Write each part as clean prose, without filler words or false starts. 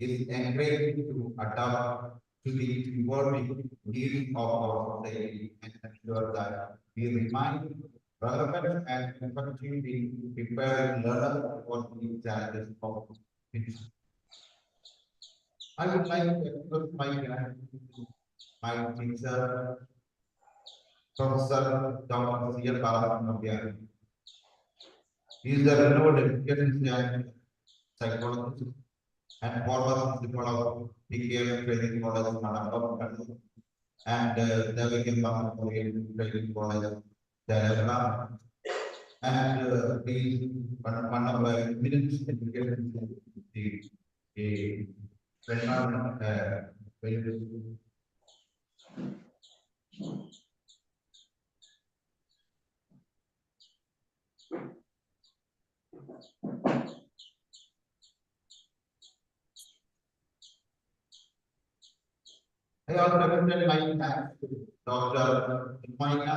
is encouraged to adapt to the evolving needs of our society and ensure that we remain relevant and effective in preparing learners for the challenges of the future. I would like to express my gratitude to my teacher, Professor Dr. C. L. Balakrishnan. He is the renowned education and psychologist and former principal of PKM Training College, Manapur, and Devaki Memorial Training College, Telangana. And he is one of the eminent education the renowned I also recommend my thanks to Dr. Imaina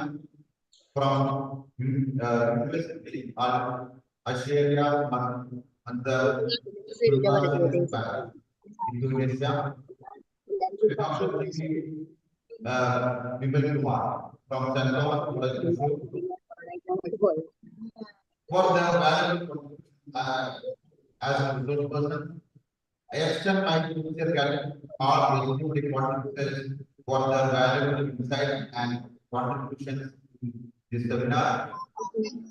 from University of Australia and the Indonesia. And also Vipin Kumar from St. Thomas College for their valuable as a resource person. I extend my sincere gratitude to all the executive contributors for their valuable insights and contributions to this seminar.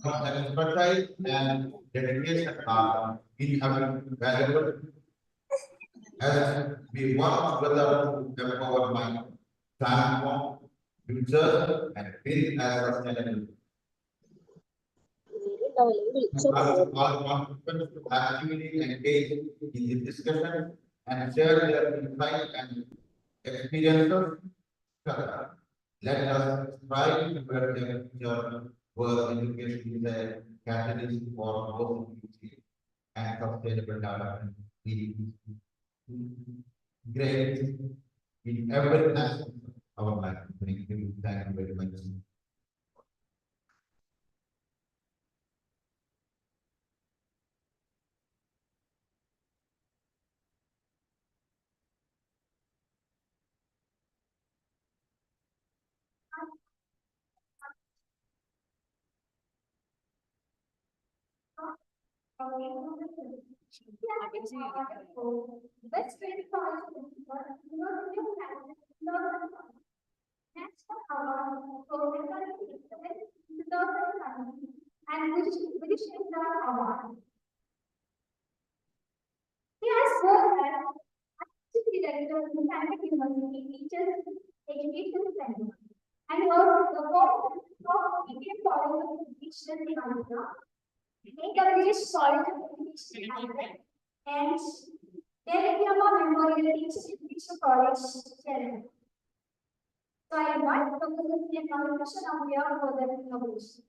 Your expertise and dedication are invaluable as we work together to empower my transform future and build a sustainable. All participants to actively engage in the discussion and share their insight and experiences. Let us strive to build a future where education is a catalyst for both inclusive and sustainable development. Great in every aspect of our life. Thank you. Thank you very much. And which is the award. He has worked as Assistant Director of the Scientific University Teachers Education Center and worked the top Indian College of Education in Andhra, AWS College of Education in Andhra, and Devaki Memorial Teacher College, Chennai. So I invite Professor C. N. Balakrishnan here for the inauguration.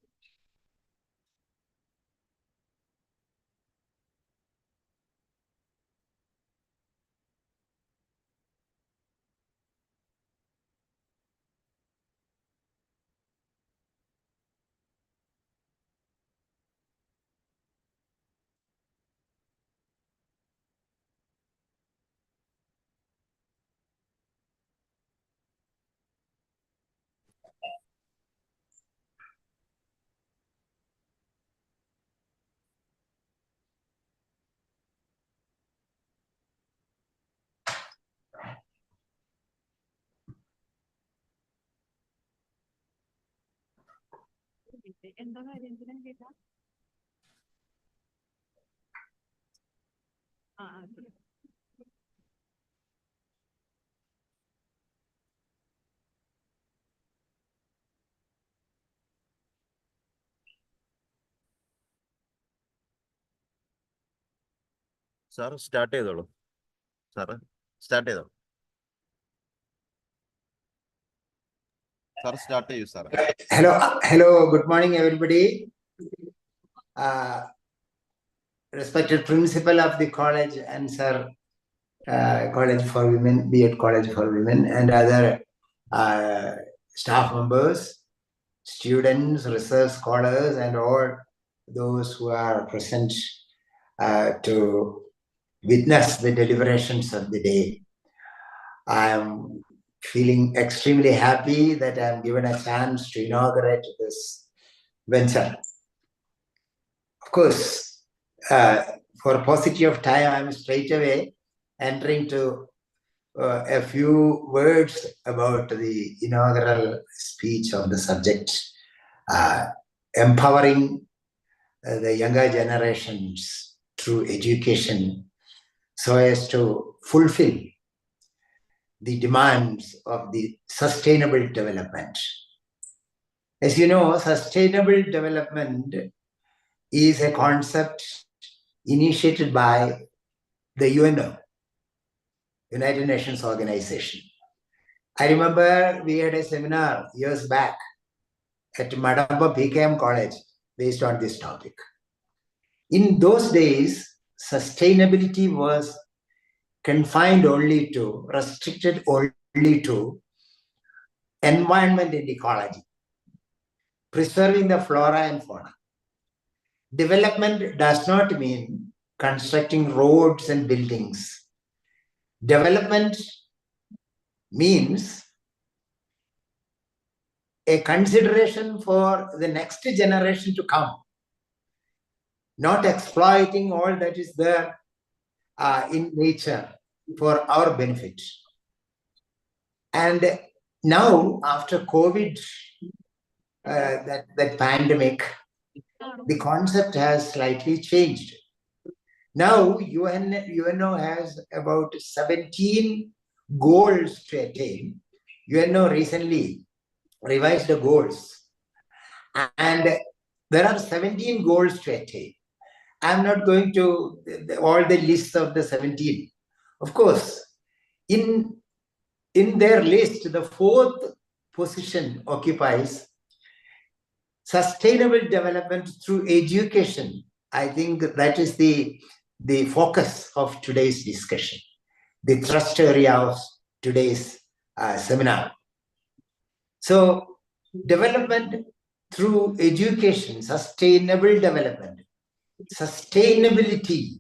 Sir, start it. Sir, start it. Sir, start it, sir. Hello, good morning, everybody. Respected principal of the college and sir, College for Women, B.Ed College for Women, and other staff members, students, research scholars, and all those who are present to witness the deliberations of the day. I am feeling extremely happy that I am given a chance to inaugurate this venture. Of course, for paucity of time, I am straight away entering to a few words about the inaugural speech of the subject, empowering the younger generations through education so as to fulfill the demands of the sustainable development. As you know, sustainable development is a concept initiated by the UNO, United Nations Organization. I remember we had a seminar years back at Madamba PKM College based on this topic. In those days, sustainability was confined only to, restricted only to environment and ecology, preserving the flora and fauna. Development does not mean constructing roads and buildings. Development means a consideration for the next generation to come, not exploiting all that is there in nature for our benefit. And now, after COVID, that pandemic, the concept has slightly changed. Now, UNO has about 17 goals to attain. UNO recently revised the goals, and there are 17 goals to attain. I'm not going to all the lists of the 17. Of course, in their list, the fourth position occupies sustainable development through education. I think that is the focus of today's discussion, the thrust area of today's seminar. So, development through education, sustainable development, sustainability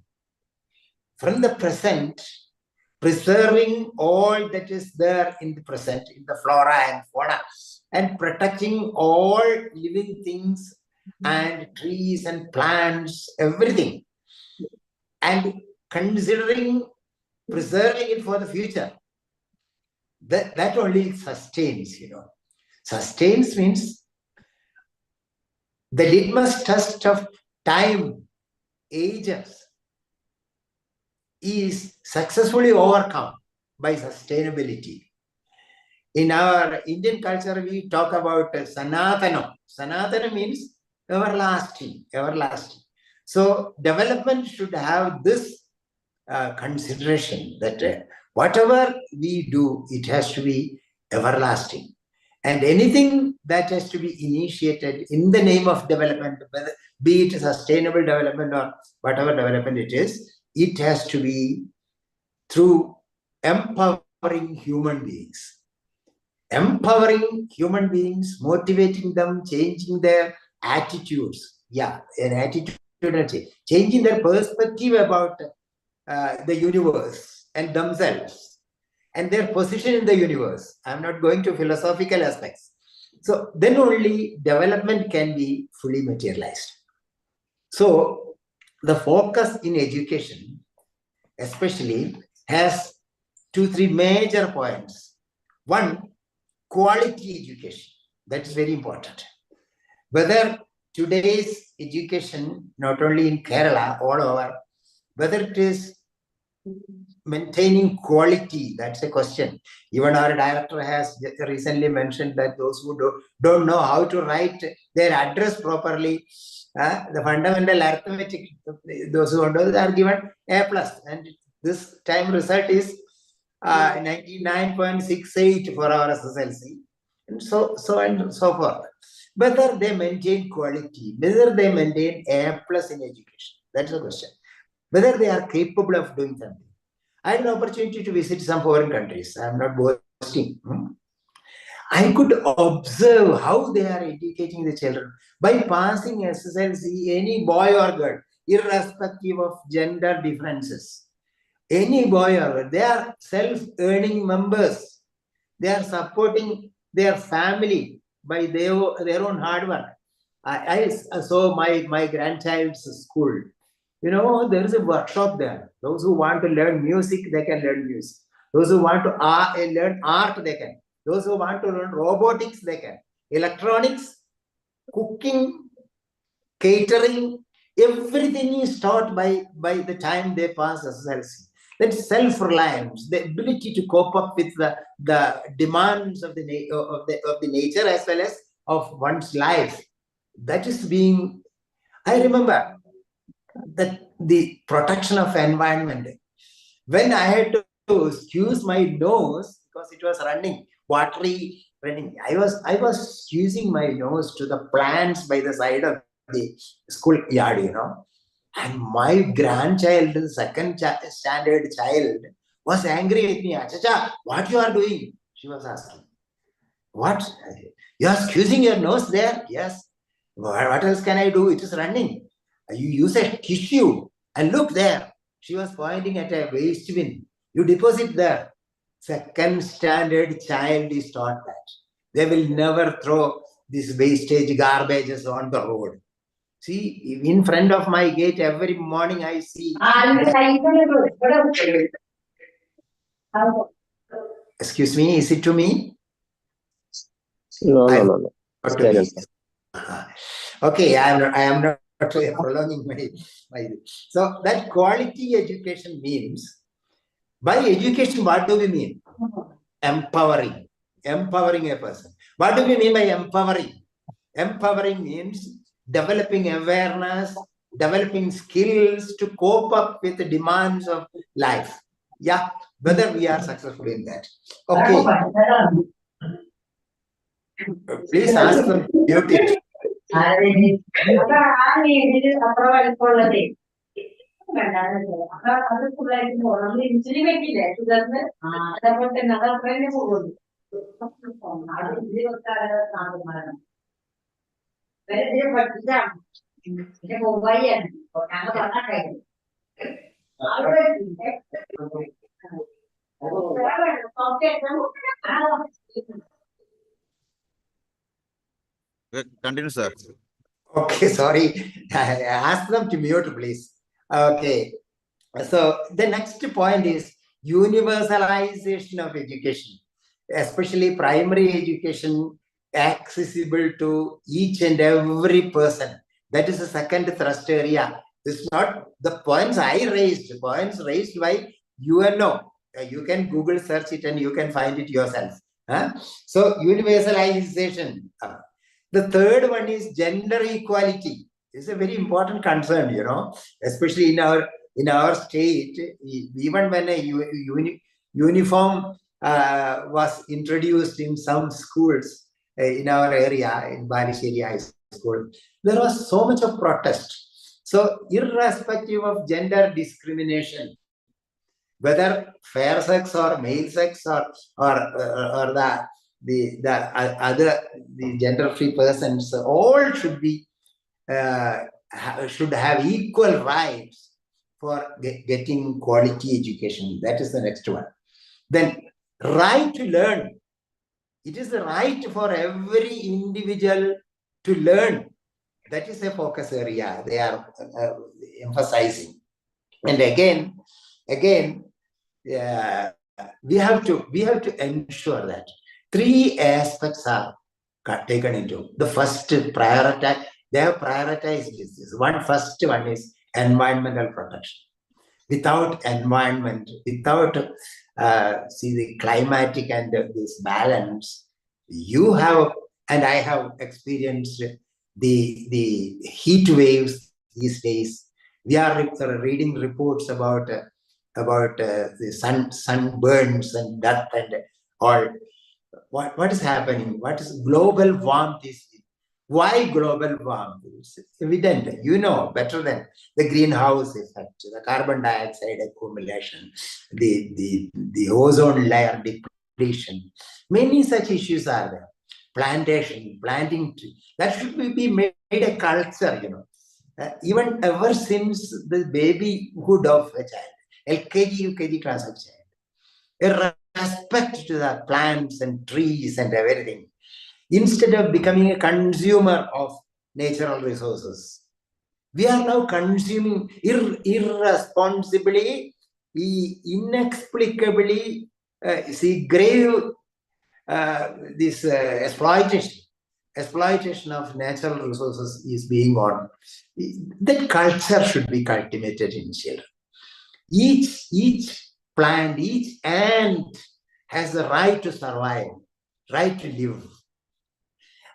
from the present, preserving all that is there in the present, in the flora and fauna, and protecting all living things and trees and plants, everything, and considering preserving it for the future. That only sustains, Sustains means the litmus test of time, ages, is successfully overcome by sustainability. In our Indian culture, we talk about Sanatana. Sanatana means everlasting, everlasting. So development should have this consideration that whatever we do, it has to be everlasting. And anything that has to be initiated in the name of development, whether be it sustainable development or whatever development it is, it has to be through empowering human beings. Empowering human beings, motivating them, changing their attitudes. Yeah, an attitude, changing their perspective about the universe and themselves and their position in the universe. I'm not going to philosophical aspects. So then only development can be fully materialized. So the focus in education, especially, has 2-3 major points. One, quality education. That is very important. Whether today's education, not only in Kerala, all over, whether it is maintaining quality, that's a question. Even our director has recently mentioned that those who don't know how to write their address properly, the fundamental arithmetic, those who don't know, are given A+. And this time result is 99.68 for our SSLC, and so on and so forth. Whether they maintain quality, whether they maintain A+ in education, that's the question. Whether they are capable of doing something. I had an opportunity to visit some foreign countries. I am not boasting. I could observe how they are educating the children by passing SSLC, any boy or girl, irrespective of gender differences. any boy or girl, they are self-earning members. They are supporting their family by their own hard work. I saw my grandchild's school. You know, there is a workshop there. Those who want to learn music, they can learn music. Those who want to learn art, they can. Those who want to learn robotics, they can. Electronics, cooking, catering, everything is taught by the time they pass SSLC. That's self-reliance, the ability to cope up with the demands of the nature as well as of one's life. That is being. I remember that the protection of environment. When I had to excuse my nose because it was running, watery running, I was using my nose to the plants by the side of the school yard, you know. And my grandchild, the second standard child, was angry with me. Chacha, what you are doing? She was asking. What? You are excusing your nose there? Yes. What else can I do? It is running. You use a tissue and look there. She was pointing at a waste bin. You deposit there. Second standard child is taught that. They will never throw this wastage garbages on the road. See, in front of my gate every morning I see. Excuse me, is it to me? No. Okay, I am not prolonging my. So that quality education means, by education, what do we mean? Empowering a person. What do we mean by empowering? Empowering means developing awareness, developing skills to cope up with the demands of life. Yeah, whether we are successful in that. Okay. Please ask them. Mute it. Continue, sir. Okay, sorry. Ask them to mute, please. Okay. So the next point is universalization of education, especially primary education, accessible to each and every person. That is the second thrust area. This is not the points I raised, points raised by UNO. You can Google search it and you can find it yourself. So universalization. The third one is gender equality. It's a very important concern, you know, especially in our state. Even when a uniform was introduced in some schools in our area, in Balisheri High School, there was so much of protest. So irrespective of gender discrimination, whether fair sex or male sex or the gender-free persons, all should be should have equal rights for getting quality education. That is the next one. Then right to learn. It is the right for every individual to learn. That is a focus area they are emphasizing. And again, we have to ensure that three aspects are taken into. The first prioritize. They have prioritized this. First one is environmental protection. Without environment, without the climatic and this balance, you have, and I have experienced the heat waves these days. We are reading reports about the sunburns and that and all. What is happening? What is global warmth? Why global warmth? It's evident. You know better than the greenhouse effect, the carbon dioxide accumulation, the ozone layer depletion. Many such issues are there. Planting trees. That should be made a culture, you know. Even ever since the babyhood of a child, LKG, UKG class of child. A respect to the plants and trees and everything. Instead of becoming a consumer of natural resources, we are now consuming irresponsibly, inexplicably, grave this exploitation of natural resources is being on. That culture should be cultivated in children. Each plant, each ant has the right to survive, right to live.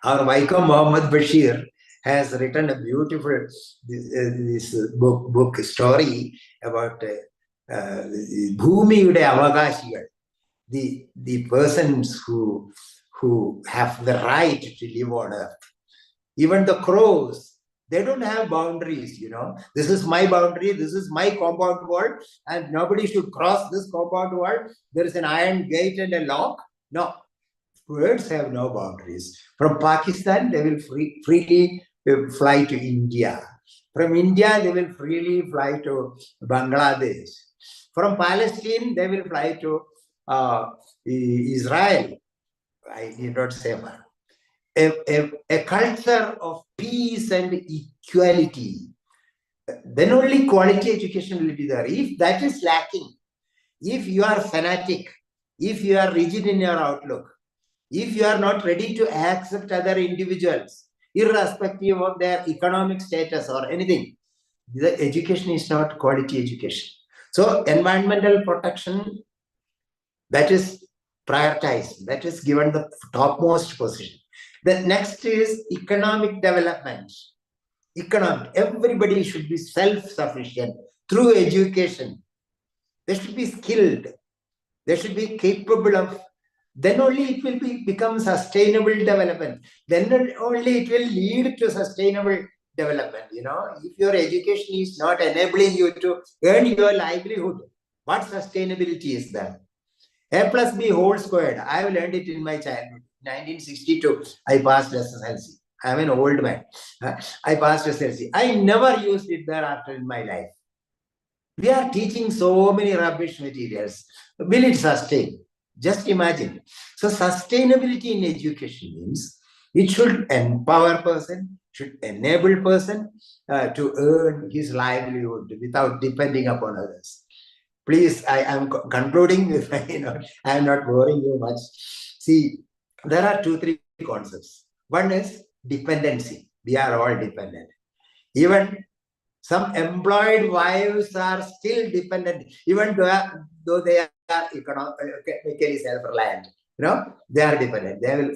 Our Vaikom Muhammad Bashir has written a beautiful this book story about Bhumiyude Avakashigal, the persons who have the right to live on earth. Even the crows, they don't have boundaries, you know. This is my boundary, this is my compound wall, and nobody should cross this compound wall. There is an iron gate and a lock. No, birds have no boundaries. From Pakistan, they will freely fly to India. From India, they will freely fly to Bangladesh. From Palestine, they will fly to Israel. I need not say more. A culture of peace and equality, then only quality education will be there. If that is lacking, if you are fanatic, if you are rigid in your outlook, if you are not ready to accept other individuals, irrespective of their economic status or anything, the education is not quality education. So environmental protection, that is prioritized, that is given the topmost position. The next is economic development. Everybody should be self-sufficient through education. They should be skilled. They should be capable of. Then only it will become sustainable development. Then only it will lead to sustainable development. You know, if your education is not enabling you to earn your livelihood, what sustainability is that? A plus B whole squared. I have learned it in my childhood. 1962, I passed SSLC. I am an old man. I passed SSLC. I never used it thereafter in my life. We are teaching so many rubbish materials. Will it sustain? Just imagine. So sustainability in education means it should empower person, should enable person to earn his livelihood without depending upon others. Please, I am concluding with, I am not boring you much. See, there are 2-3 concepts. One is dependency. We are all dependent. Even some employed wives are still dependent, even though they are economically self-reliant. You know, they are dependent. They will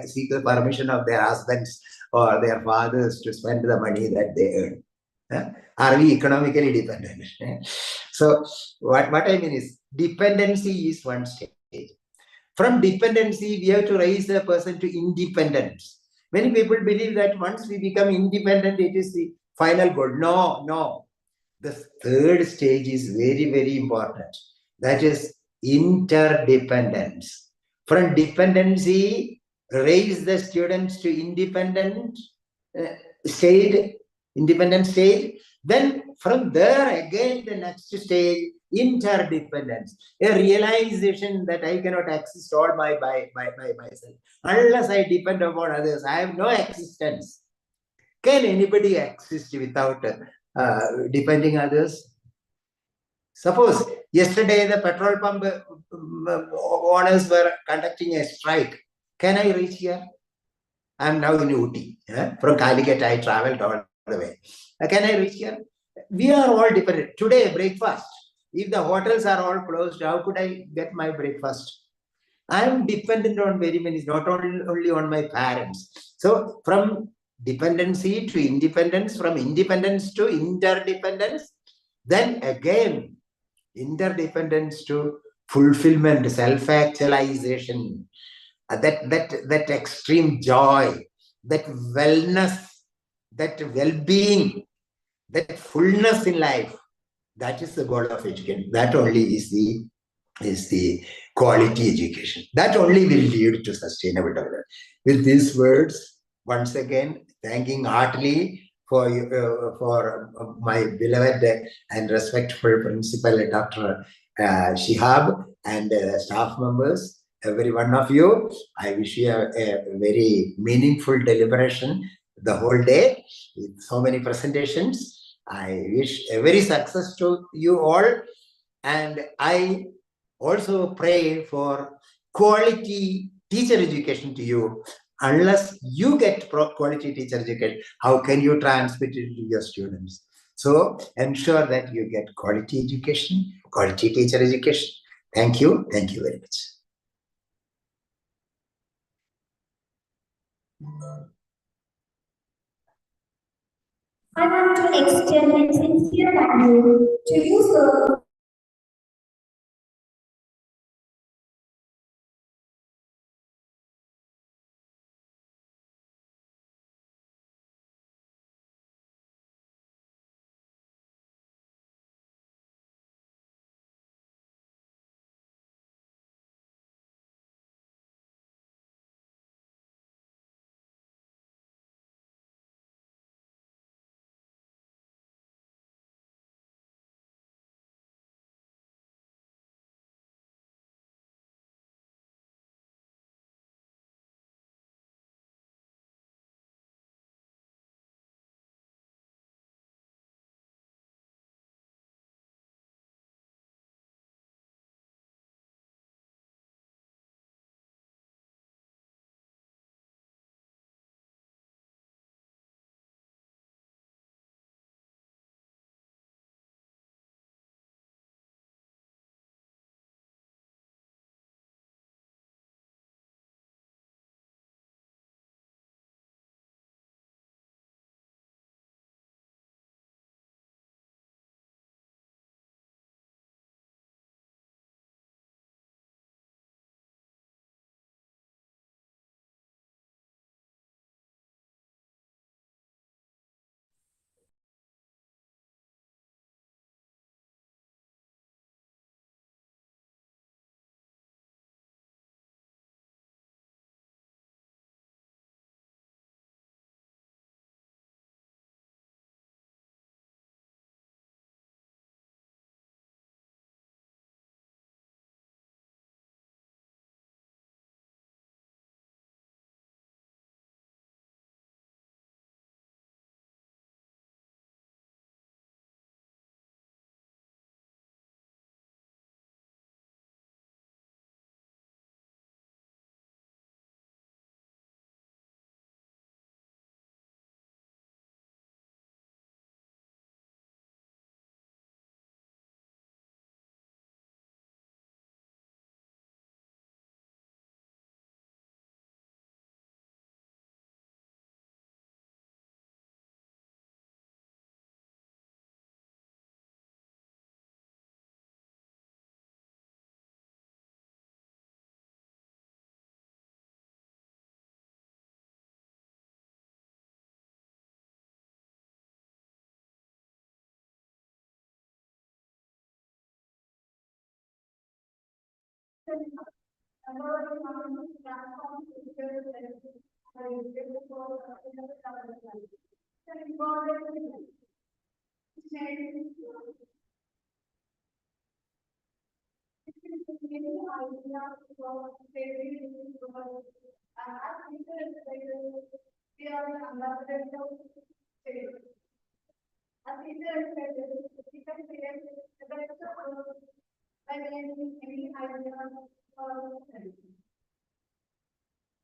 seek the permission of their husbands or their fathers to spend the money that they earn. Are we economically dependent? So what I mean is, dependency is one stage. From dependency, we have to raise a person to independence. Many people believe that once we become independent, it is the final goal. No. The third stage is very, very important. That is interdependence. From dependency, raise the students to independent state. Then from there again, the next stage, interdependence, a realization that I cannot exist all by myself. Unless I depend upon others, I have no existence. Can anybody exist without depending others? Suppose yesterday the petrol pump owners were conducting a strike. Can I reach here? I am now in Uti. From Calicut, I traveled all the way. Can I reach here? We are all dependent. Today, breakfast. If the hotels are all closed, how could I get my breakfast? I am dependent on very many, not only on my parents. So from dependency to independence, from independence to interdependence, then again, interdependence to fulfillment, self-actualization, that extreme joy, that wellness, that well-being, that fullness in life. That is the goal of education. That only is the quality education. That only will lead to sustainable development. With these words, once again, thanking heartily for you, for my beloved and respectful principal, Dr. Shihab, and staff members, every one of you. I wish you a very meaningful deliberation the whole day with so many presentations. I wish a very success to you all, and I also pray for quality teacher education to you. Unless you get quality teacher education, how can you transmit it to your students? So ensure that you get quality education, quality teacher education. Thank you. Thank you very much. I want to extend a sincere thank you to you, sir.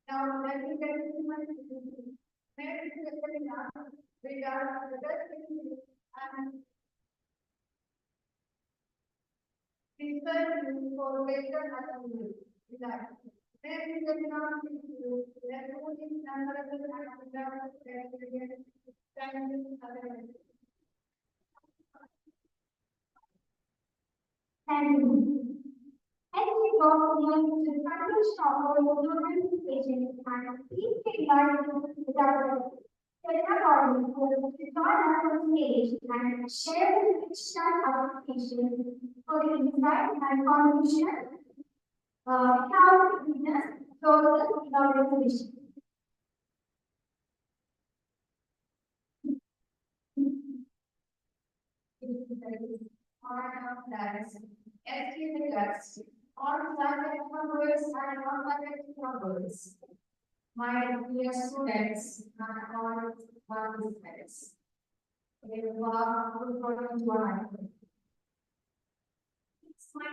Now, let me get into my conclusion. Marriage is a regard the best thing and prefer you for better happiness. Marriage is not you, therefore, in memorable and without experience, standing other. Thank you. As we go beyond the practice of our organization and please take part with our audience to join us on stage and share the digital application for the insight and contribution how business towards the organization. numbers. My dear students and all participants. It's my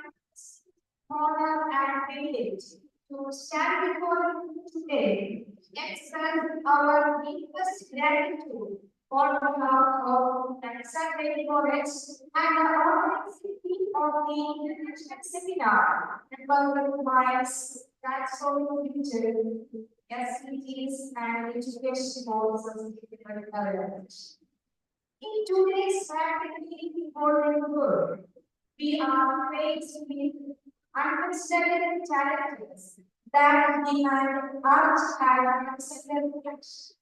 honor and privilege to stand before you today to express our deepest gratitude for the love of accepted knowledge and the authenticity of the international seminar and public minds that so future SDGs and education for sustainable development. In today's rapidly evolving world, we are faced with unprecedented challenges that demand urgent and considered action.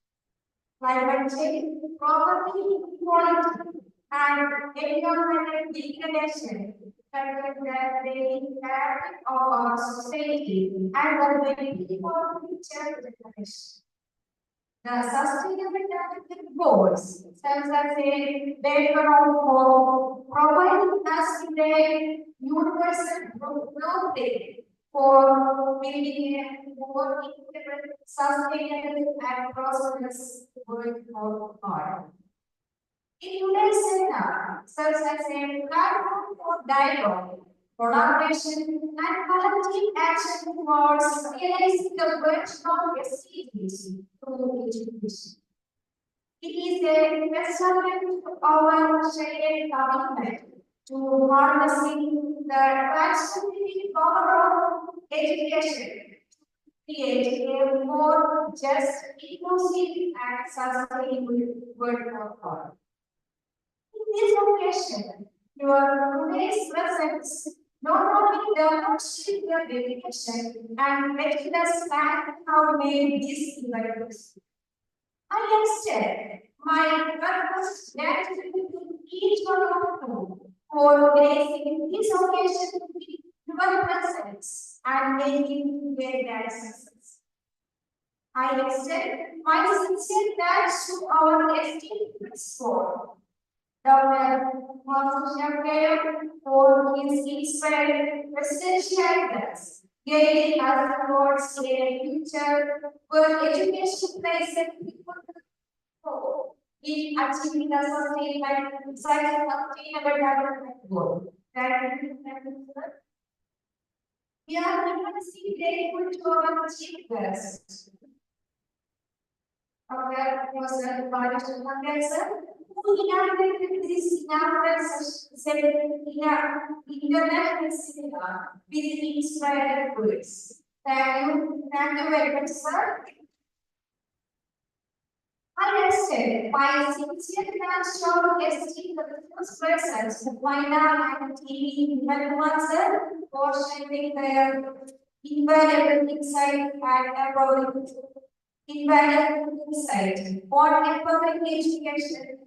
Climate change, poverty, inequality, and environmental degradation threaten the very fabric of our society and the very for future generations. The Sustainable Development Goals serves as a background for providing us with a universal blueprint for building a more equitable, sustainable, and prosperous world for all. In today's seminar, serves as a platform for dialogue, collaboration, and collective action towards realizing the virtue of SDGs through education. It is a testament to our shared commitment to harnessing the transformative power of education to create a more just, inclusive, and sustainable world for all. In this occasion, your today's presence not only demonstrates your dedication and meticulous plan how made this event possible. I extend my utmost gratitude to each one of you for gracing this occasion with your presence and making it a success. I extend my sincere thanks to our esteemed principal, Dr. Mohammed for his inspiring research guidance, guiding us towards a future where education plays a critical role in achieving the sustainable development goal. Thank you, sir. We are immensely grateful to our chief guest, Dr. Professor Balaji, who inaugurated this inaugural international seminar with inspired words. Thank you very much, sir. I extend my sincere thanks to our esteemed persons, Waina and TV influencer, for sharing their invaluable insight and invaluable insight on empowering education.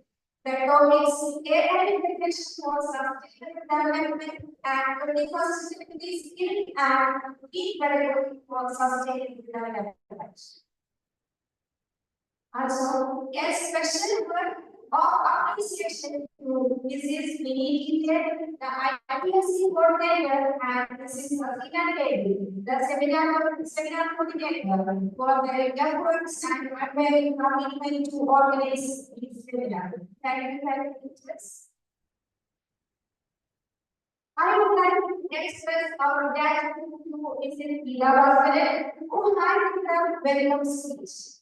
The topics AI integration for sustainable development and 21st century skill and equality for sustainable development. Also, a special word of appreciation to Mrs. Minnie Detail, the IPSC coordinator, and Mrs. Sakina Devi, the seminar coordinator, for their efforts and unwavering commitment to organize this seminar. Thank you very much. I would like to express our gratitude to Mrs. Ila Basile, who had the welcome speech.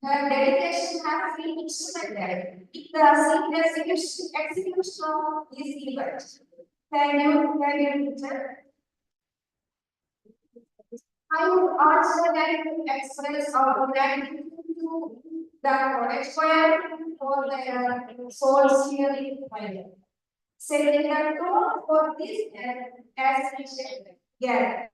Her dedication has been instrumental in the seamless execution of this event. Thank you, teacher. I would also like to express our gratitude to the college choir for their soul steering fire. Setting the tone for this exhibition. Yeah.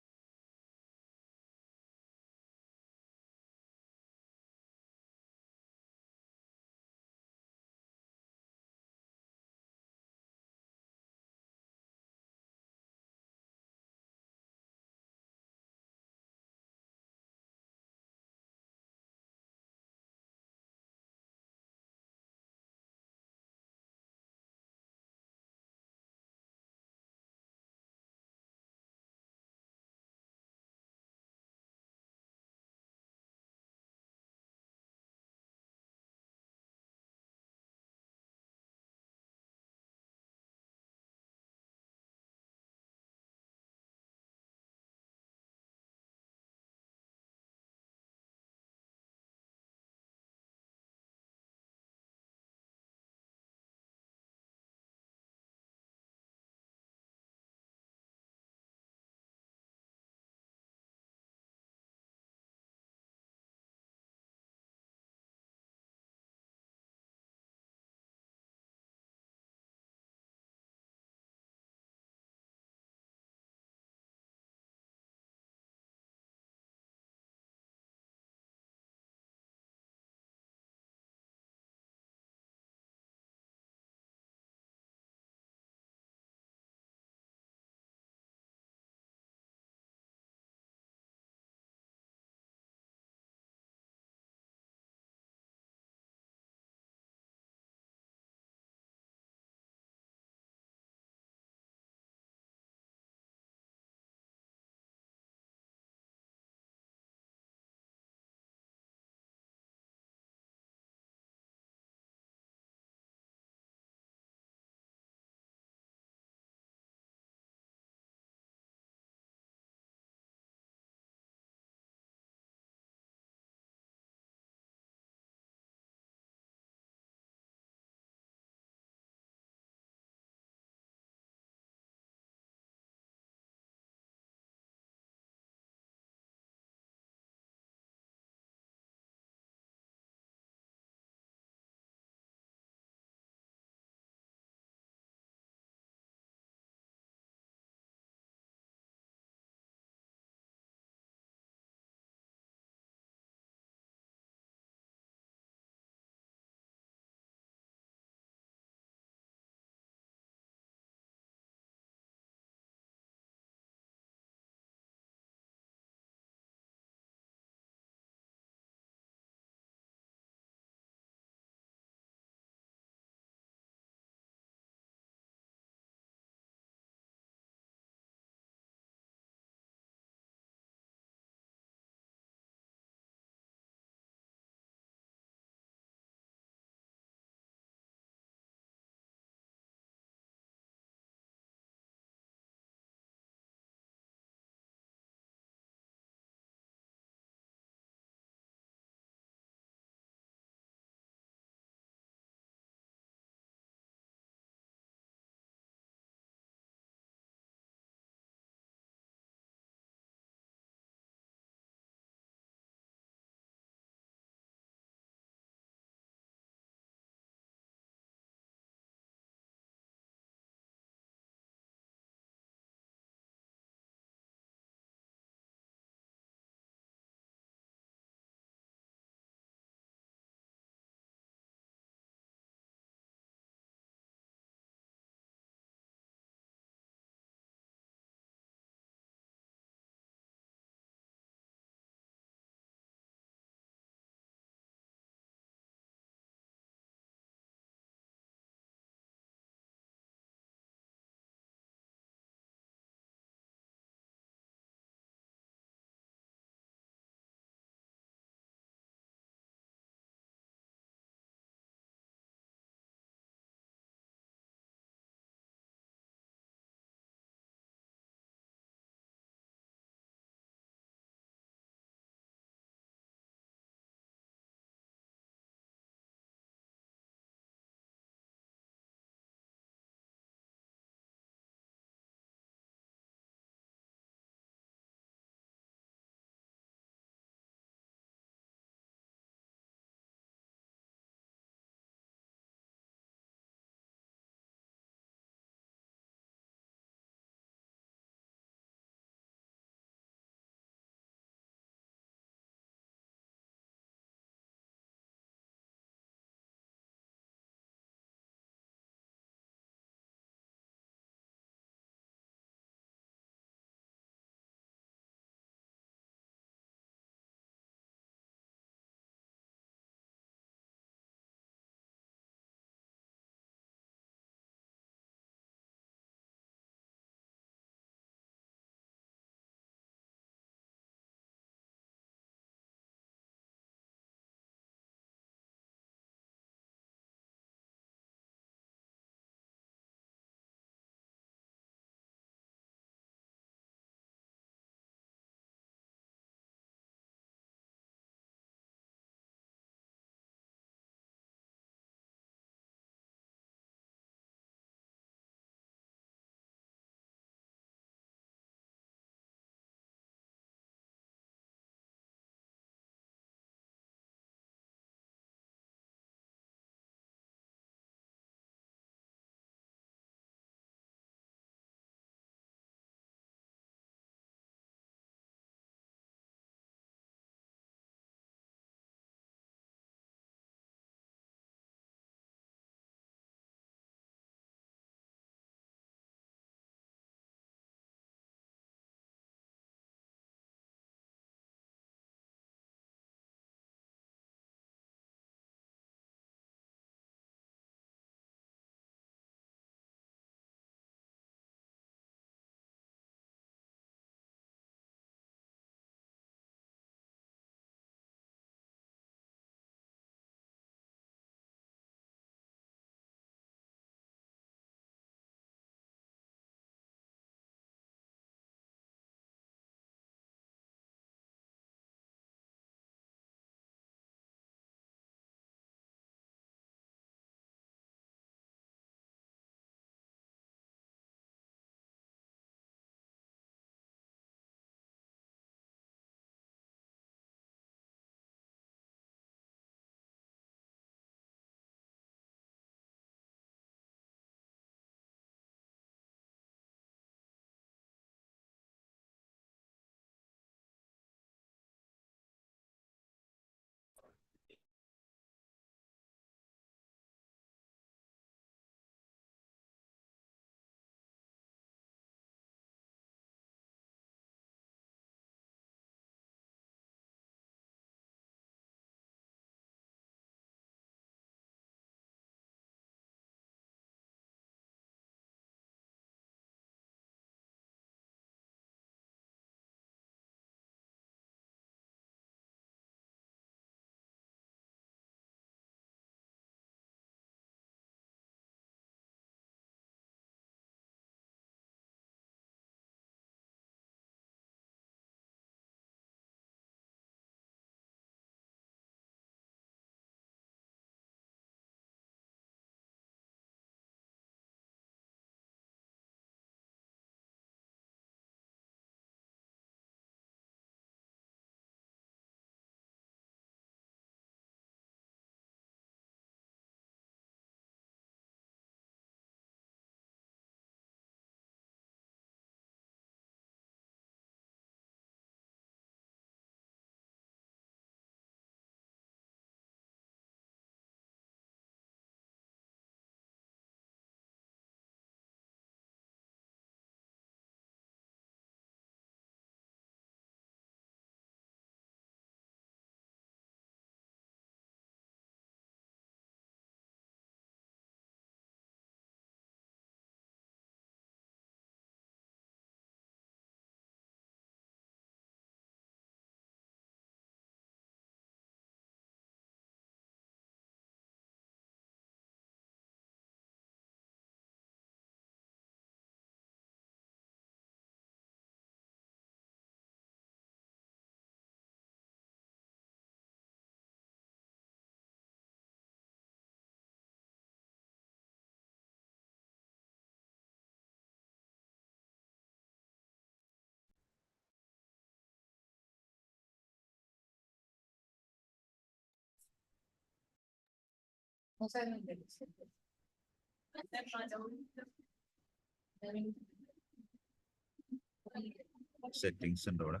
Settings ഉണ്ട് ഇവിടെ.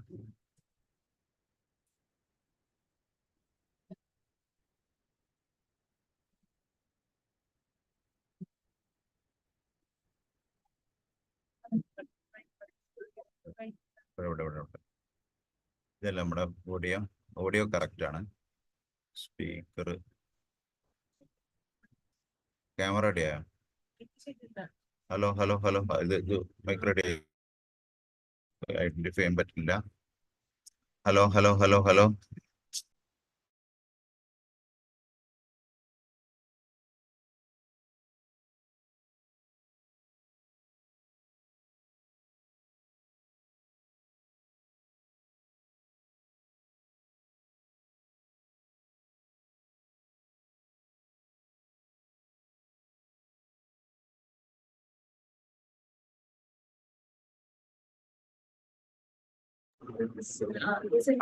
ഇവിടെ ഇതല്ല നമ്മുടെ audio correct ആണ്. Speaker, camera ready ആയോ? Hello ഇത് mic ready identify ചെയ്യാൻ പറ്റില്ല. ഹലോ.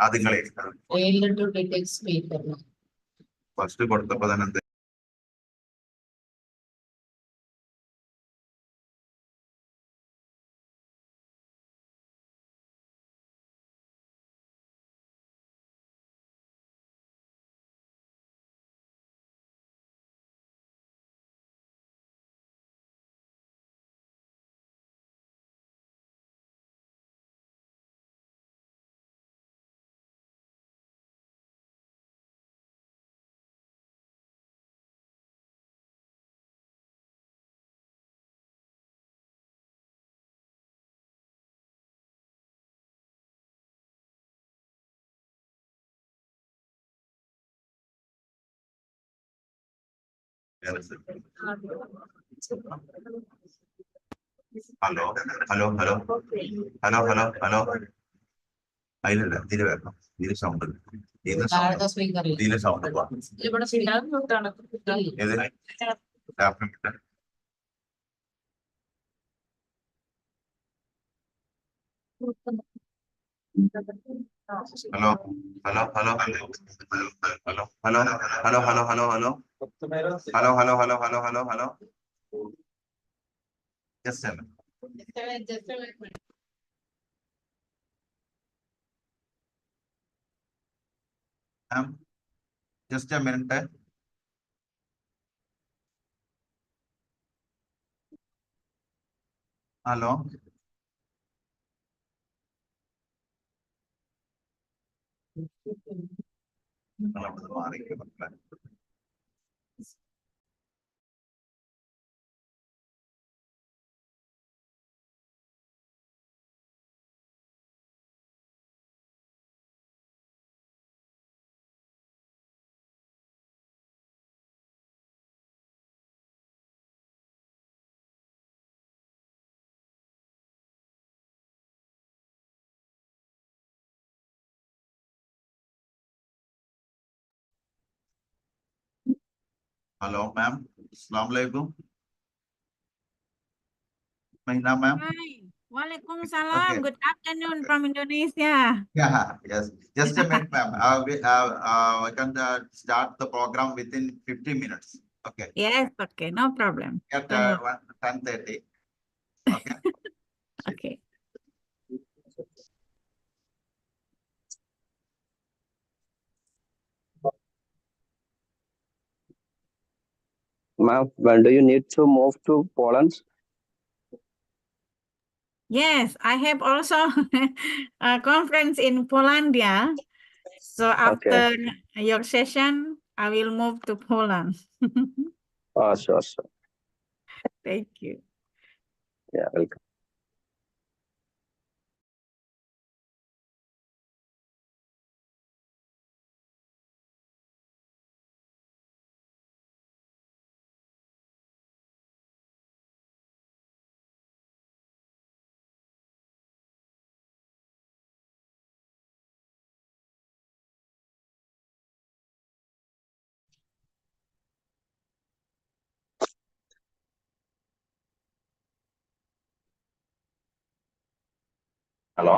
അതുങ്ങളെ ഫസ്റ്റ് കൊടുത്തപ്പോ തന്നെ എന്ത് ഹലോ അതിലല്ല, ഇതില് വരണം. ഇതില് സൗണ്ട് ഇതില് sound hello. Just a minute. Just a minute. Hello. Hello, ma'am. Assalamu alaikum. Mahina, ma'am. Hi. Waalaikumsalam. Okay. Good afternoon from Indonesia. Yeah, yes. Just a minute, ma'am. We can start the program within 15 minutes. Okay. Yes, okay, no problem. At Don't worry. 10:30. Okay. Okay. Ma'am, when do you need to move to Poland? Yes, I have also a conference in Polandia. So after your session, I will move to Poland. Sure. Thank you. Yeah, welcome. Hello.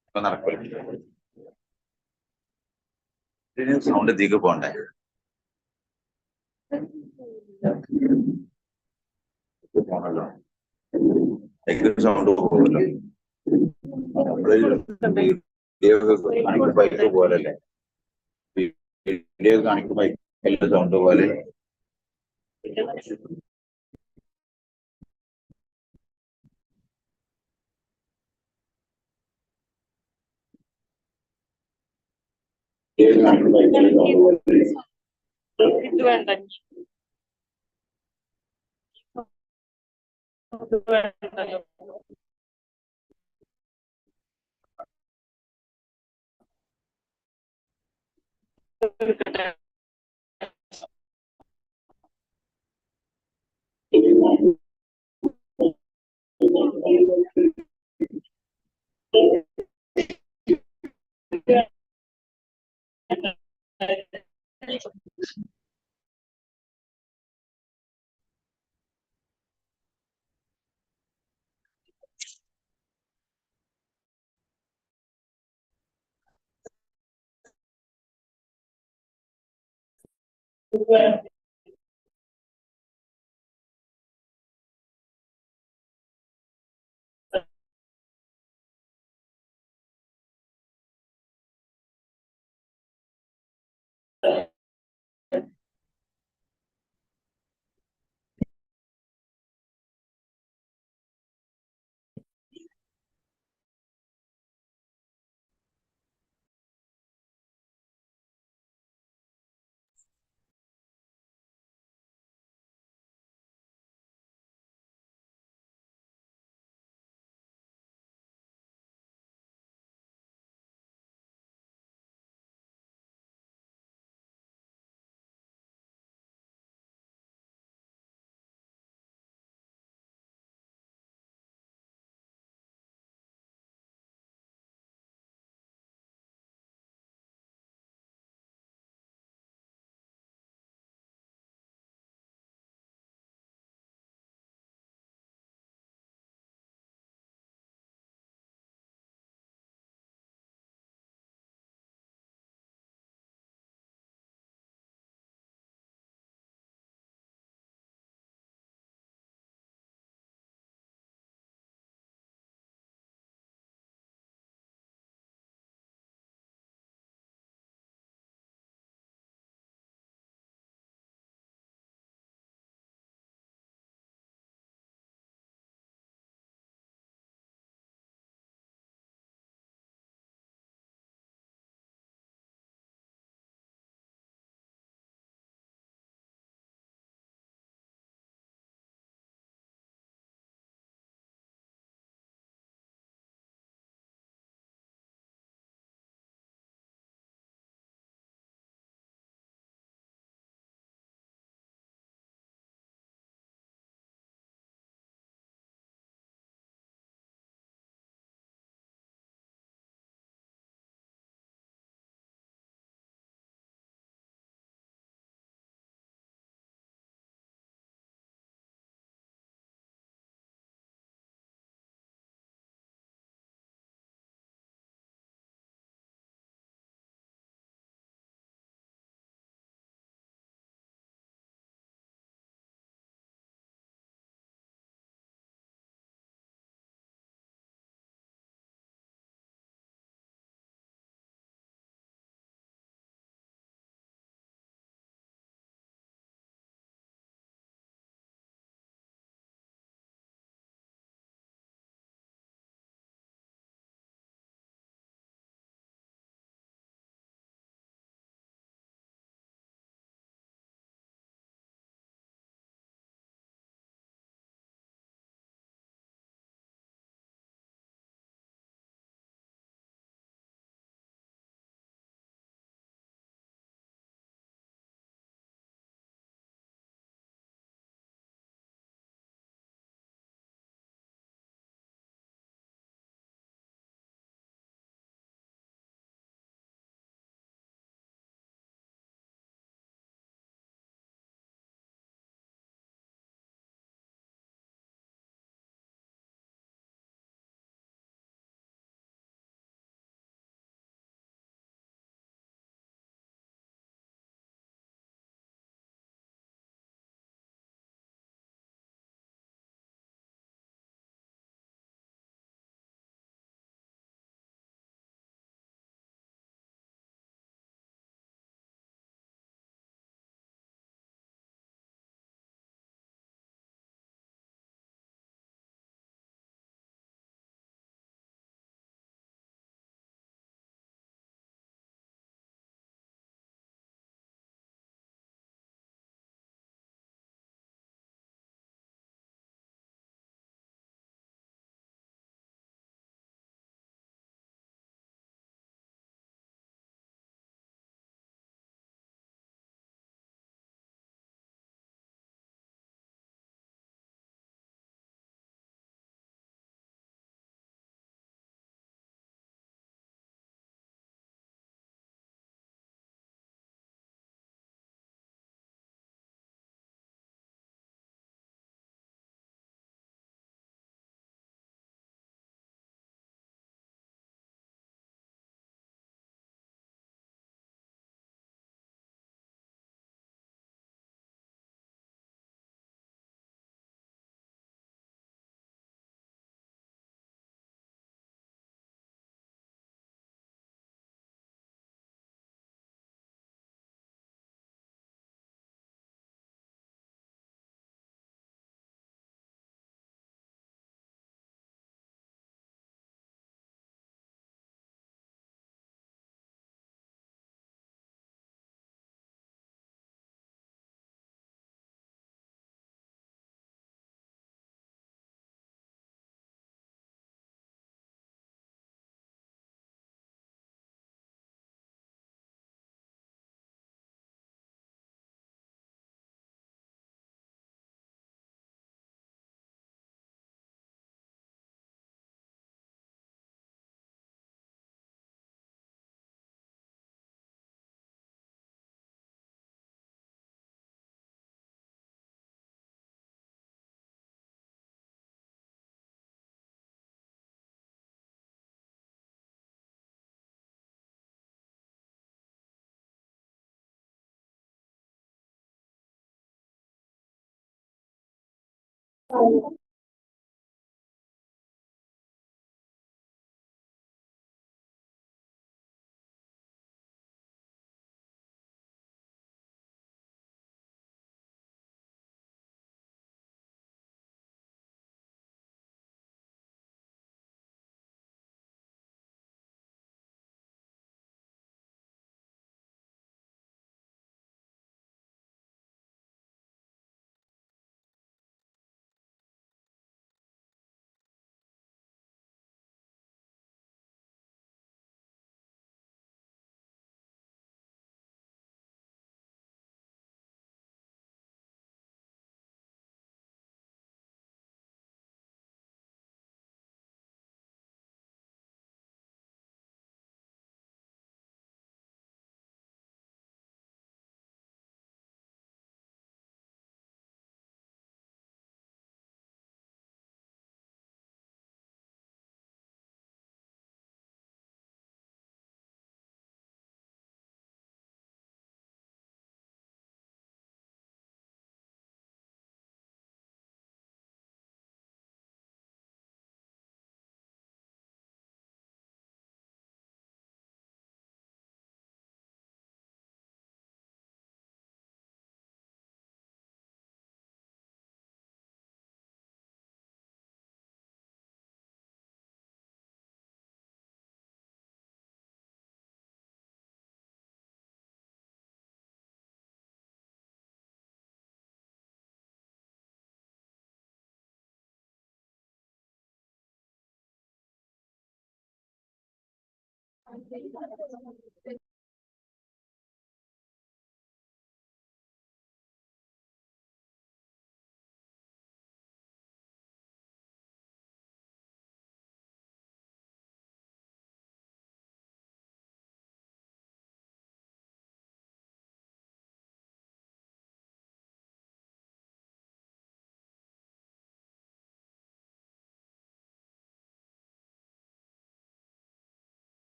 ഇപ്പൊ നടക്കൂല. ഇതിന് sound എത്തിക്ക് പോണ്ടേ? പോണല്ലോ. Sound പോകുമല്ലോ. കാണിക്കുമ്പോ bike പോലല്ലേ? Video കാണിക്കുമ്പോ ബൈക്കിന്റെ sound പോലെ. ഇത് വേണ്ട. ഇത് വേണ്ടല്ലോ.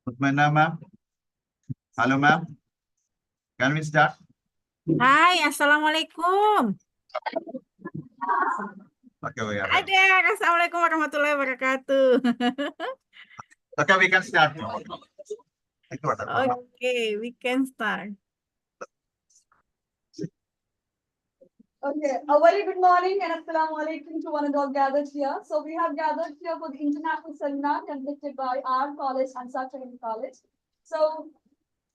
Usmana ma'am. Hello ma'am. Can we start? Hai, Assalamualaikum. Okay, we are Hai ready. there, Assalamualaikum warahmatullahi wabarakatuh. Okay, we can start. Okay, we can start. Okay, a very good morning and assalamu alaikum to one and all gathered here. So we have gathered here for the international seminar conducted by our college, Ansar Training College. So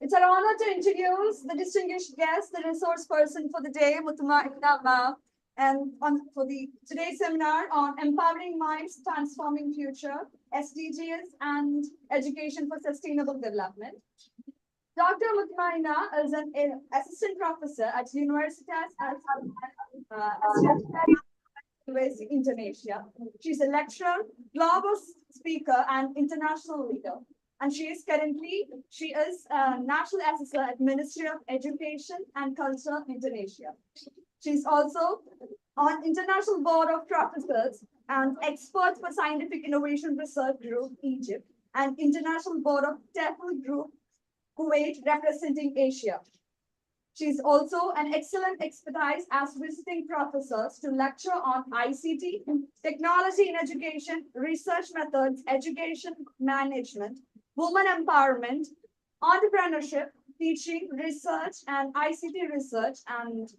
it's an honor to introduce the distinguished guest, the resource person for the day, Mutuma Ibn ma'am. And for the today's seminar on empowering minds, transforming future, SDGs, and education for sustainable development. Dr. Mutmaina is an assistant professor at Universitas University Indonesia. She's a lecturer, global speaker, and international leader. And she is a national assessor at Ministry of Education and Culture, Indonesia. She's also on International Board of Professors and Experts for Scientific Innovation Research Group, Egypt, and International Board of TEFL Group, Kuwait, representing Asia. She's also an excellent expertise as visiting professors to lecture on ICT, technology in education, research methods, education management, women empowerment, entrepreneurship, teaching, research, and ICT research and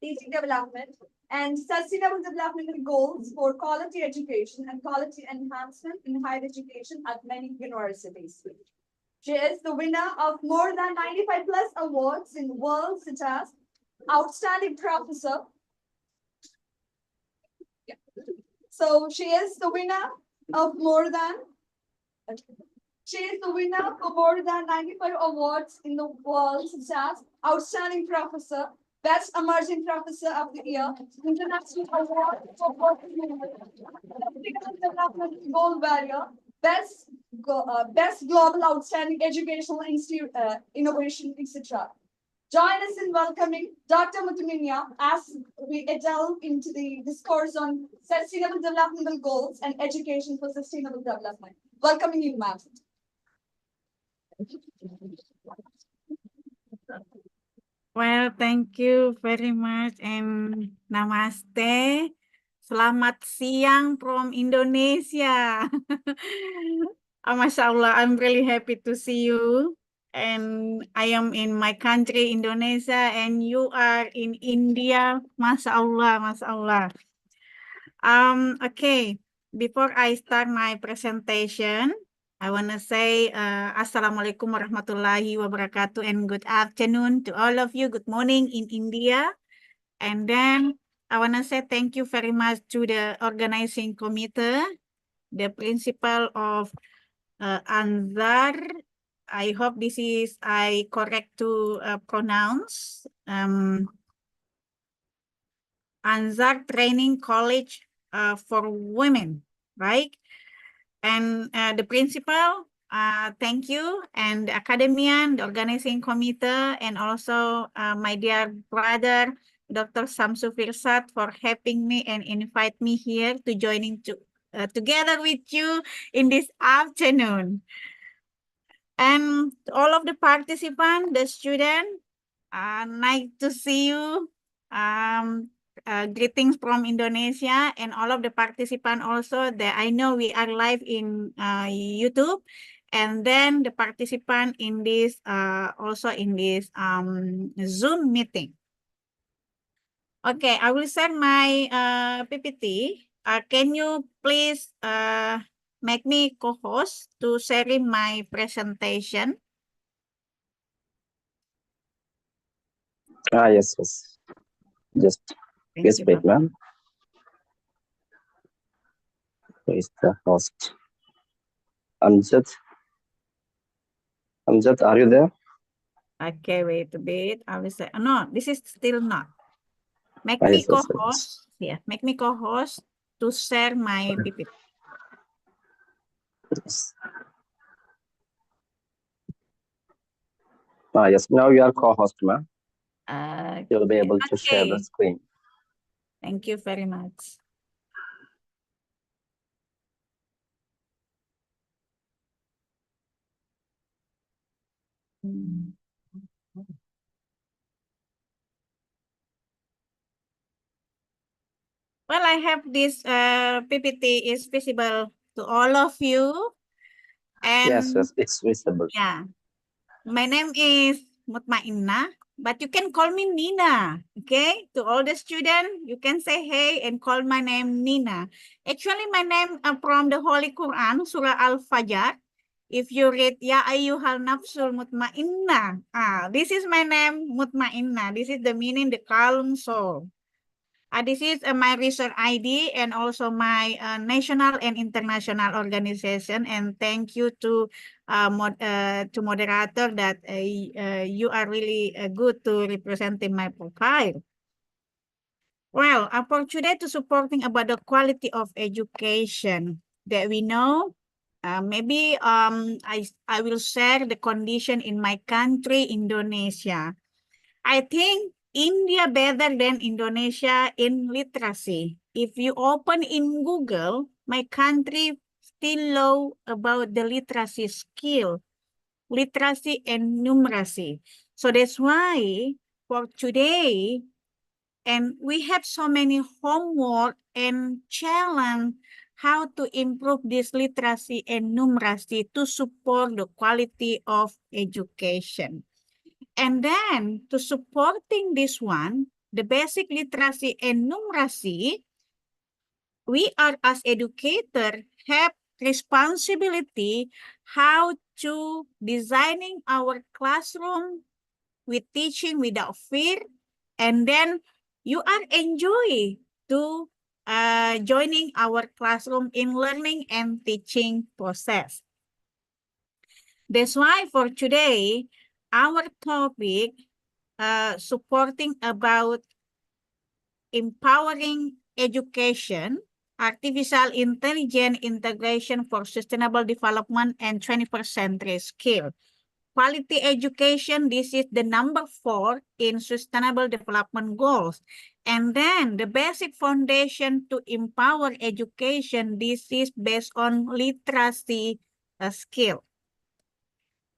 teaching development, and sustainable development goals for quality education and quality enhancement in higher education at many universities. She is the winner of more than 95 plus awards in the world, such as Outstanding Professor. Yeah. So she is the winner of more than 95 awards in the world, such as Outstanding Professor, Best Emerging Professor of the Year, International Award for Development Goal Barrier, Best Global Outstanding Educational Innovation, etc. Join us in welcoming Dr. Mutmaina as we delve into the discourse on sustainable developmental goals and education for sustainable development. Welcoming you, ma'am. Well, thank you very much and namaste. Selamat siang from Indonesia. Masya Allah, I'm really happy to see you. And I am in my country, Indonesia, and you are in India. Masya Allah, Masya Allah. Okay, before I start my presentation, I want to say Assalamualaikum warahmatullahi wabarakatuh and good afternoon to all of you. Good morning in India. And then I want to say thank you very much to the organizing committee, the principal of Anzar. I hope this is I correct to pronounce. Anzar Training College for Women, right? And the principal, thank you, and the academian, the organizing committee, and also my dear brother, Dr. Samsu Firsat, for helping me and invite me here to joining together with you in this afternoon. And all of the participants, the students, nice to see you. Greetings from Indonesia and all of the participants also that I know we are live in YouTube, and then the participant in this also in this Zoom meeting. Okay, I will send my PPT. Can you please make me co-host to sharing my presentation? Yes. Just Thank you, wait, Papa. ma'am. Who is the host? Amjad, are you there? Okay, wait a bit. I will say, no, this is still not. Make Ah, me yes, yes. co-host. Yeah, make me co-host to share my PPT. Yes. Yes, now you are co-host, ma'am. You'll be able to share the Okay. screen. Thank you very much. Well, I have this PPT is visible to all of you. And Yes, it's visible. yeah, my name is Mutmaina, but you can call me Nina, okay? To all the students, you can say hey and call my name Nina. Actually, my name from the Holy Quran, Surah Al-Fajr. If you read Ya ayyuhal nafsul mutmainna, this is my name Mutmainna. This is the meaning, the calm soul. This is my research ID and also my national and international organization. And thank you to moderator that you are really good to representing my profile. Well, for today to supporting about the quality of education that we know, maybe I will share the condition in my country, Indonesia. I think India better than Indonesia in literacy. If you open in Google, my country still low about the literacy skill, literacy and numeracy. So that's why for today, and we have so many homework and challenge how to improve this literacy and numeracy to support the quality of education. And then to supporting this one, the basic literacy and numeracy, we are as educator have responsibility how to designing our classroom with teaching without fear, and then you are enjoy to joining our classroom in learning and teaching process. That's why for today, our topic supporting about empowering education, artificial intelligence integration for sustainable development and 21st century skill. Quality education, this is the number 4 in sustainable development goals. And then the basic foundation to empower education, this is based on literacy skill.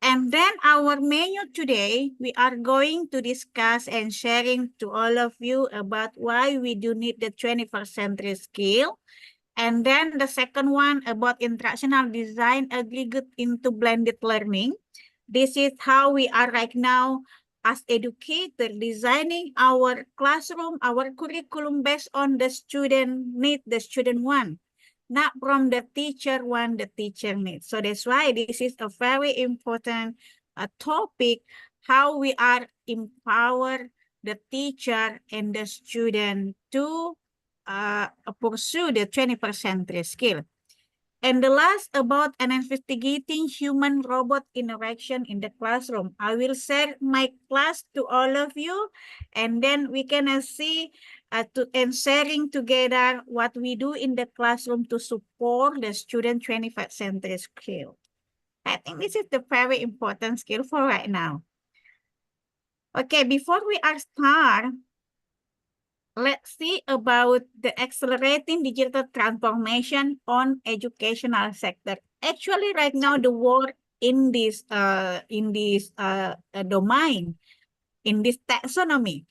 And then our menu today, we are going to discuss and sharing to all of you about why we do need the 21st century skill. And then the second one about instructional design aggregate into blended learning. This is how we are right now as educators designing our classroom, our curriculum based on the student need, the student want, not from the teacher want, the teacher needs. So that's why this is a very important topic, how we are empower the teacher and the student to pursue the 21st century skill. And the last about an investigating human-robot interaction in the classroom. I will share my class to all of you, and then we can see and sharing together what we do in the classroom to support the student 21st century skill. I think this is the very important skill for right now. Okay, before we are start, let's see about the accelerating digital transformation on educational sector. Actually, right now, the work in this domain, in this taxonomy,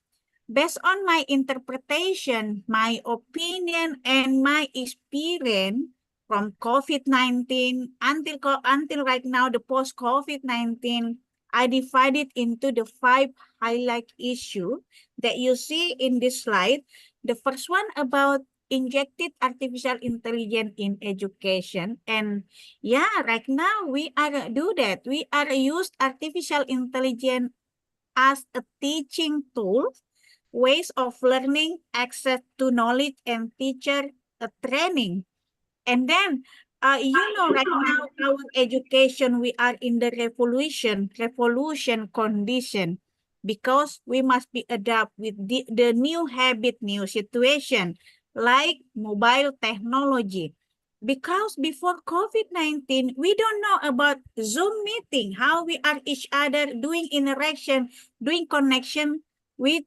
based on my interpretation, my opinion, and my experience from COVID-19 until right now, the post-COVID-19, I divided into the 5 highlight issue that you see in this slide. The first one about injected artificial intelligence in education. And yeah, right now we are do that. We are use artificial intelligence as a teaching tool, ways of learning, access to knowledge, and teacher training. And then, you know, right now, our education, we are in the revolution condition, because we must be adapt with the new habit, new situation, like mobile technology. Because before COVID-19, we don't know about Zoom meeting, how we are each other doing interaction, doing connection with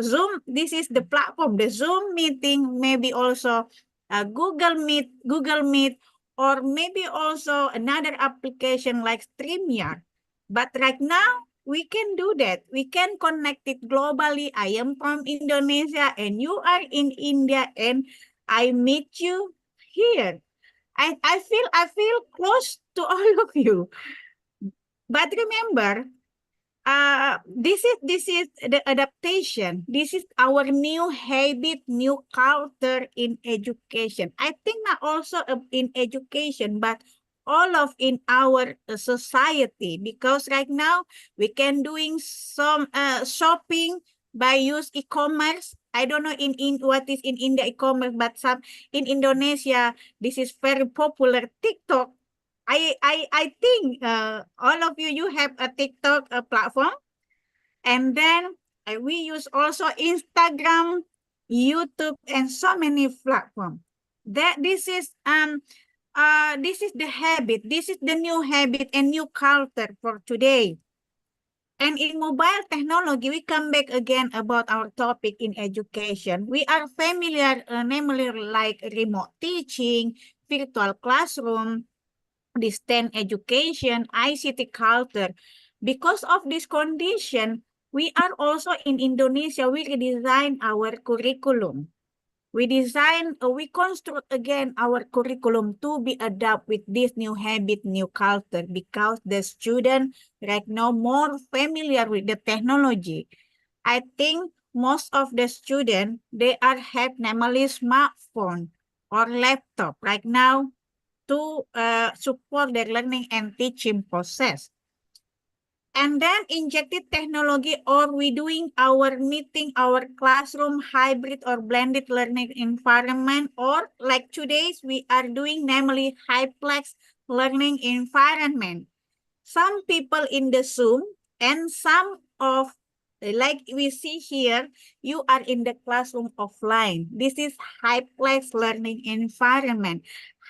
Zoom. This is the platform, the Zoom meeting, maybe also Google Meet, or maybe also another application like StreamYard. But right now, we can do that. We can connect it globally. I am from Indonesia and you are in India, and I meet you here. I feel close to all of you. But remember, this is the adaptation. This is our new habit, new culture in education. I think not also in education, but all of in our society, because right now we can doing some shopping by use e-commerce. I don't know in what is in India e-commerce, but some in Indonesia, this is very popular. TikTok. I think all of you have a TikTok platform, and then we use also Instagram, YouTube, and so many platforms. This is the habit. This is the new habit and new culture for today. And in mobile technology, we come back again about our topic in education. We are familiar, namely like remote teaching, virtual classroom, distance education, ICT culture. Because of this condition, we are also in Indonesia, we redesign our curriculum. We construct again our curriculum to be adapt with this new habit, new culture, because the student right now more familiar with the technology. I think most of the student, they are have namely smartphone or laptop right now to support their learning and teaching process. And then injected technology, or we doing our meeting, our classroom hybrid or blended learning environment, or like today's we are doing namely hyperplex learning environment. Some people in the Zoom and some of, like we see here, you are in the classroom offline. This is hyperplex learning environment,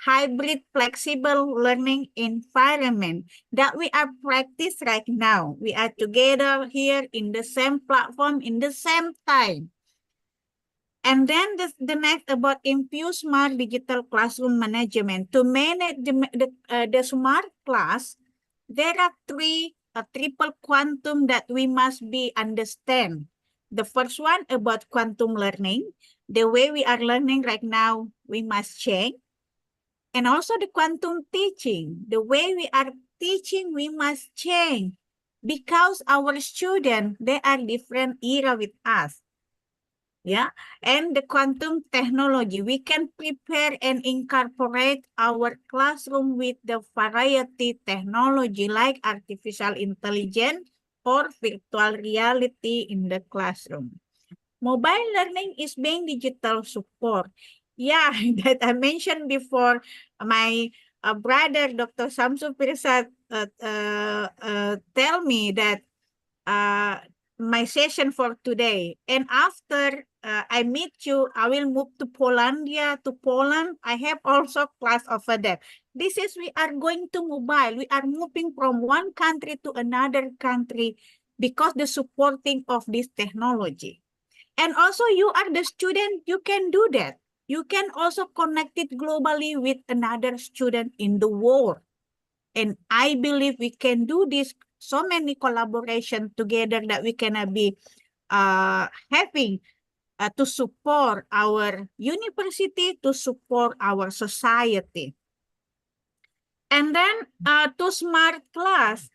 hybrid flexible learning environment that we are practice right now. We are together here in the same platform in the same time. And then the next about infuse smart digital classroom management. To manage the smart class, there are three triple quantum that we must be understand. The first one about quantum learning. The way we are learning right now, we must change. And also the quantum teaching. The way we are teaching, we must change. Because our students, they are different era with us. Yeah, and the quantum technology, we can prepare and incorporate our classroom with the variety technology like artificial intelligence or virtual reality in the classroom. Mobile learning is being digital support. Yeah, that I mentioned before, my brother, Dr. Samsu Pirsad, tell me that my session for today. And after I meet you, I will move to Polandia, to Poland. I have also class over there. This is, we are going to mobile. We are moving from one country to another country because the supporting of this technology. And also you are the student, you can do that. You can also connect it globally with another student in the world. And I believe we can do this, so many collaboration together that we can be having to support our university, to support our society. And then to smart class.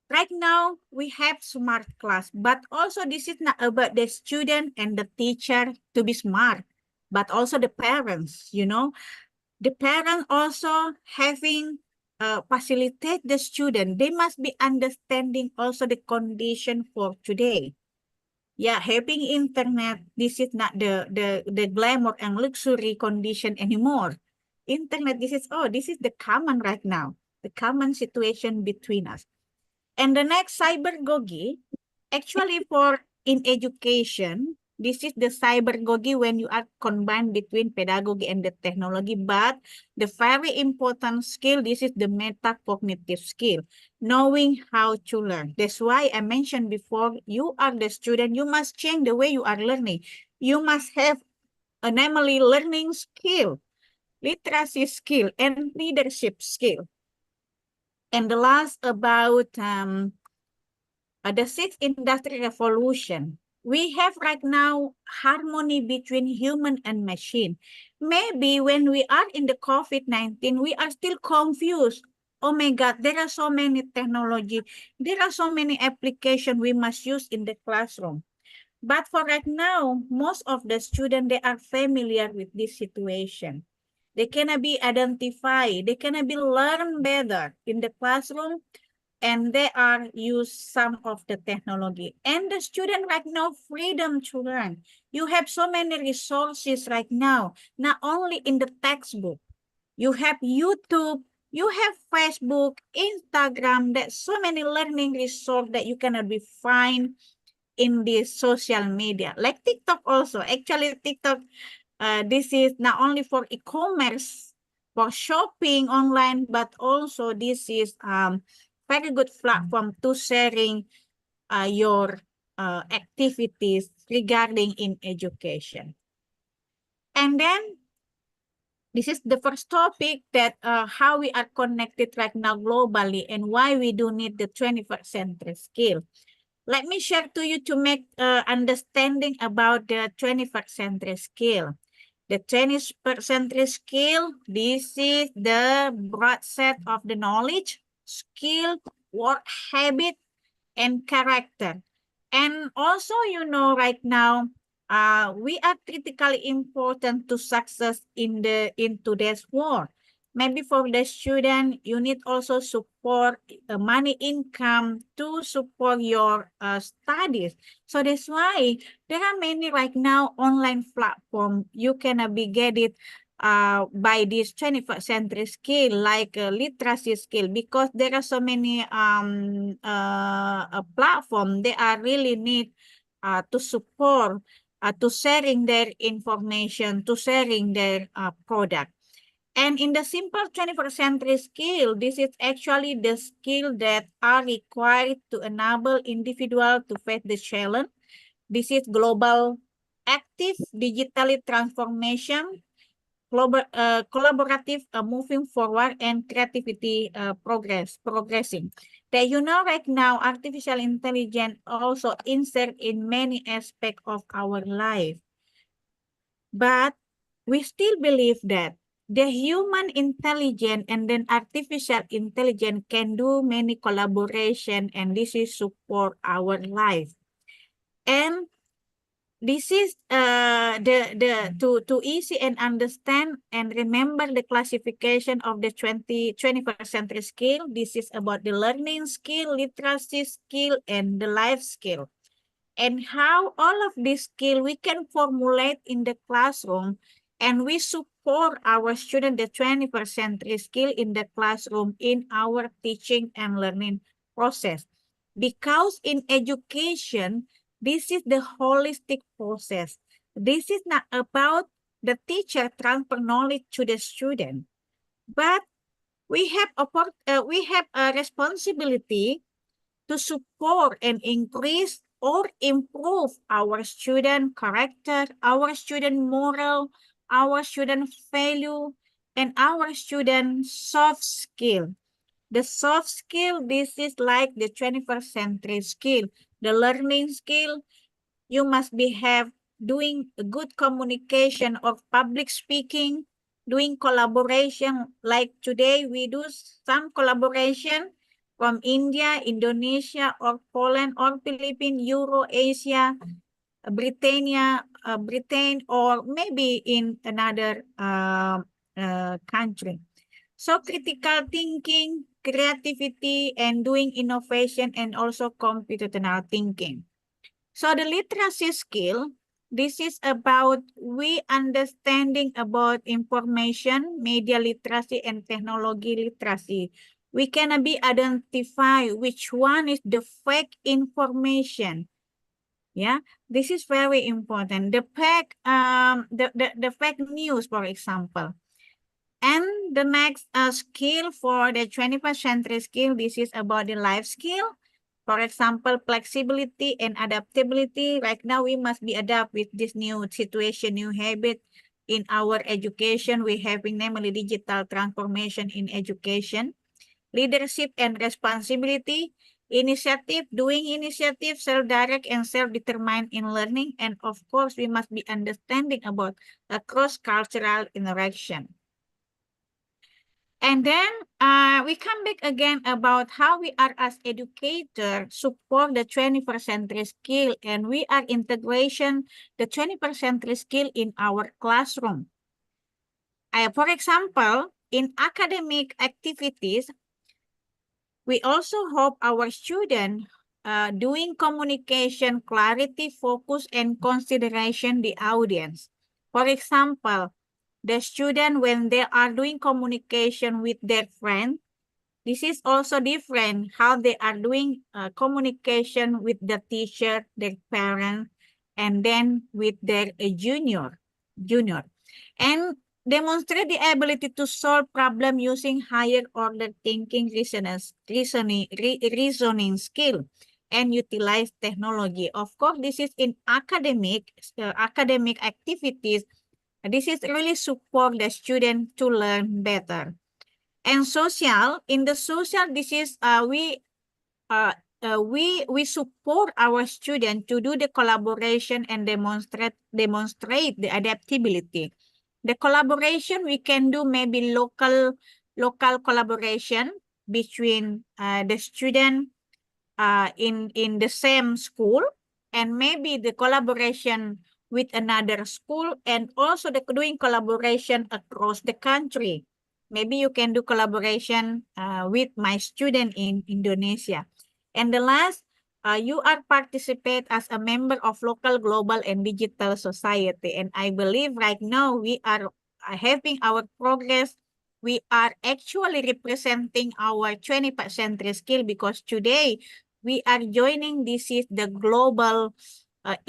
Right now, we have smart class, but also this is not about the student and the teacher to be smart, but also the parents, you know. The parent also having facilitate the student. They must be understanding also the condition for today. Yeah, having internet, this is not the glamour and luxury condition anymore. Internet, this is the common right now, the common situation between us. And the next cybergogy, actually for in education, this is the cybergogy when you are combined between pedagogy and the technology, but the very important skill, this is the metacognitive skill, knowing how to learn. That's why I mentioned before, you are the student, you must change the way you are learning. You must have a namely learning skill, literacy skill, and leadership skill. And the last about the sixth industrial revolution. We have right now harmony between human and machine. Maybe when we are in the COVID-19, we are still confused. Oh my God, there are so many technology. There are so many applications we must use in the classroom. But for right now, most of the students, they are familiar with this situation. They cannot be identified. They cannot be learn better in the classroom. and they are use some of the technology. And the student right now, freedom to learn. You have so many resources right now, not only in the textbook. You have YouTube, you have Facebook, Instagram, there's so many learning resources that you cannot be find in this social media. Like TikTok also. Actually, TikTok, this is not only for e-commerce, for shopping online, but also this is very good platform to sharing your activities regarding in education. And then this is the first topic that how we are connected right now globally and why we do need the 21st century skill. Let me share to you to make understanding about the 21st century skill. The 21st century skill, this is the broad set of the knowledge, skill, work habit, and character. And also, you know, right now, we are critically important to success in today's world. Maybe for the student, you need also support, money income to support your studies. So that's why there are many right now online platform you can be get it by this 21st century skill like literacy skill, because there are so many platform they are really need to support to sharing their information, to sharing their product. And in the simple 21st century skill, this is actually the skill that are required to enable individual to face the challenge. This is global, active, digitally transformation, collaborative, moving forward, and creativity progressing. That you know right now, artificial intelligence also insert in many aspects of our life. But we still believe that the human intelligence and then artificial intelligence can do many collaboration, and this is support our life. And this is to easy and understand and remember the classification of the 21st century skill. This is about the learning skill, literacy skill, and the life skill. And how all of this skill we can formulate in the classroom, and we support our student the 21st century skill in the classroom in our teaching and learning process. Because in education, this is the holistic process. This is not about the teacher transfer knowledge to the student, but we have a responsibility to support and increase or improve our student character, our student moral, our student value, and our student soft skill. The soft skill, this is like the 21st century skill. The learning skill, you must have doing good communication or public speaking, doing collaboration. Like today, we do some collaboration from India, Indonesia, or Poland, or Philippines, Euro, Asia, Britain, or maybe in another country. So critical thinking, creativity, and doing innovation, and also computational thinking. So the literacy skill, this is about we understanding about information, media literacy, and technology literacy. We can be identify which one is the fake information. Yeah, this is very important. The fake, the fake news, for example. And the next skill for the 21st century skill, this is about the life skill. For example, flexibility and adaptability. Right now, we must be adapt with this new situation, new habit in our education. We have namely digital transformation in education, leadership and responsibility, initiative, doing initiative, self-direct and self-determined in learning. And of course, we must be understanding about a cross-cultural interaction. And then we come back again about how we are as educators support the 21st century skill, and we are integration the 21st century skill in our classroom. For example, in academic activities, We also hope our students doing communication, clarity, focus, and consideration the audience. For example, the student, when they are doing communication with their friend, this is also different how they are doing communication with the teacher, their parent, and then with their junior. And demonstrate the ability to solve problem using higher order thinking, reasoning skill, and utilize technology. Of course, this is in academic activities. This is really support the student to learn better. And social, in the social, this is we support our student to do the collaboration and demonstrate the adaptability. The collaboration we can do maybe local collaboration between the student in the same school, and maybe the collaboration with another school, and also the doing collaboration across the country. Maybe you can do collaboration with my student in Indonesia. And the last, you are participate as a member of local, global, and digital society. And I believe right now we are having our progress. We are actually representing our 21st century skill, because today we are joining, this is the global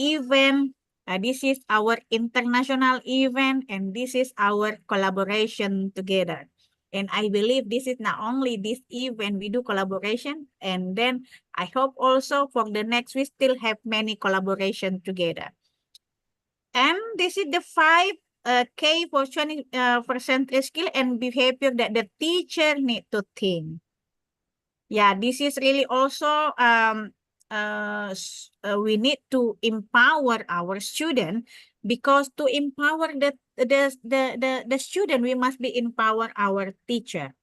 event. This is our international event, and this is our collaboration together. And I believe this is not only this event we do collaboration, and then I hope also for the next we still have many collaboration together. And this is the 5 K for 20% skill and behavior that the teacher need to think. Yeah, this is really also we need to empower our student, because to empower the student, we must be empower our teacher.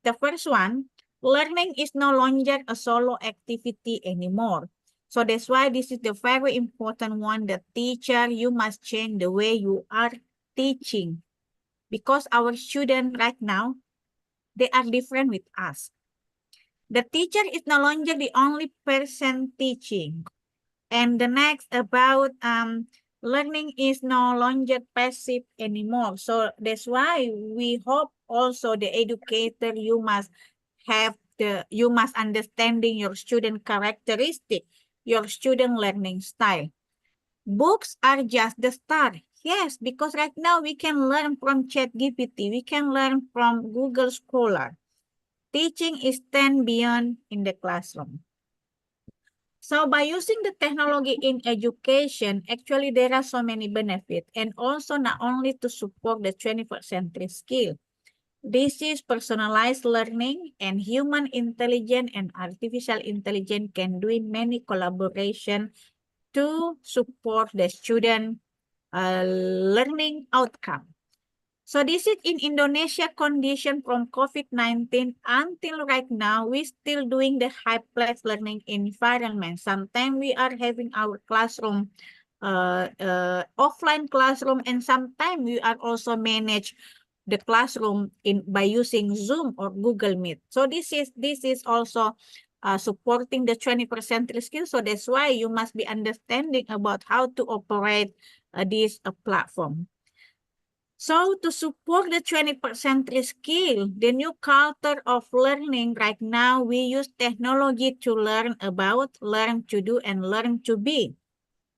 The first one, learning is no longer a solo activity anymore. So that's why this is the very important one. The teacher, you must change the way you are teaching, because our student right now, they are different with us. The teacher is no longer the only person teaching. And the next about learning is no longer passive anymore. So that's why we hope also the educator, you must understanding your student characteristic, your student learning style. Books are just the start. Yes, because right now we can learn from ChatGPT, we can learn from Google Scholar. Teaching is then beyond in the classroom. So by using the technology in education, actually there are so many benefits, and also not only to support the 21st century skill. This is personalized learning, and human intelligence and artificial intelligence can do many collaboration to support the student learning outcome. So this is in Indonesia condition from COVID-19 until right now, we still doing the hybrid learning environment. Sometimes we are having our classroom, offline classroom, and sometimes we are also manage the classroom by using Zoom or Google Meet. So this is also supporting the 21st century skill. So that's why you must be understanding about how to operate this platform. So to support the 21st century skill, the new culture of learning right now, we use technology to learn about, learn to do, and learn to be.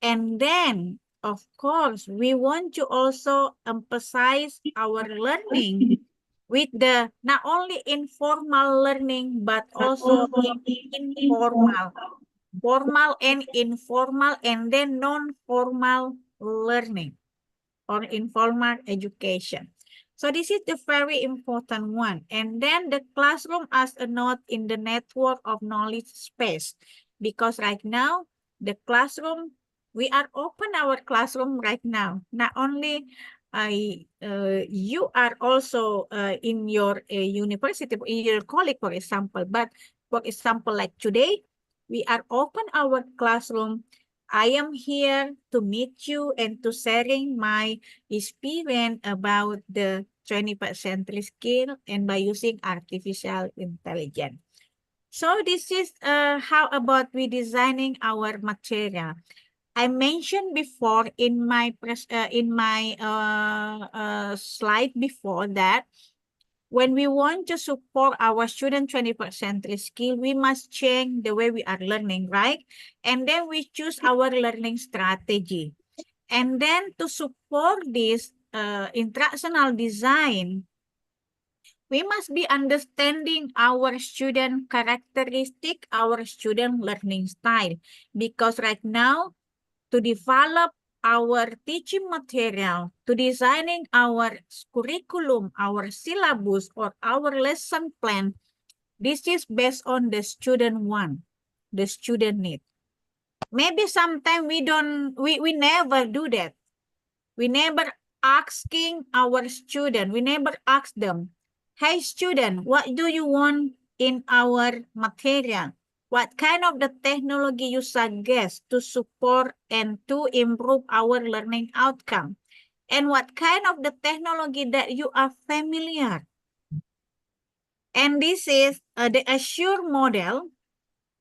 And then, of course, we want to also emphasize our learning with the not only informal learning, but also informal, formal and informal, and then non-formal learning or informal education. So this is the very important one. And then the classroom as a node in the network of knowledge space. Because right now, the classroom, we are open our classroom right now. Not only you are also in your university, in your college, for example, but for example, like today, we are open our classroom. I am here to meet you and to sharing my experience about the 21st century skill and by using artificial intelligence. So this is how about we designing our material. I mentioned before in my slide before that when we want to support our student 21st skill, we must change the way we are learning, right? And then we choose our learning strategy. And then to support this instructional design, we must be understanding our student characteristic, our student learning style. Because right now, to develop our teaching material, to designing our curriculum, our syllabus, or our lesson plan, this is based on the student want, the student need. Maybe sometimes we never do that. We never asking our student, we never ask them, hey student, what do you want in our material? What kind of the technology you suggest to support and to improve our learning outcome? And what kind of the technology that you are familiar? And this is the Assure model.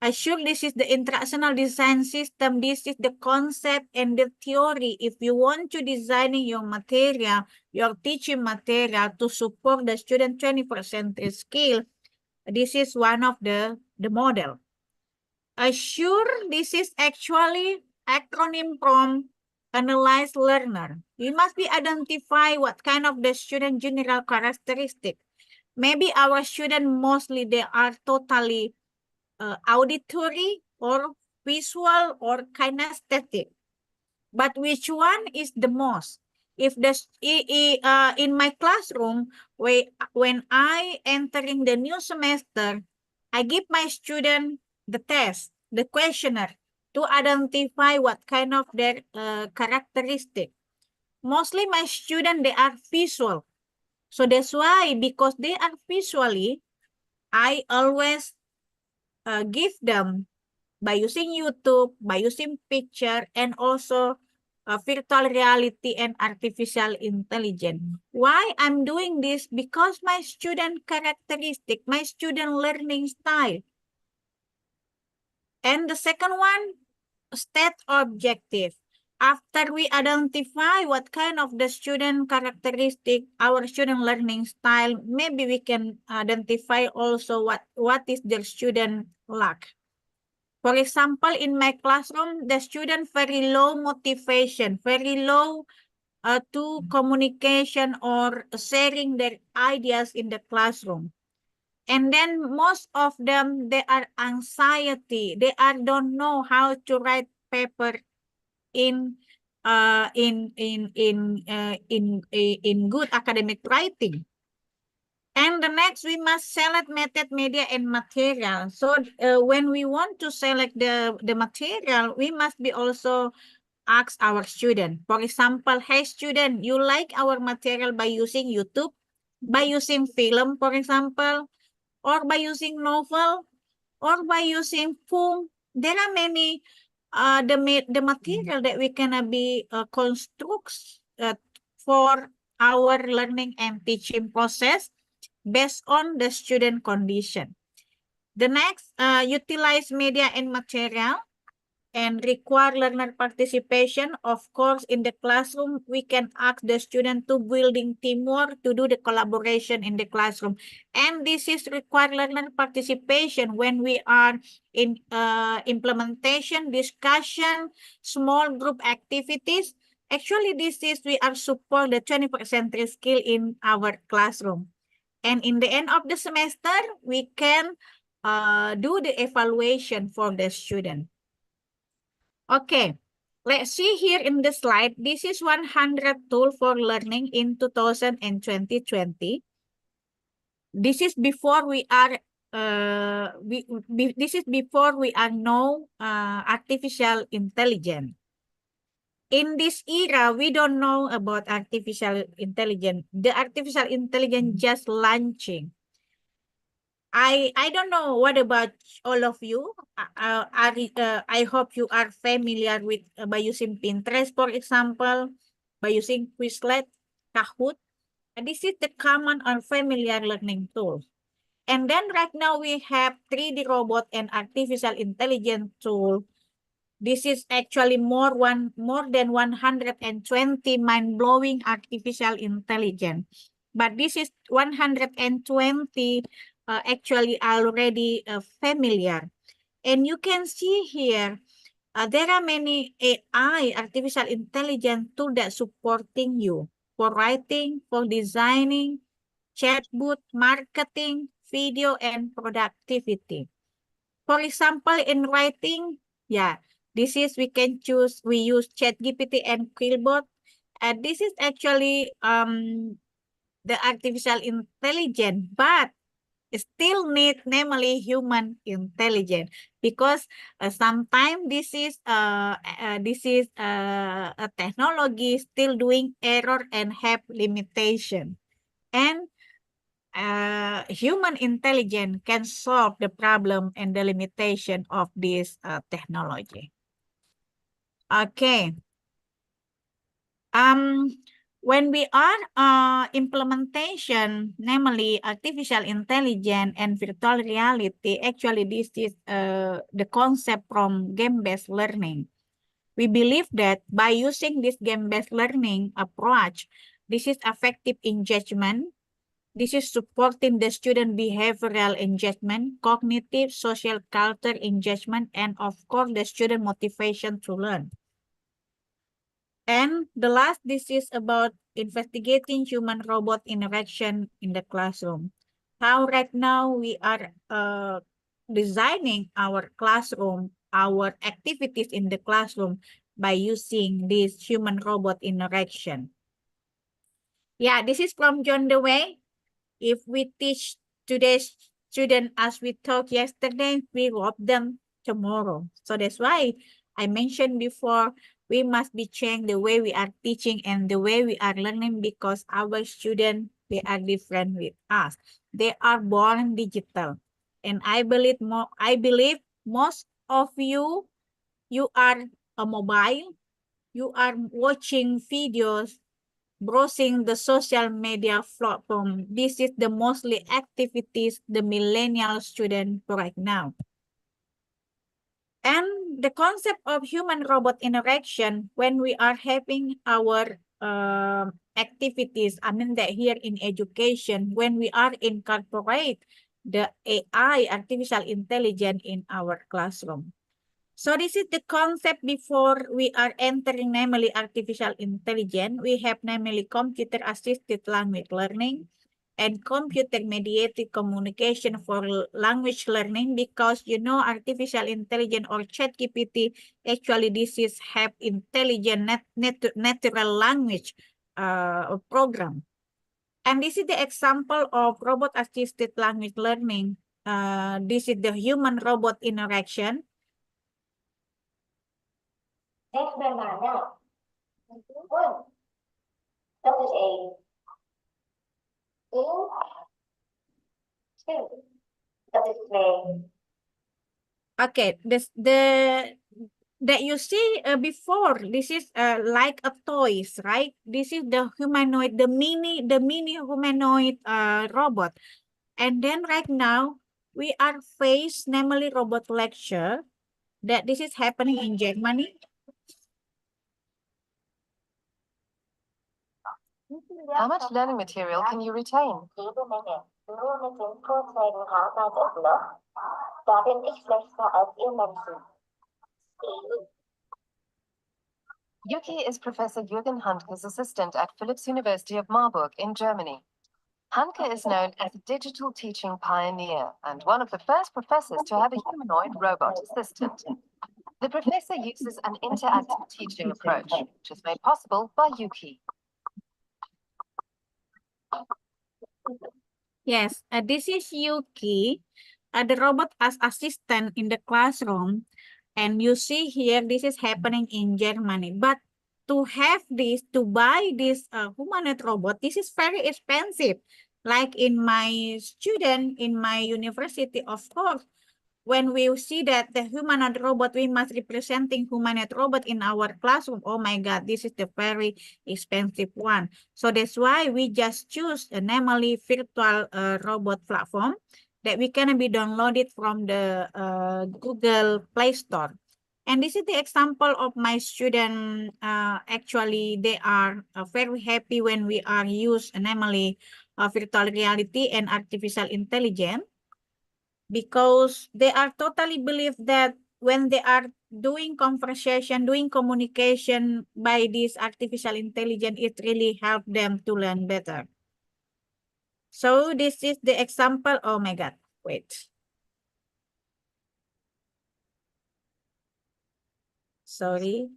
Assure, this is the instructional design system. This is the concept and the theory. If you want to design your material, your teaching material to support the student 20% skill, this is one of the model. Assure, this is actually acronym from analyze learner. You must be identify what kind of the student general characteristic. Maybe our student mostly they are totally auditory or visual or kinesthetic. But which one is the most? If the in my classroom, when I entering the new semester, I give my student the test, the questionnaire to identify what kind of their characteristic. Mostly my student, they are visual. So that's why, because they are visually, I always give them by using YouTube, by using picture, and also virtual reality and artificial intelligence. Why I'm doing this? Because my student characteristic, my student learning style. And the second one, state objective. After we identify what kind of the student characteristic, our student learning style, maybe we can identify also what is their student lack. For example, in my classroom, the student very low motivation, very low to communication or sharing their ideas in the classroom. And then most of them, they are anxiety. They don't know how to write paper in good academic writing. And the next, we must select method, media, and material. So when we want to select the material, we must be also ask our student. For example, hey student, you like our material by using YouTube, by using film, for example, or by using novel, or by using film. There are many the material that we can be constructs for our learning and teaching process based on the student condition. The next, utilize media and material and require learner participation. Of course, in the classroom, we can ask the student to building teamwork, to do the collaboration in the classroom. And this is require learner participation when we are in implementation, discussion, small group activities. Actually, this is we are support the 20% skill in our classroom. And in the end of the semester, we can do the evaluation for the student. Okay, let's see here in the slide. This is 100 tool for learning in 2020. This is before we are this is before we are know artificial intelligence. In this era, we don't know about artificial intelligence. The artificial intelligence just launching. I don't know what about all of you. I hope you are familiar with by using Pinterest, for example, by using Quizlet, Kahoot. And this is the common or familiar learning tool. And then right now we have 3D robot and artificial intelligence tool. This is actually more than 120 mind-blowing artificial intelligence. But this is 120 actually already familiar. And you can see here, there are many AI, artificial intelligence tools that supporting you for writing, for designing, chatbot, marketing, video, and productivity. For example, in writing, yeah, this is we use ChatGPT and Quillbot. And this is actually the artificial intelligence, but still need namely human intelligence, because sometimes this is a technology still doing error and have limitation. And human intelligence can solve the problem and the limitation of this technology. Okay. When we are implementation, namely artificial intelligence and virtual reality, actually this is the concept from game-based learning. We believe that by using this game-based learning approach, this is effective engagement. This is supporting the student behavioral engagement, cognitive, social, cultural engagement, and of course, the student motivation to learn. And the last, this is about investigating human-robot interaction in the classroom. How right now we are designing our classroom, our activities in the classroom by using this human-robot interaction. Yeah, this is from John Dewey. If we teach today's student as we taught yesterday, we rob them tomorrow. So that's why I mentioned before, we must be changing the way we are teaching and the way we are learning, because our students, they are different with us. They are born digital. And I believe most of you are a mobile, you are watching videos, browsing the social media platform. This is the mostly activities the millennial student right now. And the concept of human-robot interaction, when we are having our activities, I mean that here in education, when we are incorporate the AI, artificial intelligence in our classroom. So this is the concept before we are entering namely artificial intelligence. We have namely computer-assisted language learning and computer-mediated communication for language learning, because you know artificial intelligence or ChatGPT, actually this is have intelligent natural language program. And this is the example of robot-assisted language learning. This is the human-robot interaction. Next banana. 1. WA. 2. WA. Okay, that you see before, this is like a toys, right? This is the humanoid, the mini humanoid robot. And then right now we are faced namely robot lecture, that this is happening in Germany. How much learning material can you retain? Jede Menge. Nur mit den Vorträgen hapert es noch. Da bin ich schlechter als ihr Menschen. Yuki is Professor Jürgen Handke's assistant at Philipps University of Marburg in Germany. Handke is known as a digital teaching pioneer and one of the first professors to have a humanoid robot assistant. The professor uses an interactive teaching approach, which is made possible by Yuki. Yes, this is Yuki, the robot as assistant in the classroom. And you see here, this is happening in Germany. But to have this, to buy this humanoid robot, this is very expensive. Like in my student, in my university, of course, when we see that the humanoid robot, we must representing humanoid robot in our classroom. Oh my God, this is the very expensive one. So that's why we just choose a namely virtual robot platform. that we can be downloaded from the Google Play Store. And this is the example of my student. Actually, they are very happy when we are use namely virtual reality and artificial intelligence, because they are totally believe that when they are doing conversation, doing communication by this artificial intelligence, it really help them to learn better. So this is the example. Oh my God, wait. Sorry.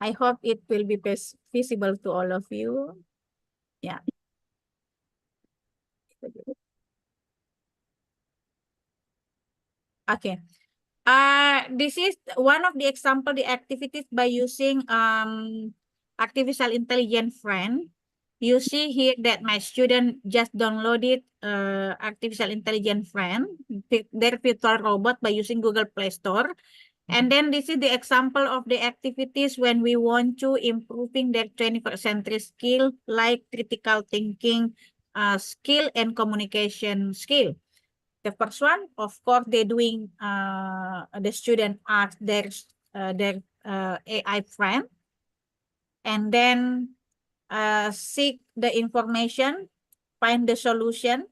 I hope it will be visible to all of you. Yeah. Okay. This is one of the example, the activities by using artificial intelligence friend. You see here that my student just downloaded artificial intelligence friend, their virtual robot, by using Google Play Store. And then this is the example of the activities when we want to improving their 21st century skill, like critical thinking skill and communication skill. The first one, of course, they're doing the student ask their AI friend, and then seek the information, find the solution.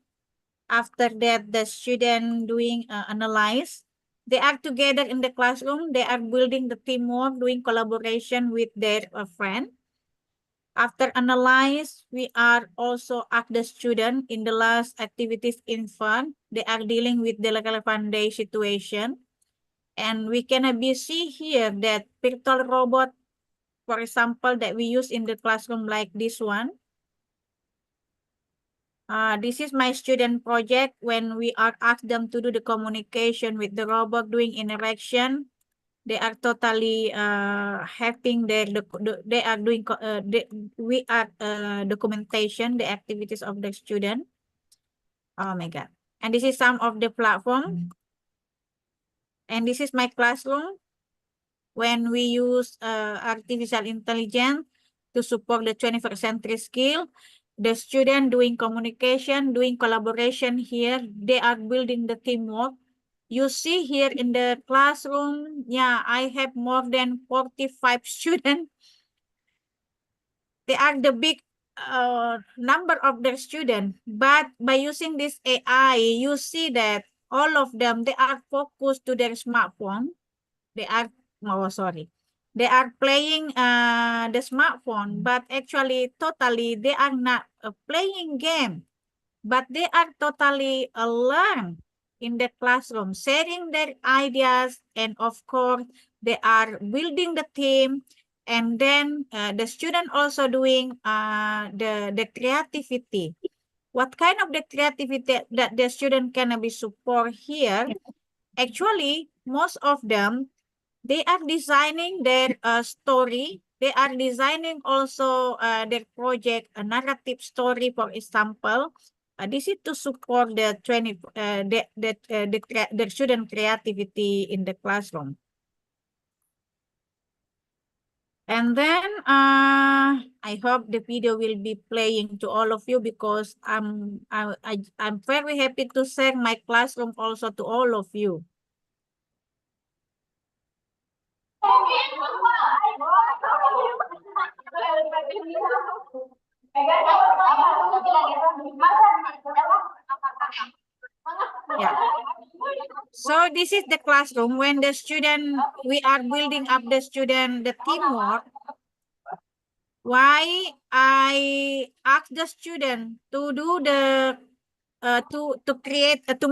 After that, the student doing analyze. They are together in the classroom. They are building the teamwork, doing collaboration with their friend. After analyze, we are also ask the student in the last activities in fun. They are dealing with the relevant day situation. And we can be see here that virtual robot, for example, that we use in the classroom like this one. This is my student project when we are asked them to do the communication with the robot, doing interaction. They are totally having they are doing we are documentation the activities of the student. Oh my God. And this is some of the platform. And this is my classroom when we use artificial intelligence to support the 21st century skill. The student doing communication, doing collaboration here. They are building the teamwork. You see here in the classroom, yeah, I have more than 45 students. They are the big number of their students. But by using this AI, you see that all of them, they are focused to their smartphone. They are, oh, sorry. They are playing the smartphone, but actually, totally, they are not playing game, but they are totally learn in the classroom, sharing their ideas, and of course, they are building the team. And then the student also doing the creativity. What kind of the creativity that the student can be support here? Actually, most of them, they are designing their story. They are designing also their project, a narrative story, for example. This is to support the the student creativity in the classroom. And then I hope the video will be playing to all of you, because I'm very happy to share my classroom also to all of you. Yeah. So this is the classroom when the student, we are building up the student, the teamwork. Why I ask the student to do the to create to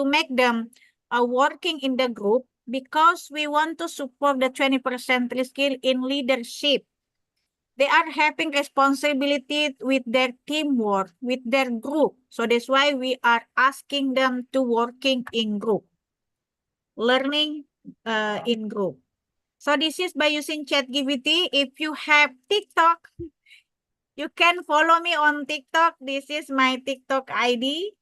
make them working in the group, because we want to support the 21st century skill in leadership. They are having responsibility with their teamwork, with their group. So that's why we are asking them to working in group, learning in group. So this is by using ChatGPT. If you have TikTok, you can follow me on TikTok. This is my TikTok ID.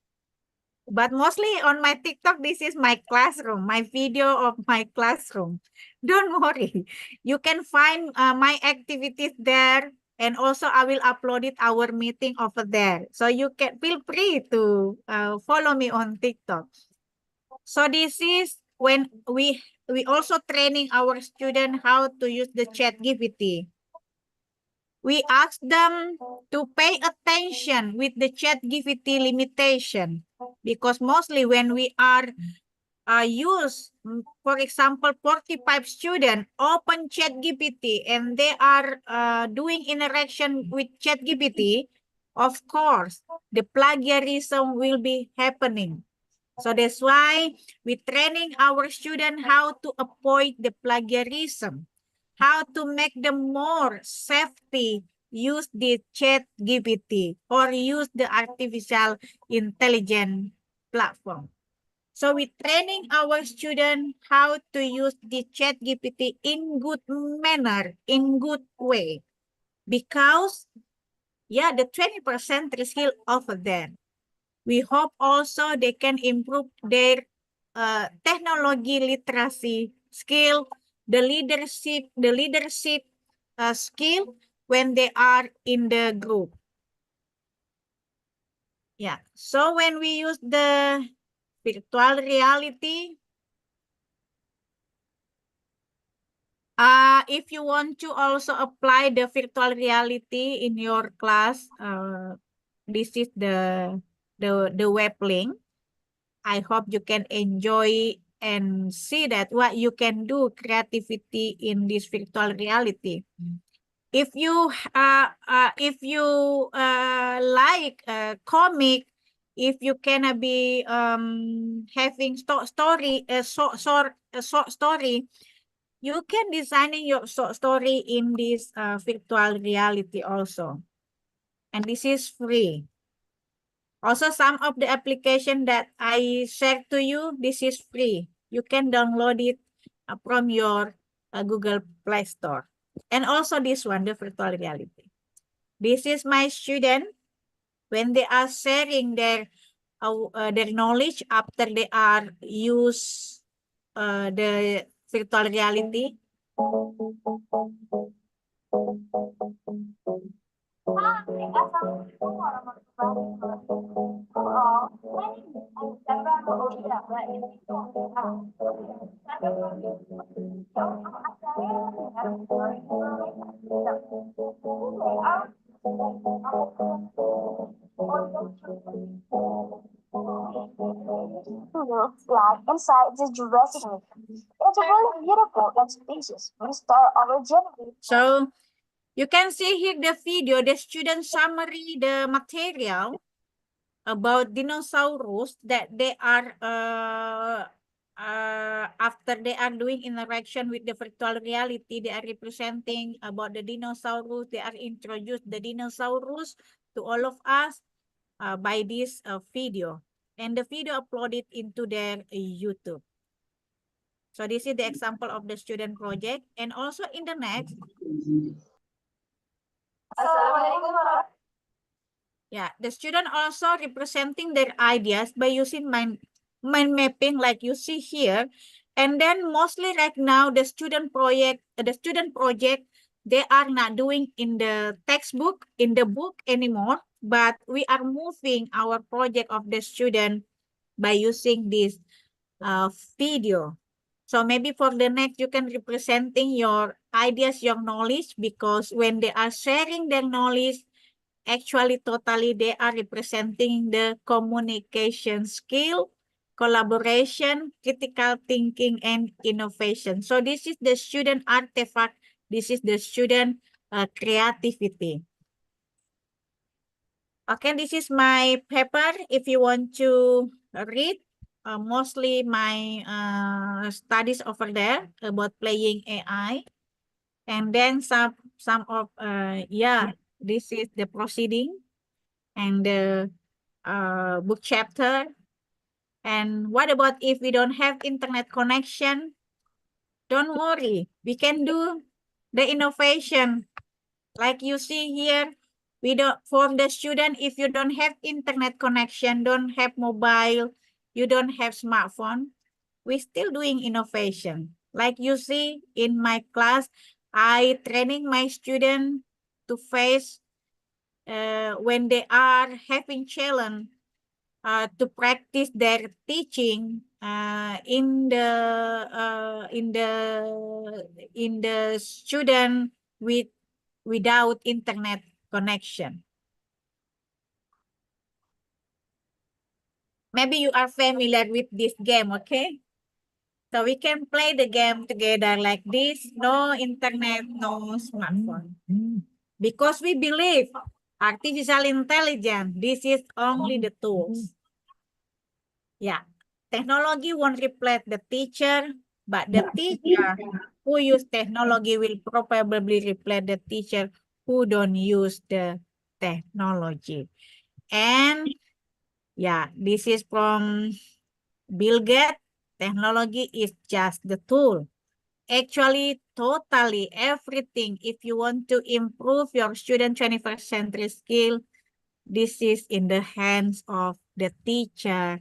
But mostly on my TikTok, this is my classroom, my video of my classroom. Don't worry. You can find my activities there. And also I will upload it our meeting over there. So you can feel free to follow me on TikTok. So this is when we also training our student how to use the ChatGPT. We ask them to pay attention with the ChatGPT limitation, because mostly when we are use, for example, 45 students open ChatGPT and they are doing interaction with ChatGPT, of course, the plagiarism will be happening. So that's why we training our students how to avoid the plagiarism, how to make them more safety, use the ChatGPT or use the artificial intelligence platform. So we training our students how to use the ChatGPT in good manner, in good way, because yeah, the 20% is still over there. We hope also they can improve their technology literacy skill, the leadership skill when they are in the group. Yeah, so when we use the virtual reality, if you want to also apply the virtual reality in your class, this is the web link. I hope you can enjoy and see that what you can do creativity in this virtual reality. If you like comic, if you can be having story short story, you can designing your short story in this virtual reality also, and this is free. Also, some of the application that I shared to you, this is free. You can download it from your Google Play Store. And also this one, the virtual reality. This is my student when they are sharing their knowledge after they are use the virtual reality. Flag inside this dressing. It's really beautiful and spacious. We start our journey. So you can see here the video, the student summary, the material about dinosaurs that they are after they are doing interaction with the virtual reality, they are representing about the dinosaurs. They are introduced the dinosaurs to all of us by this video, and the video uploaded into their YouTube. So this is the example of the student project, and also in the next. Yeah, the student also representing their ideas by using mind mapping like you see here. And then mostly right now, the student project, they are not doing in the textbook, in the book anymore, but we are moving our project of the student by using this video. So maybe for the next, you can representing your ideas, your knowledge, because when they are sharing their knowledge, actually totally they are representing the communication skill, collaboration, critical thinking, and innovation. So this is the student artifact. This is the student creativity. Okay, this is my paper. If you want to read, mostly my studies over there about playing AI. And then some of, yeah, this is the proceeding and the book chapter. And what about if we don't have internet connection? Don't worry, we can do the innovation. Like you see here, we don't, for the student, if you don't have internet connection, don't have mobile, you don't have smartphone, we still doing innovation. Like you see in my class, I training my student to face when they are having challenge to practice their teaching in the student without internet connection. Maybe you are familiar with this game, okay? So we can play the game together like this, no internet, no smartphone. Because we believe artificial intelligence, this is only the tools. Yeah, technology won't replace the teacher, but the teacher who use technology will probably replace the teacher who don't use the technology. And yeah, this is from Bill Gates. Technology is just the tool. Actually, totally everything. If you want to improve your student 21st century skill, this is in the hands of the teacher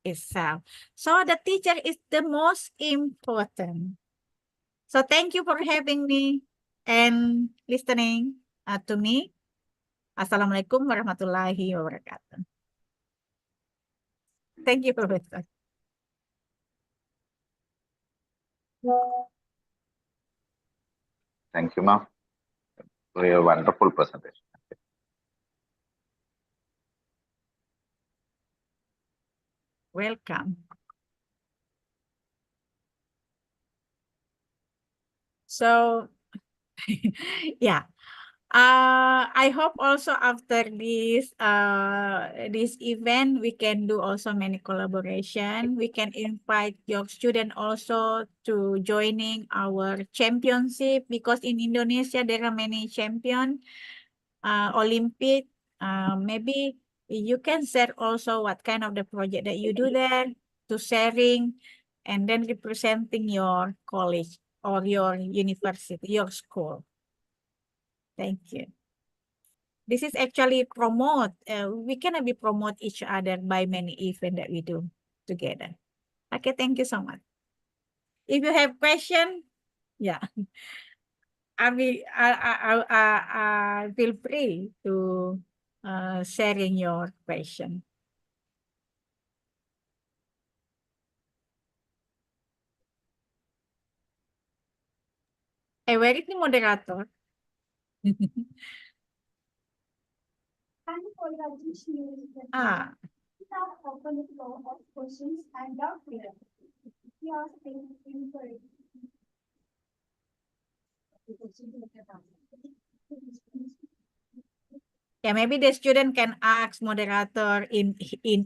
itself. So the teacher is the most important. So thank you for having me and listening to me. Assalamualaikum warahmatullahi wabarakatuh. Thank you, Professor. Thank you, ma'am, for your wonderful presentation. Welcome. So, yeah. I hope also after this this event we can do also many collaboration. We can invite your student also to joining our championship because in Indonesia there are many champion Olympic. Maybe you can share also what kind of the project that you do there to sharing and then representing your college or your university, your school. Thank you. This is actually promote. We can be promote each other by many events that we do together. Okay, thank you so much. If you have question, yeah, I feel free to sharing your question. Where is the moderator? And for the additional, Ah, we have opened the floor of questions and doubt clear. We are saying inquiry. yeah, maybe the student can ask moderator in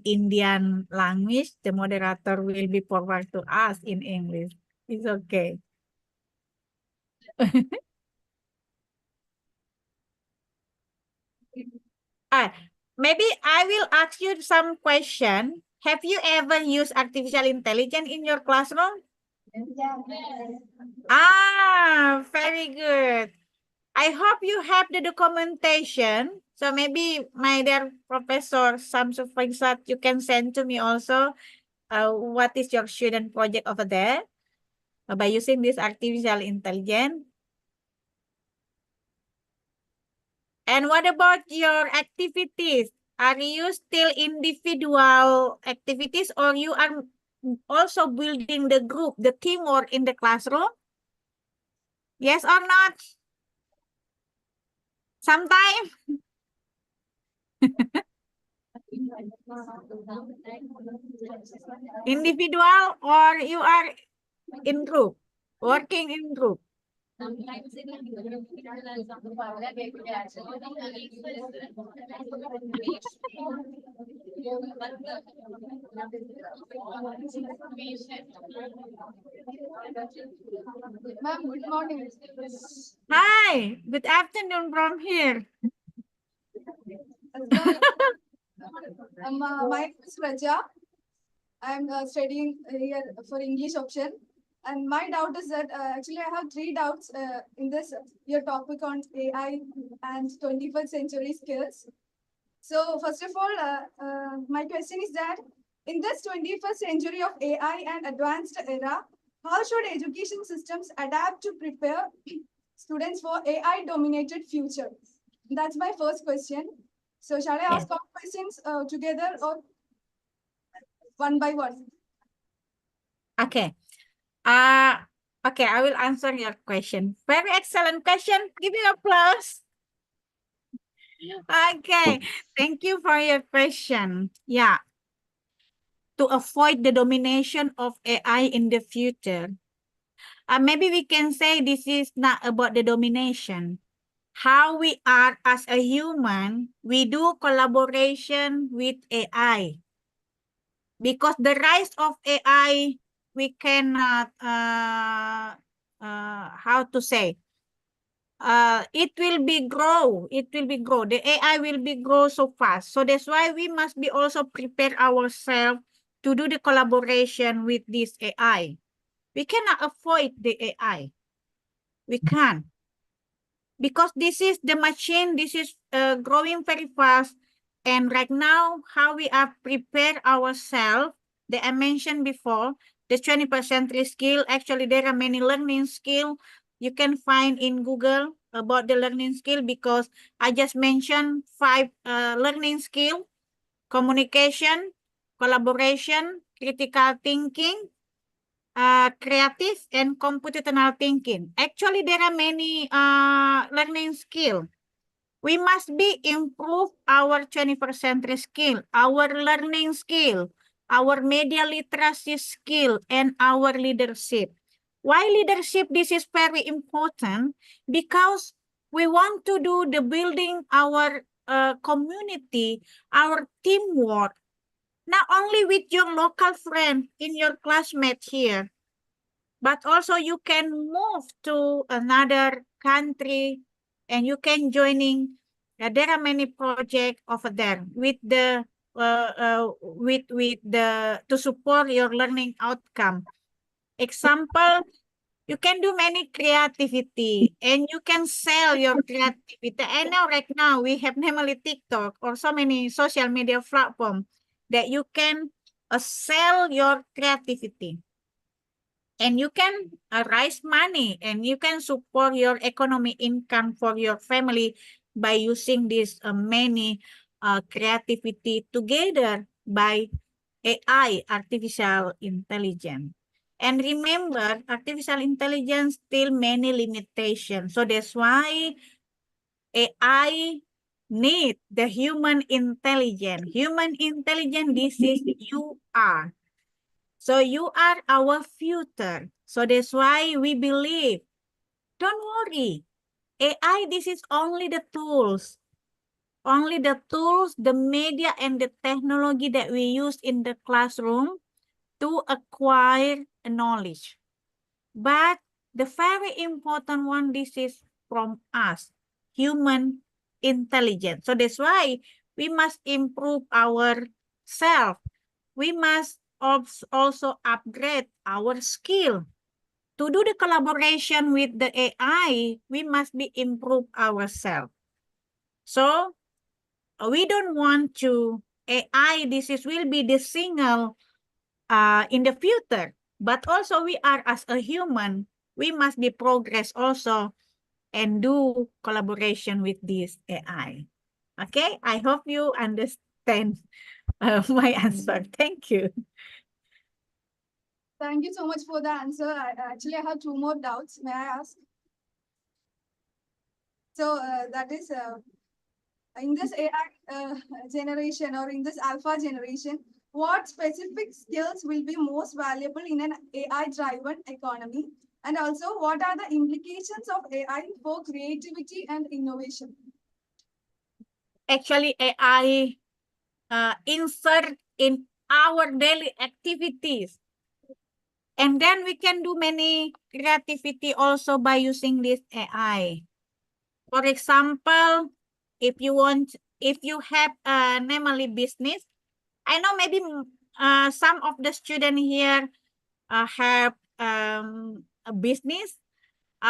Indian language. The moderator will be forward to us in English. It's okay. Maybe I will ask you some question. Have you ever used artificial intelligence in your classroom? Ah, very good. I hope you have the documentation. So maybe my dear Professor Samsu Faisat, you can send to me also what is your student project over there by using this artificial intelligence. And what about your activities? Are you still individual activities or you are also building the group, the teamwork in the classroom? Yes or not? Sometimes? Individual or you are in group, working in group? Ma'am, good morning. Hi, good afternoon from here. My name is Raja. I'm studying here for English option. And my doubt is that actually I have three doubts in this your topic on AI and 21st century skills. So first of all, my question is that in this 21st century of AI and advanced era, how should education systems adapt to prepare students for AI dominated future? that's my first question. So shall I ask all questions together or one by one? Okay. Okay, I will answer your question. Very excellent question. Give me applause. Okay, thank you for your question. Yeah. To avoid the domination of AI in the future, maybe we can say this is not about the domination. How we are as a human, we do collaboration with AI. Because the rise of AI, we cannot, how to say, it will be grow. The AI will be grow so fast. So that's why we must be also prepare ourselves to do the collaboration with this AI. We cannot avoid the AI. We can't. Because this is the machine, this is growing very fast. And right now, how we are prepare ourselves, that I mentioned before, the 20% skill, actually there are many learning skill you can find in Google about the learning skill, because I just mentioned 5 learning skill: communication, collaboration, critical thinking, creative, and computational thinking. Actually, there are many learning skill. We must be improve our 21st century skill, our learning skill, our media literacy skill, and our leadership. Why leadership? This is very important because we want to do the building our community, our teamwork, not only with your local friend in your classmate here, but also you can move to another country and you can joining. There are many projects over there with the with the to support your learning outcome. Example, you can do many creativity and you can sell your creativity. I know right now we have namely TikTok or so many social media platform that you can sell your creativity. And you can raise money and you can support your economic income for your family by using this many creativity together by AI, artificial intelligence. And remember, artificial intelligence still many limitations. So that's why AI need the human intelligence. Human intelligence, this is you are. So you are our future. So that's why we believe, don't worry. AI, this is only the tools. Only the tools, the media, and the technology that we use in the classroom to acquire knowledge. But the very important one, this is from us, human intelligence. So that's why we must improve ourselves. We must also upgrade our skill. To do the collaboration with the AI, we must be improve ourselves. So we don't want to AI, this is will be the single in the future, but also we are as a human, we must be progress also and do collaboration with this AI. Okay, I hope you understand my answer. Thank you. Thank you so much for the answer. Actually, I have 2 more doubts. May I ask? So that is in this AI generation or in this alpha generation, what specific skills will be most valuable in an AI-driven economy? And also, what are the implications of AI for creativity and innovation? Actually, AI insert in our daily activities. And then we can do many creativity also by using this AI. For example, if you have a namely business, I know maybe some of the students here have a business.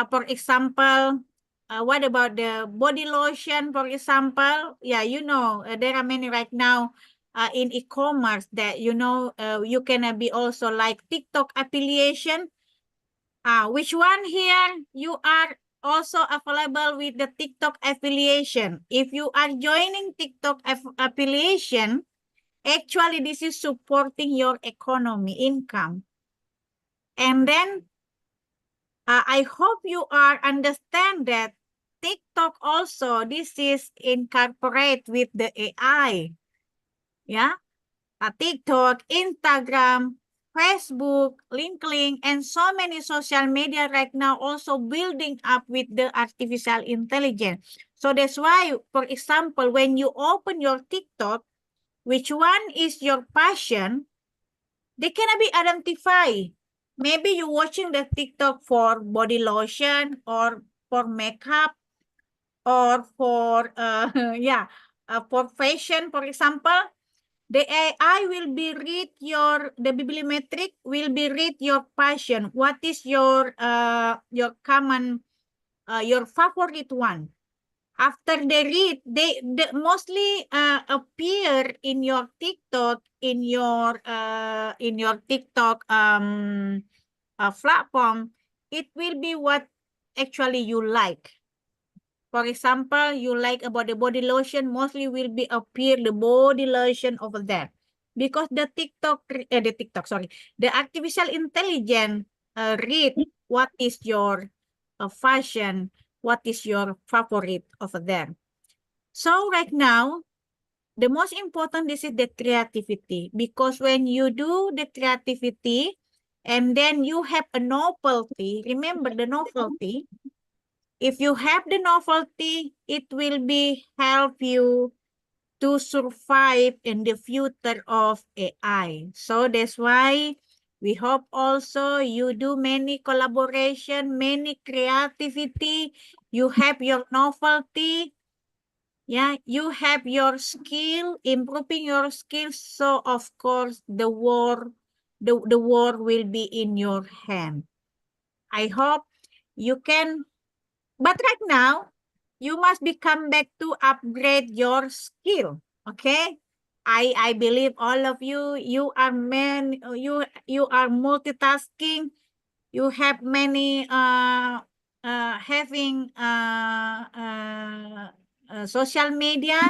For example, what about the body lotion, for example? Yeah, you know, there are many right now in e-commerce that, you know, you can be also like TikTok affiliation. Which one here you are also available with the TikTok affiliation. If you are joining TikTok affiliation, actually this is supporting your economy, income. And then I hope you are understand that TikTok also, this is incorporate with the AI. Yeah, TikTok, Instagram, Facebook, LinkedIn, and so many social media right now also building up with the artificial intelligence. So that's why, for example, when you open your TikTok, which one is your passion, they cannot be identified. Maybe you're watching the TikTok for body lotion or for makeup or for for fashion, for example. The AI will be read the bibliometric will be read your passion. What is your common, your favorite one? After they read, they mostly appear in your TikTok, in your TikTok platform. It will be what actually you like. For example, you like about the body lotion, mostly will be appear the body lotion over there. Because the artificial intelligence read what is your fashion, what is your favorite over there. So right now, the most important this is the creativity, because when you do the creativity and then you have a novelty, remember the novelty. If you have the novelty, it will be help you to survive in the future of AI. So that's why we hope also you do many collaboration, many creativity, you have your novelty, yeah, you have your skill, improving your skills. So of course the war will be in your hand. I hope you can, but right now you must become back to upgrade your skill. Okay, I believe all of you are you are multitasking, you have many having social media,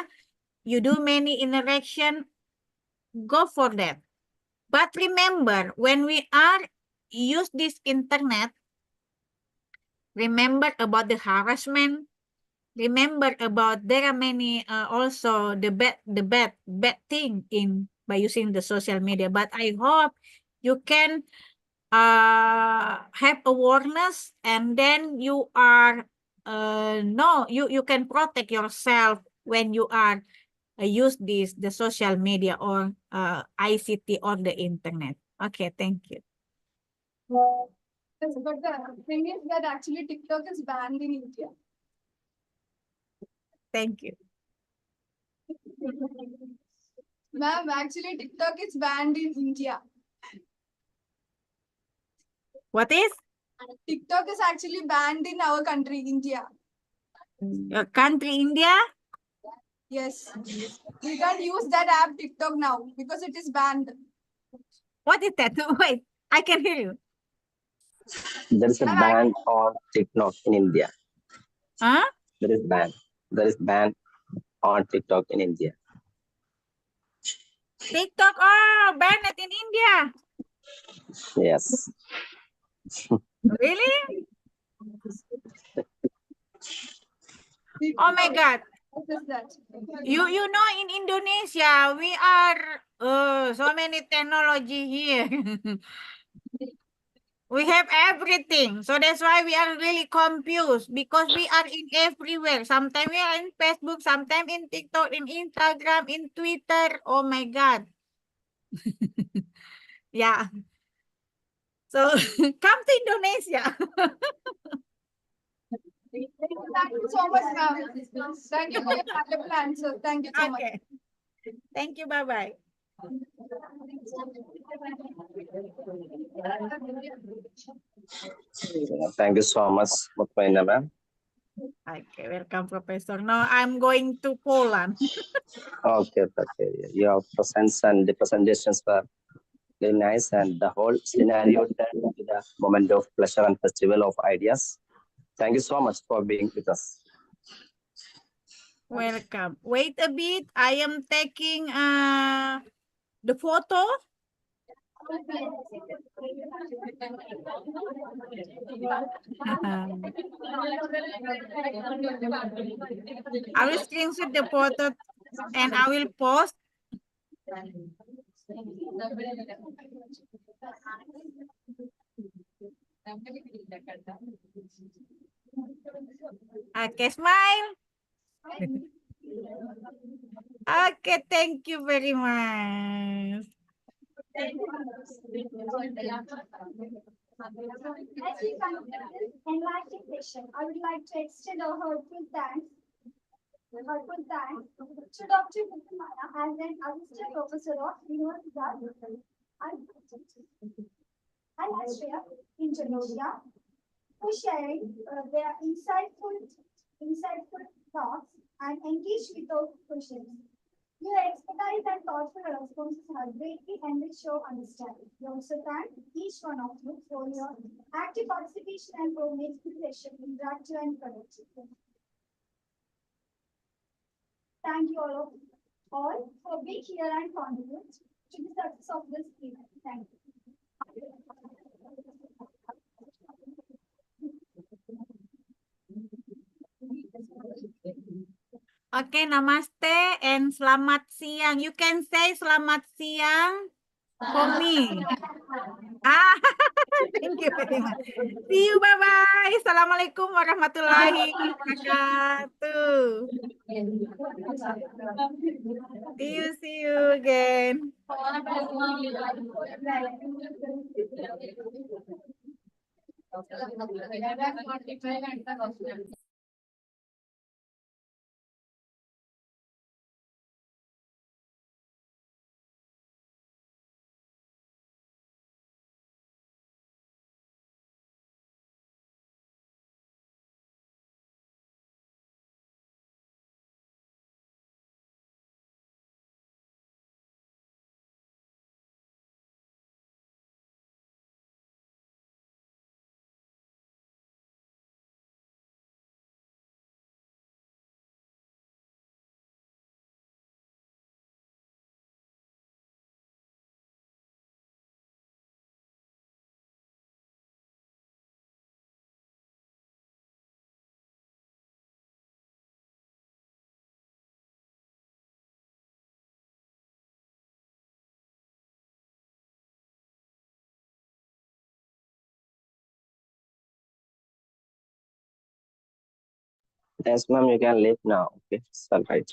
you do many interaction, go for that. But remember, when we are use this internet, remember about the harassment. Remember about there are many also the bad thing in by using the social media. But I hope you can have awareness, and then you are no, you can protect yourself when you are use the social media or ICT or the internet. Okay, thank you. Yes, but the thing is that actually TikTok is banned in India. Thank you. Ma'am, actually TikTok is banned in India. What is? TikTok is actually banned in our country, India. Your country, India? Yes. We can't use that app TikTok now because it is banned. What is that? Wait, I can hear you. There is a ban on TikTok in India. Huh? There is ban. There is ban on TikTok in India. TikTok, oh, banned in India. Yes. Really? Oh my God. What is that? You know, in Indonesia, we are so many technology here. We have everything. So that's why we are really confused, because we are in everywhere. Sometimes we are in Facebook, sometimes in TikTok, in Instagram, in Twitter. Oh my God. Yeah. So come to Indonesia. Thank you so much, ma'am. Thank you for your valuable answer. Thank you so much. Okay. Thank you. Bye-bye. Thank you so much, Mutmainna ma'am. Okay, welcome, Professor. Now I'm going to Poland. Okay, okay. Your presence and the presentations were very nice, and the whole scenario turned into the moment of pleasure and festival of ideas. Thank you so much for being with us. Welcome. Wait a bit. I am taking the photo. I will screenshot the photo and I will post. Okay, smile. Okay, thank you very much. As we conclude this enlightening session, I would like to extend our heartfelt thanks to Dr. Mukhamana as an assistant professor of University and Austria, Indonesia, for sharing their insightful thoughts and engaged with our questions. Your expertise and thoughtful responses have greatly enriched your understanding. We also thank each one of you for your active participation and for making the session interactive and productive. Thank you all for being here and contribute to the success of this event. Thank you. Okay, namaste and selamat siang. You can say selamat siang for me. Thank you very much. See you, bye-bye. Assalamualaikum warahmatullahi wabarakatuh. See you again. Yes, ma'am, you can leave now. Okay, it's all right.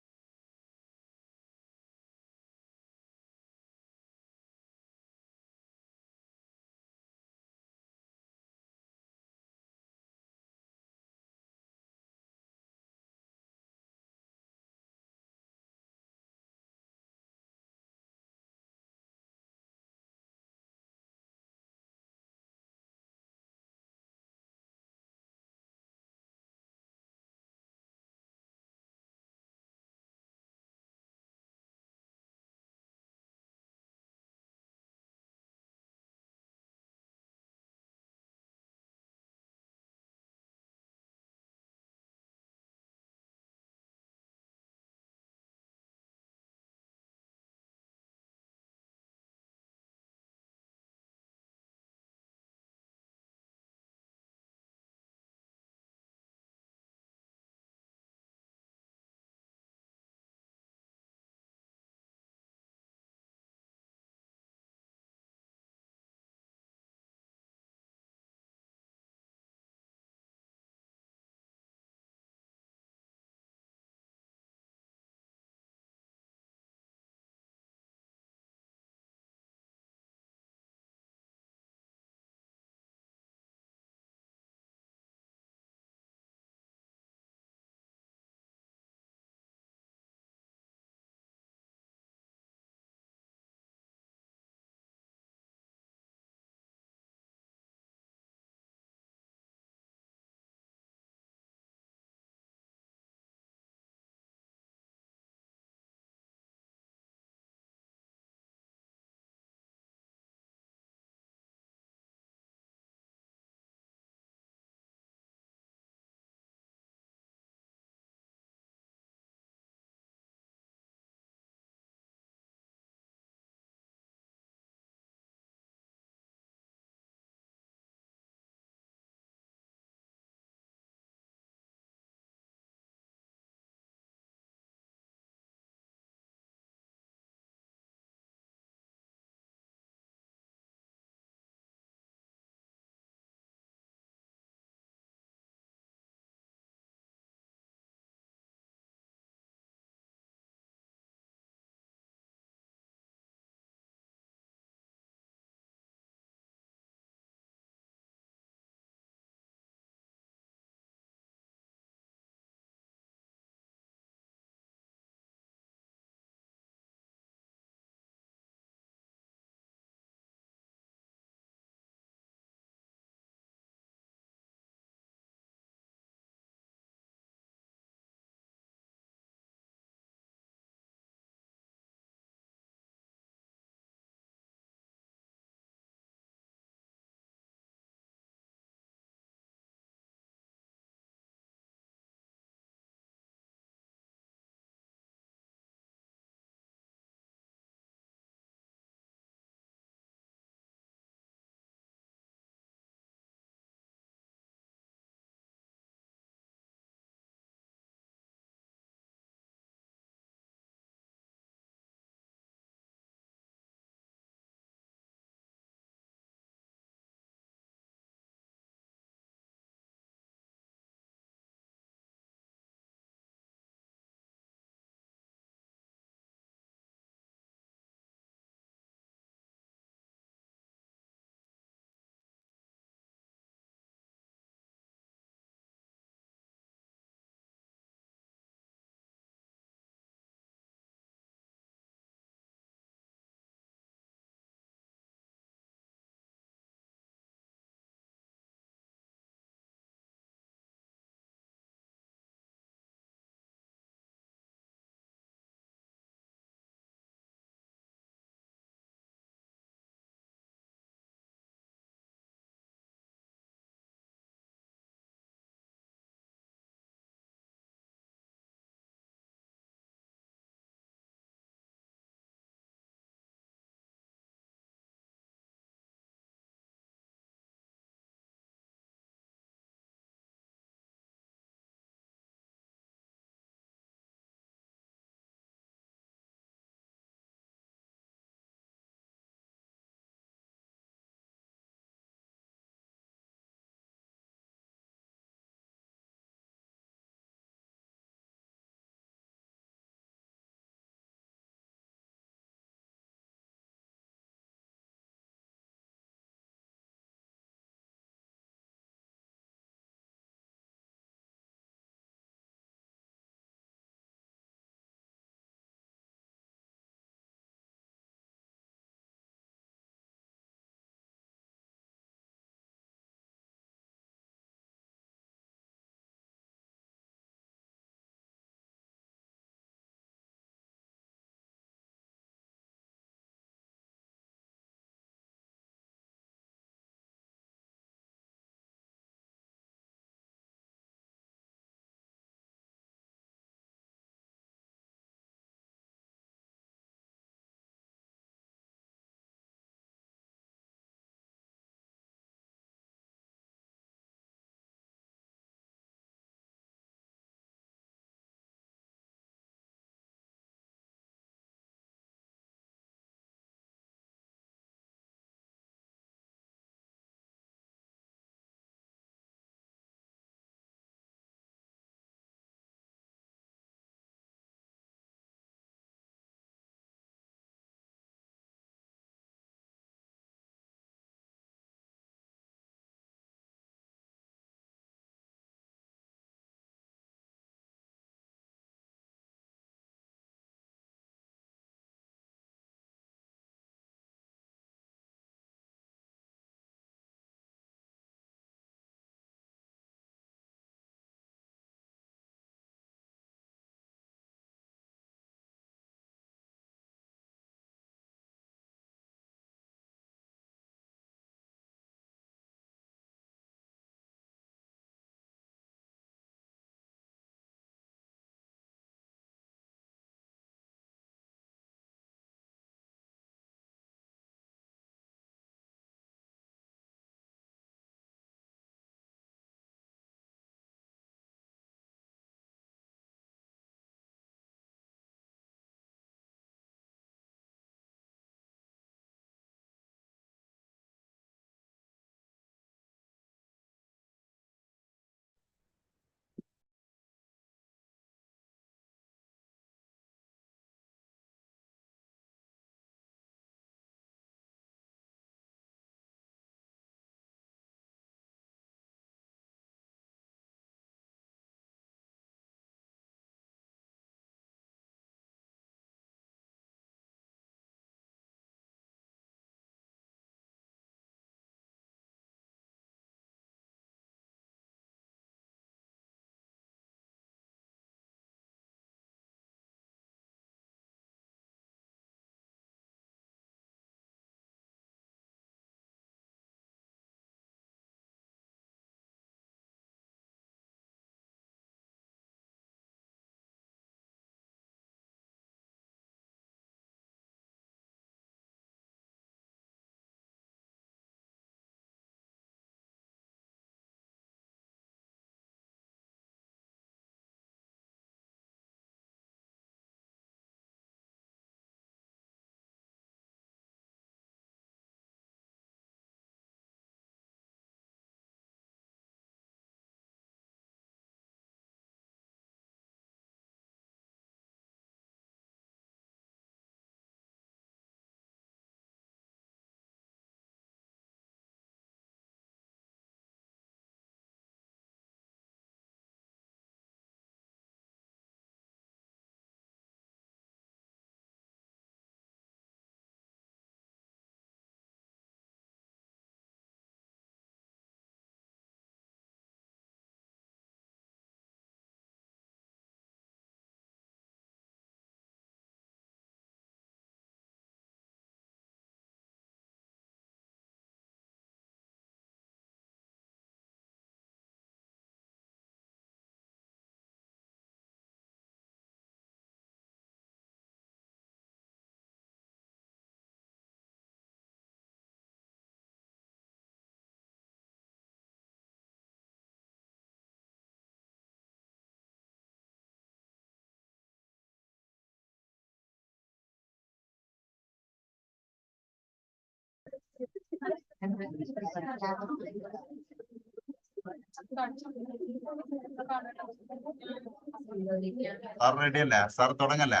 Sir ready അല്ലേ? Sir തുടങ്ങല്ലേ?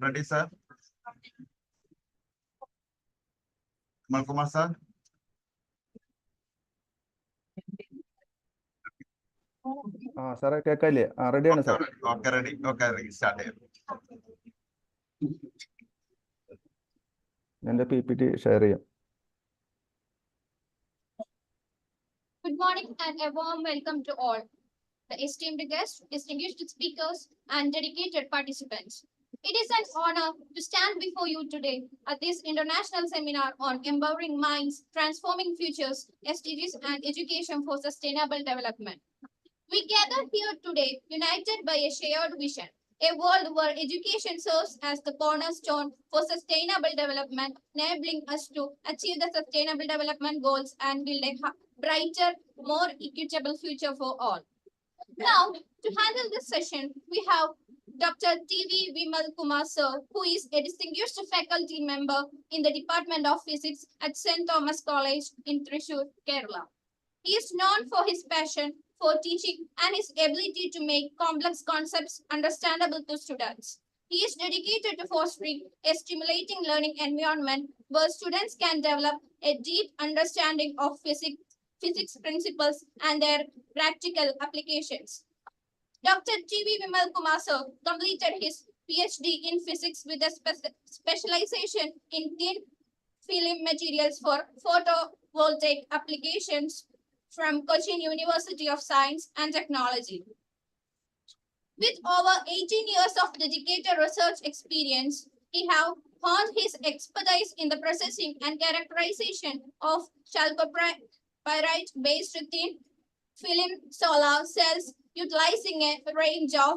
Ready sir? Kumar sir? സാറേ കേൾക്കാല്ലേ? റെഡിയാണ് sir. Okay ready. Okay start ചെയ്യാം. എന്റെ PPT share ചെയ്യാം. Good morning and a warm welcome to all the esteemed guests, distinguished speakers, and dedicated participants. It is an honor to stand before you today at this international seminar on empowering minds, transforming futures, SDGs, and education for sustainable development. We gather here today united by a shared vision, a world where education serves as the cornerstone for sustainable development, enabling us to achieve the sustainable development goals and build a brighter, more equitable future for all. Now, to handle this session, we have Dr. T.V. Vimal Kumar Sir, who is a distinguished faculty member in the Department of Physics at St. Thomas College in Thrissur, Kerala. He is known for his passion for teaching and his ability to make complex concepts understandable to students. He is dedicated to fostering a stimulating learning environment where students can develop a deep understanding of physics principles and their practical applications. Dr. T.V. Vimal Kumar Sir completed his PhD in physics with a specialization in thin film materials for photovoltaic applications from Cochin University of Science and Technology. With over 18 years of dedicated research experience, he has honed his expertise in the processing and characterization of chalcopyrite-based thin film solar cells utilizing a range of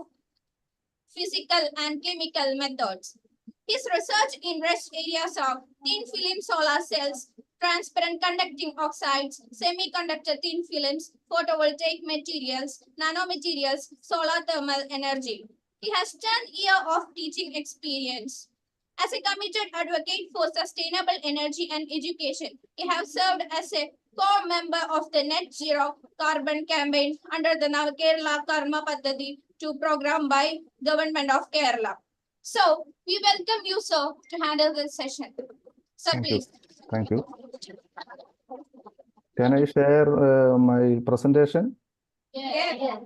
physical and chemical methods. His research interests areas of thin film solar cells, transparent conducting oxides, semiconductor thin films, photovoltaic materials, nanomaterials, solar thermal energy. He has 10 years of teaching experience. As a committed advocate for sustainable energy and education, he has served as a core member of the Net Zero Carbon Campaign under the Kerala Karma Paddhati 2 program by Government of Kerala. So, we welcome you, sir, to handle this session. Sir, Thank please. you. Thank you. Can I share my presentation? Yeah.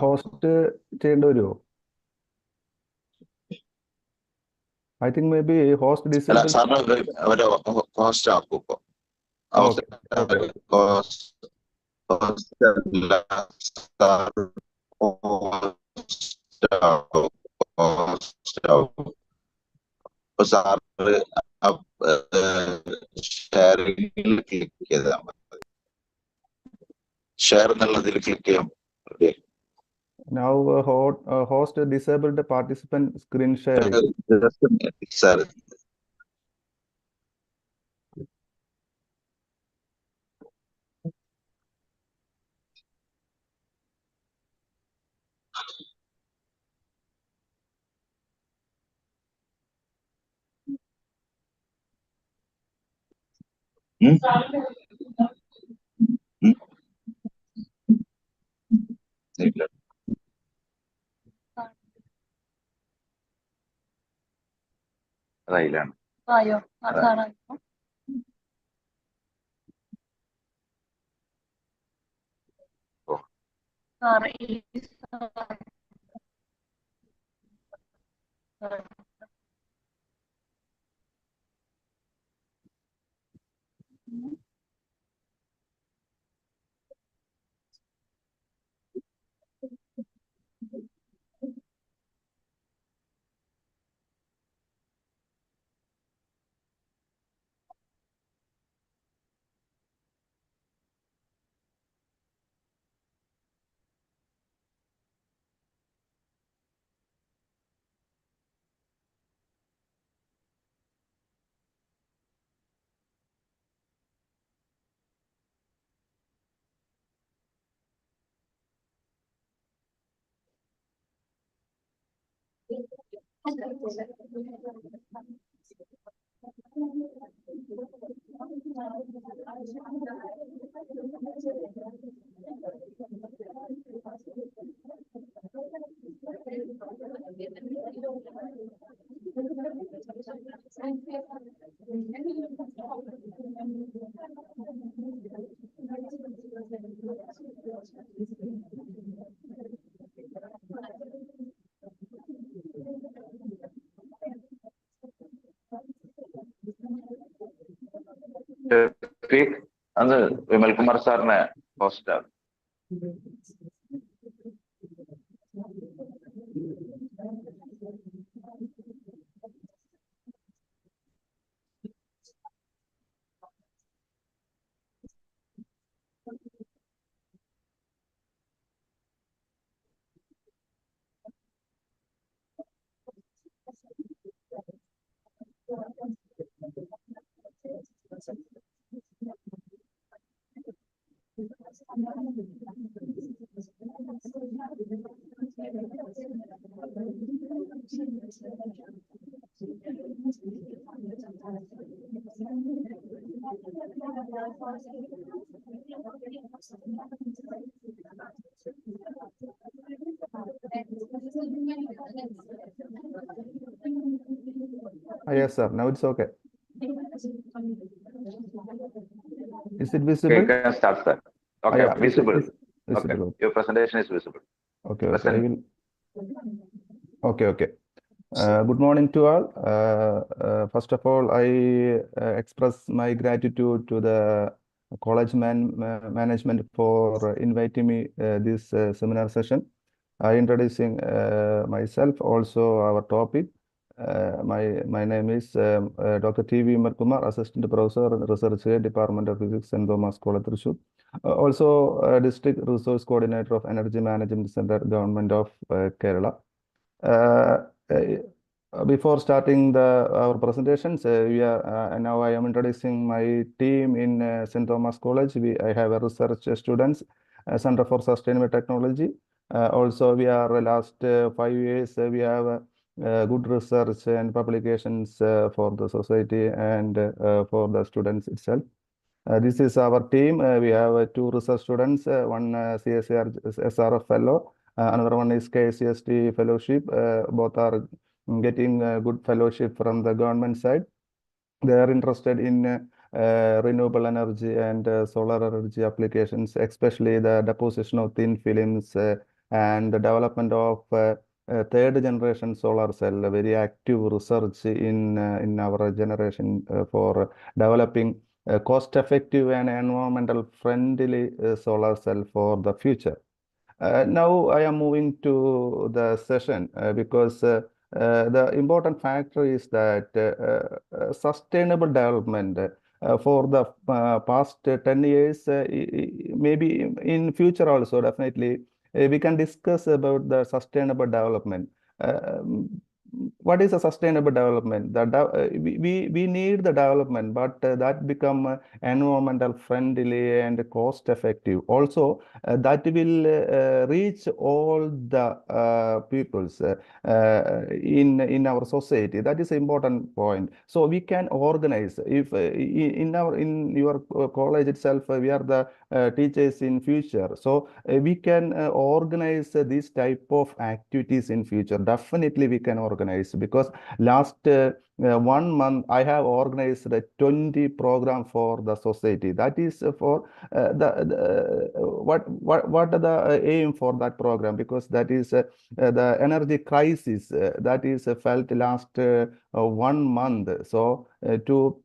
Host ചെയ്യേണ്ടി വരുമോ? I think may be host disable. Host ആക്കും ഇപ്പൊ. ഷെയറിംഗിൽ click ചെയ്താൽ മതി. Share എന്നുള്ളതിൽ click ചെയ്യാം. Now host disabled participant screen sharing. Just a minute, sir. റൈലാണ്. ആയോ അതാണ് അന്ന് വിമൽകുമാർ സാറിനെ ഹോസ്റ്റ് ആണ്. Yes, sir. Now it's okay. Is it Okay, visible? you can start, sir. Okay, Yeah, visible. visible. Okay, Okay. your presentation is visible. Okay. I Present. will. Okay. Good morning to all. First of all, I express my gratitude to the college management for inviting me this seminar session. Introducing myself, also our topic. My name is Dr. T.V. Kumar, Assistant Professor and Research Head, Department of Physics, St. Thomas College, Thrissur. Also District Resource Coordinator of Energy Management Center, Government of Kerala. Before starting our presentations, now I am introducing my team in St. Thomas College. I have a research students, Center for Sustainable Technology. Also, we are last 5 years, we have good research and publications for the society and for the students itself. This is our team. We have 2 research students, one CSR SRF fellow, another one is KCST fellowship. Both are getting good fellowship from the government side. They are interested in renewable energy and solar energy applications, especially the deposition of thin films and the development of third generation solar cell. Very active research in our generation for developing a cost-effective and environmental friendly solar cell for the future. Now I am moving to the session because the important factor is that sustainable development for the past 10 years, maybe in future also, definitely, we can discuss about the sustainable development. What is a sustainable development? We need the development, but that become environmental friendly and cost effective. Also, that will reach all the peoples in our society. That is an important point. So we can organize. If in your college itself, we are the teachers in future. So we can organize this type of activities in future. Definitely we can organize, because last 1 month I have organized a 20 program for the society. That is for what are the aim for that program, because that is the energy crisis that is felt last 1 month. So to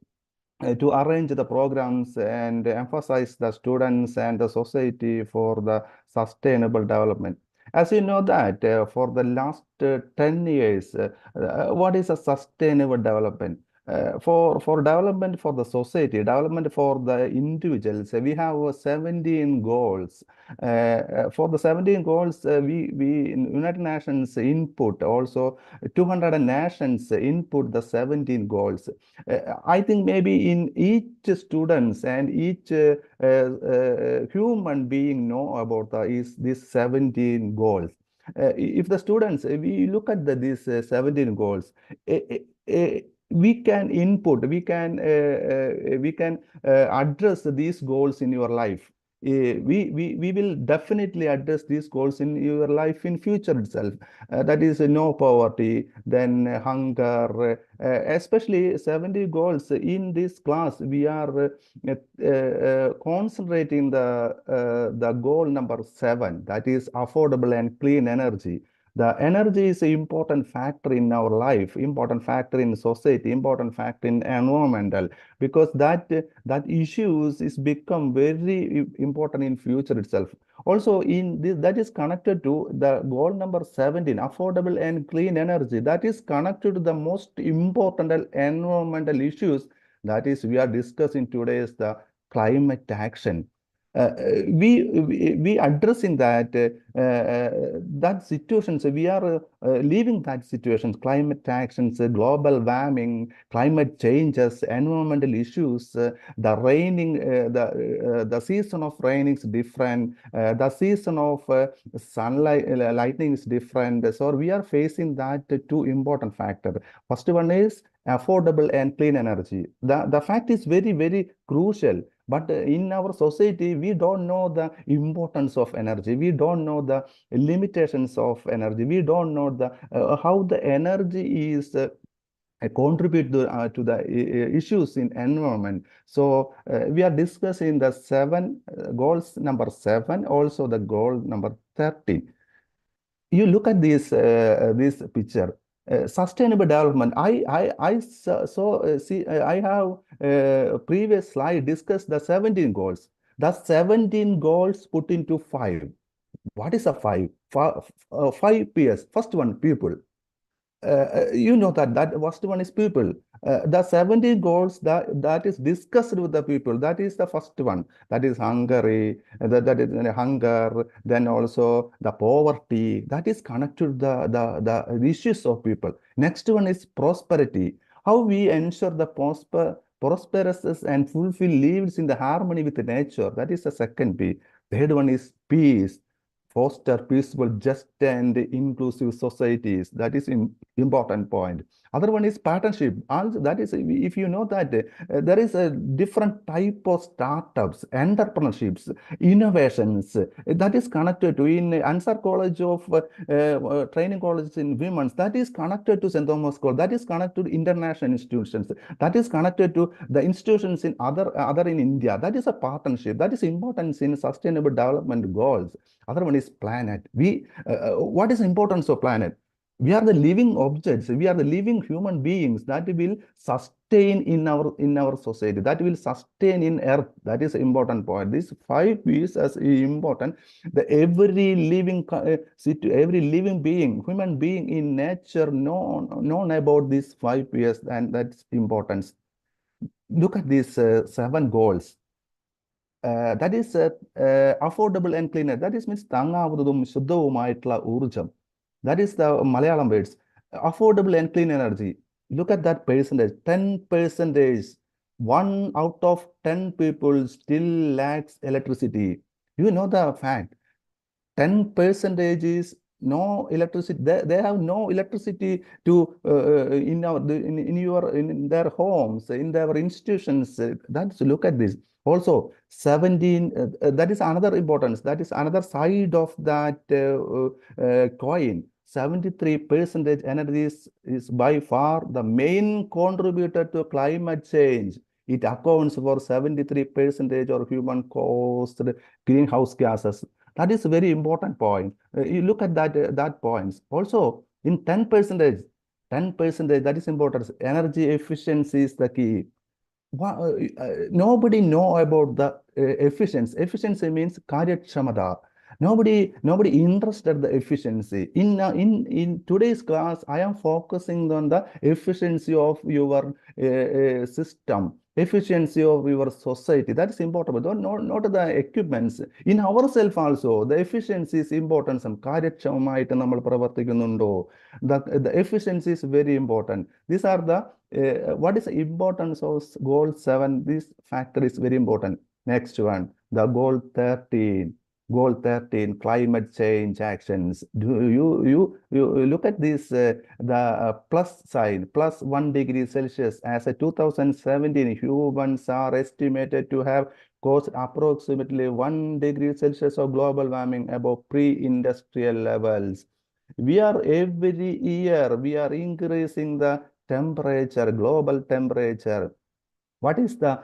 arrange the programs and emphasize the students and the society for the sustainable development. As you know that for the last 10 years, what is a sustainable development? For development for the society, development for the individuals, we have 17 goals. For the 17 goals, we United Nations input, also 200 nations input the 17 goals. I think maybe in each students and each human being know about these 17 goals. if the students, we look at these 17 goals, we can input, we can address these goals in your life. We will definitely address these goals in your life in future itself. That is no poverty, then hunger, especially 70 goals. In this class, we are concentrating the goal number 7, that is affordable and clean energy. The energy is an important factor in our life, important factor in society, important factor in environmental, because that issues is become very important in future itself. Also, in this, that is connected to the goal number 17, affordable and clean energy. That is connected to the most important environmental issues. That is, we are discussing today is the climate action. We addressing that situations, we are leaving that situations, climate actions, global warming, climate changes, environmental issues, the raining, the season of raining is different, the season of sunlight, lightning is different. So we are facing that two important factors. First one is affordable and clean energy. The fact is very, very crucial. But in our society, we don't know the importance of energy. We don't know the limitations of energy. We don't know the how the energy is contribute to the issues in environment. So we are discussing the 7 goals number 7, also the goal number 13. You look at this picture. Sustainable development. I have previous slide discussed the 17 goals. The 17 goals put into 5. What is a 5? 5 P's. First one, people. You know that first one is people. The 17 goals that is discussed with the people, that is the first one. That is Hungary, that is hunger, then also the poverty. That is connected to the issues of people. Next one is prosperity. How we ensure the prosperous and fulfill lives in the harmony with nature. That is the second P. Third one is peace. Foster peaceful, just and inclusive societies. That is important point. Other one is partnership. Also, that is, if you know that there is a different type of startups, entrepreneurships, innovations that is connected to in Ansar College of training colleges in women's. That is connected to St. Thomas College. That is connected to international institutions. That is connected to the institutions in other in India. That is a partnership. That is important in sustainable development goals. Other one is planet. What is the importance of planet? We are the living objects. We are the living human beings that will sustain in our society. That will sustain in Earth. That is an important point. These 5 P's as important. Every living being, human being in nature, known about these 5 P's, and that's importance. Look at these 7 goals. That is affordable and cleaner. That is means താങ്ങാവുന്നതും ശുദ്ധവുമായിട്ടുള്ള ഊർജം. That is the Malayalam words. Affordable and clean energy. Look at that percentage. 10%. 1 out of 10 people still lacks electricity. You know the fact. 10% is no electricity. They have no electricity to in their homes, in their institutions. That's look at this. Also, 17. That is another importance. That is another side of that coin. 73% energy is by far the main contributor to climate change. It accounts for 73% of human caused greenhouse gases. That is a very important point. You look at that points. Also, in 10%, that is important. Energy efficiency is the key. Nobody know about the efficiency. Efficiency means karyakshamata. Nobody interested the efficiency. In today's class, I am focusing on the efficiency of your system, efficiency of your society. That is important, but not the equipments. In ourselves also, the efficiency is important. Some കാര്യക്ഷമമായിട്ട് നമ്മൾ പ്രവർത്തിക്കുന്നുണ്ടോ? The efficiency is very important. These are the what is the importance of goal 7? This factor is very important. Next one, the goal 13. Goal 13, climate change actions. Do you look at this, the plus sign, plus 1 degree Celsius as a 2017 humans are estimated to have caused approximately 1 degree Celsius of global warming above pre-industrial levels. We are every year, we are increasing the temperature, global temperature. What is the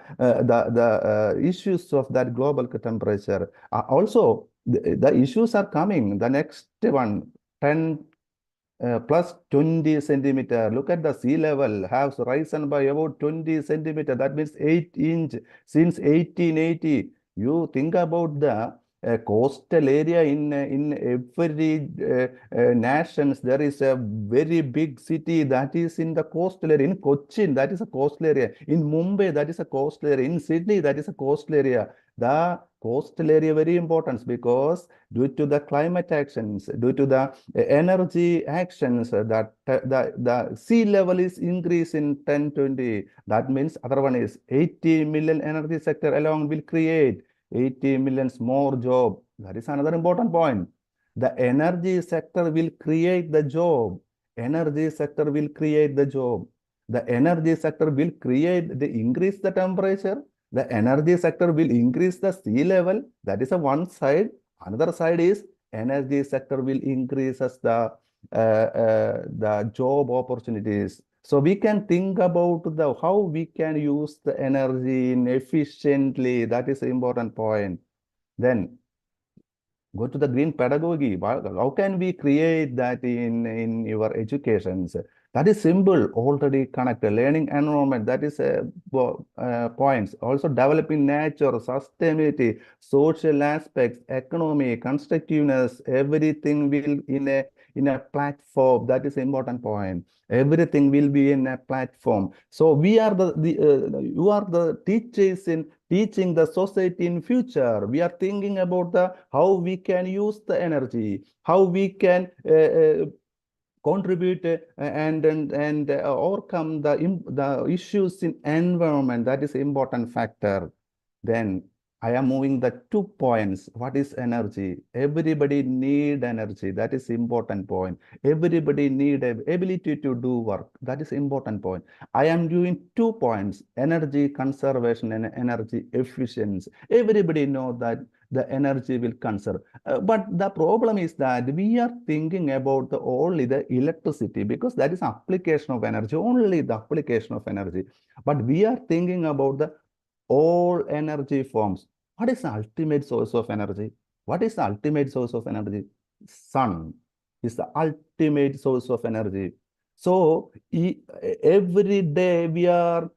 issues of that global temperature? Also, the issues are coming. The next one, 10 plus 20 centimeter. Look at the sea level has risen by about 20 centimeter. That means 8 inch since 1880. You think about the coastal area in every nations. There is a very big city that is in the coastal area. In Cochin, that is a coastal area. In Mumbai, that is a coastal area. In Sydney, that is a coastal area. The coastal area very important because due to the climate actions, due to the energy actions, that the sea level is increased in 1020. That means other one is 80 million energy sector alone will create 80 millions more job. That is another important point. The energy sector will create the job. Energy sector will create the job. The energy sector will create the increase the temperature. The energy sector will increase the sea level. That is a one side. Another side is energy sector will increase as the job opportunities. So we can think about the how we can use the energy in efficiently. That is an important point. Then go to the green pedagogy. How can we create that in your educations? That is simple, already connected. Learning environment, that is points. Also developing nature, sustainability, social aspects, economy, constructiveness, everything will in a platform. That is important point. Everything will be in a platform. So we are you are the teachers in teaching the society in future. We are thinking about the how we can use the energy, how we can contribute and overcome the issues in environment. That is important factor. Then I am moving the 2 points. What is energy? Everybody need energy. That is important point. Everybody need ability to do work. That is important point. I am doing 2 points: energy conservation and energy efficiency. Everybody know that the energy will conserve. But the problem is that we are thinking about only the electricity because that is application of energy, only the application of energy. But we are thinking about the all energy forms. What is the ultimate source of energy? What is the ultimate source of energy? Sun is the ultimate source of energy. So every day we are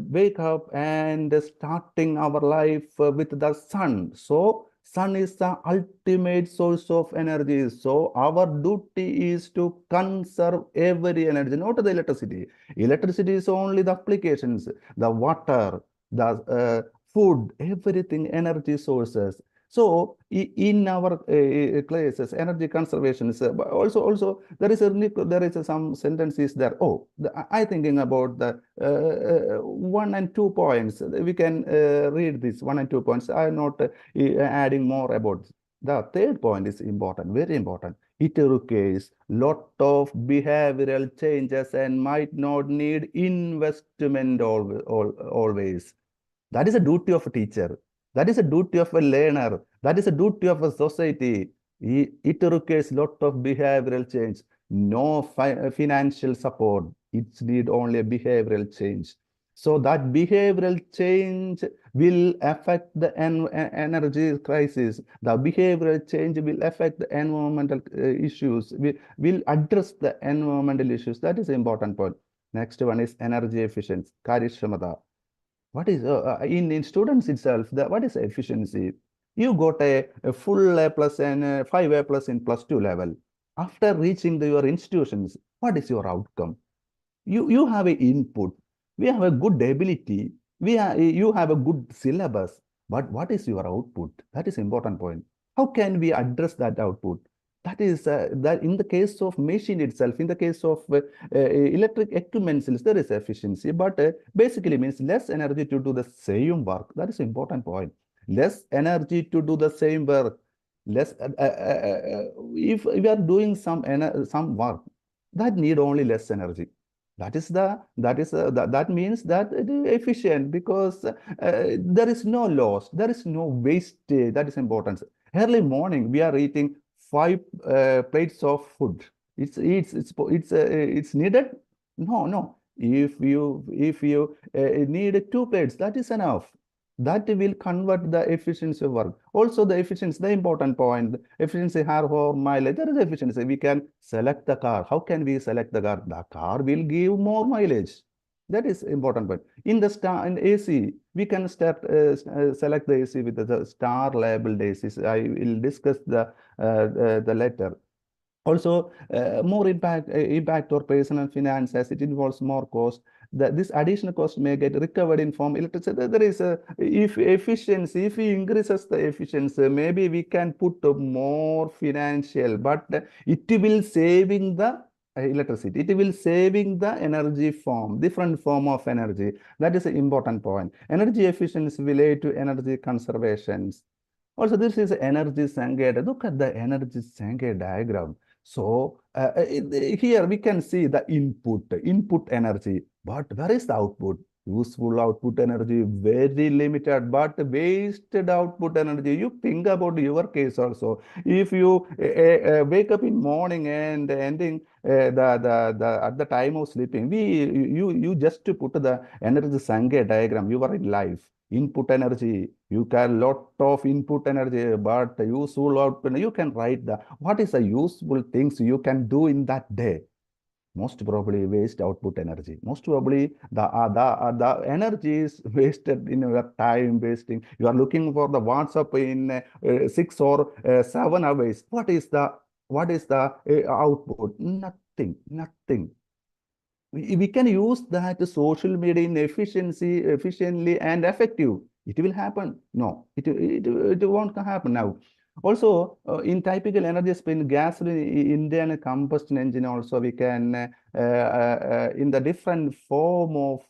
wake up and starting our life with the sun. So sun is the ultimate source of energy. So our duty is to conserve every energy, not the electricity. Electricity is only the applications, the water, the food, everything energy sources. So in our classes, energy conservation is also there is some sentences there. Oh, I thinking about the 1 and 2 points. We can read this 1 and 2 points. I am not adding more about. The third point is important, very important. It requires lot of behavioral changes and might not need investment always. That is a duty of a teacher. That is a duty of a learner. That is a duty of a society. It requires lot of behavioral change. No financial support. It needs only a behavioral change. So that behavioral change will affect the energy crisis. The behavioral change will affect the environmental issues. We will address the environmental issues. That is an important point. Next one is energy efficiency, Karishamata. What is in students itself? What is efficiency? You got a full A plus and 5 A plus in +2 level. After reaching your institutions, what is your outcome? You have an input. We have a good ability. You have a good syllabus. But what is your output? That is important point. How can we address that output? That is that in the case of machine itself, in the case of electric equipments, there is efficiency, but basically means less energy to do the same work. That is important point. less energy to do the same work. Less, if we are doing some work that need only less energy, that means that it is efficient because there is no loss, there is no wastage. That is important. Early morning we are eating 5 plates of food. It's needed. No. If you need 2 plates, that is enough. That will convert the efficiency of work. Also, the efficiency, the important point, efficiency or mileage. There is efficiency. We can select the car. How can we select the car? The car will give more mileage. That is important point. In AC, we can select the AC with the star labeled ACs. I will discuss the later. Also, more impact or personal finance as it involves more cost. This additional cost may get recovered in form electricity. There is if we increases the efficiency, maybe we can put more financial, but it will saving the electricity. It will saving the energy form, different form of energy. That is an important point. Energy efficiency related to energy conservations. Also, this is energy Sankey. Look at the energy Sankey diagram. So here we can see the input energy, but where is the output? Useful output energy, very limited, but wasted output energy. You think about your case also. If you wake up in morning and ending at the time of sleeping, you just to put the energy Sankey diagram. You are in life. Input energy, you can lot of input energy, but useful output, you can write what is the useful things you can do in that day. Most probably waste output energy. Most probably the energy is wasted in your time wasting. You are looking for the WhatsApp in 6 or 7 hours. What is the output? Nothing. We can use that social media in efficiently and effective. It will happen. No, it won't happen now. Also, in typical energy spin gasoline Indian combustion engine, also we can in the different form of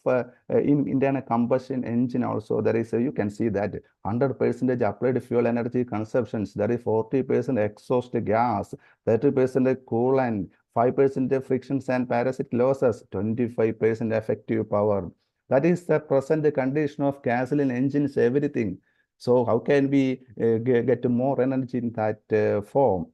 in Indian combustion engine also there is you can see that 100% applied fuel energy consumptions. There is 40% exhaust gas, 30% coolant, 5% frictions and parasitic losses, 25% effective power. That is the present condition of gasoline engines, everything. So how can we get more energy in that form?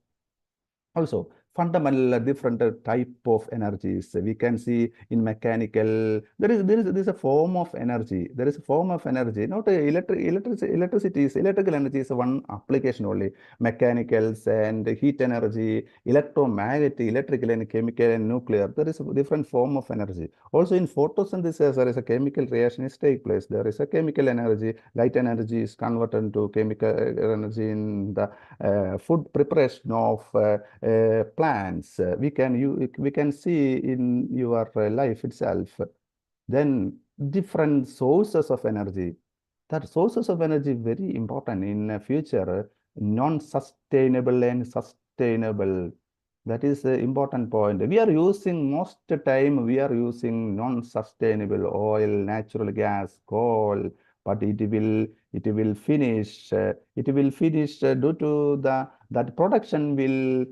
Also, fundamental different type of energies we can see in mechanical. There is a form of energy. There is a form of energy. Not electricity is electrical energy is one application only. Mechanicals and heat energy, electromagnetic, electrical and chemical and nuclear. There is a different form of energy. Also in photosynthesis, there is a chemical reaction is take place. There is a chemical energy. Light energy is converted to chemical energy in the food preparation of plants. We can see in your life itself. Then different sources of energy. That sources of energy very important in future. Non-sustainable and sustainable. That is an important point. We are using most time. We are using non-sustainable oil, natural gas, coal, but it will finish. It will finish due to that production will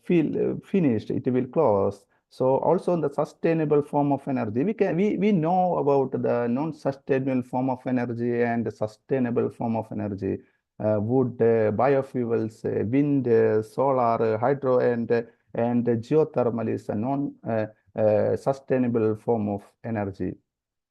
finished. It will close. So also the sustainable form of energy, we know about the non-sustainable form of energy and the sustainable form of energy. Wood, biofuels, wind, solar, hydro, and geothermal is a non-sustainable form of energy.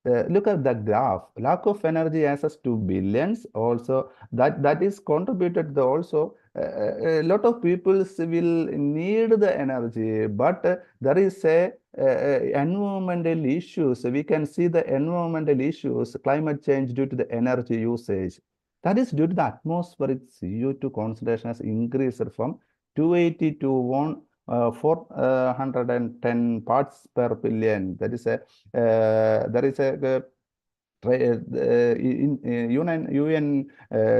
Look at the graph. Lack of energy access to billions. Also, that is contributed. Also, a lot of people will need the energy, but there is a environmental issues. We can see the environmental issues, climate change due to the energy usage. That is due to the atmospheric CO2 concentration has increased from 280 to 410 parts per billion. That is a there is a UN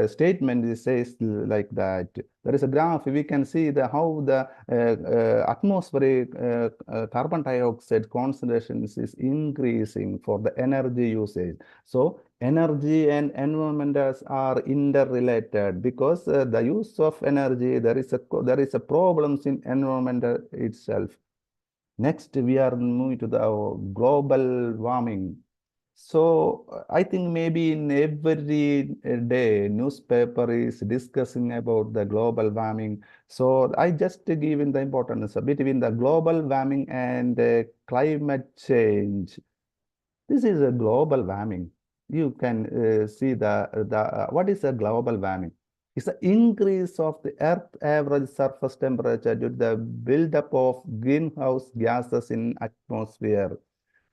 statement it says like that. There is a graph. We can see how the atmospheric carbon dioxide concentrations is increasing for the energy usage. So energy and environment are interrelated because the use of energy, there is a problems in environment itself. Next, we are moving to the global warming. So I think maybe in every day newspaper is discussing about the global warming. So I just give in the importance between the global warming and climate change. This is a global warming. You can see the what is a global warming? It's the increase of the Earth average surface temperature due to the buildup of greenhouse gases in atmosphere.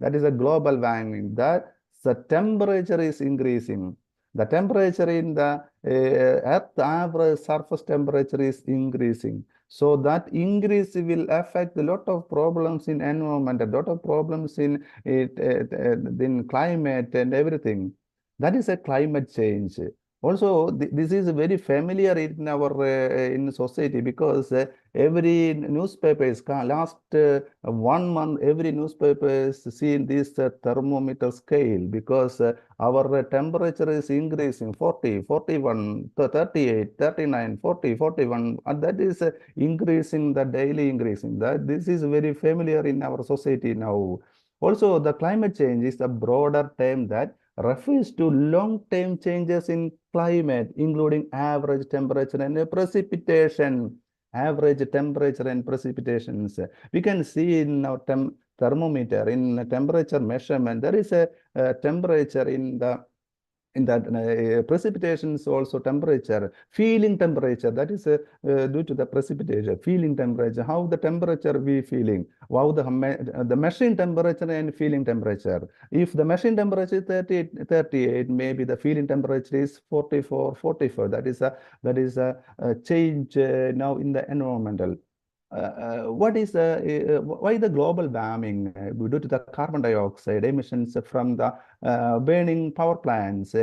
That is a global warming. That the temperature is increasing. The temperature in the Earth average surface temperature is increasing. So that increase will affect a lot of problems in environment, a lot of problems in in climate and everything. That is a climate change. Also, this is very familiar in our in society because every newspaper is last 1 month, every newspaper is seeing this thermometer scale because our temperature is increasing 40, 41, 38, 39, 40, 41, and that is increasing, the daily increasing. That this is very familiar in our society now. Also, the climate change is a broader term that refers to long-term changes in climate, including average temperature and precipitation. Average temperature and precipitations. We can see in our thermometer, in temperature measurement, there is a temperature in that precipitations, also temperature, feeling temperature, that is due to the precipitation, feeling temperature, how the temperature we feeling, how the machine temperature and feeling temperature. If the machine temperature is 38, maybe the feeling temperature is 44, 45. That is a change now in the environmental. What is why the global warming due to the carbon dioxide emissions from the burning power plants,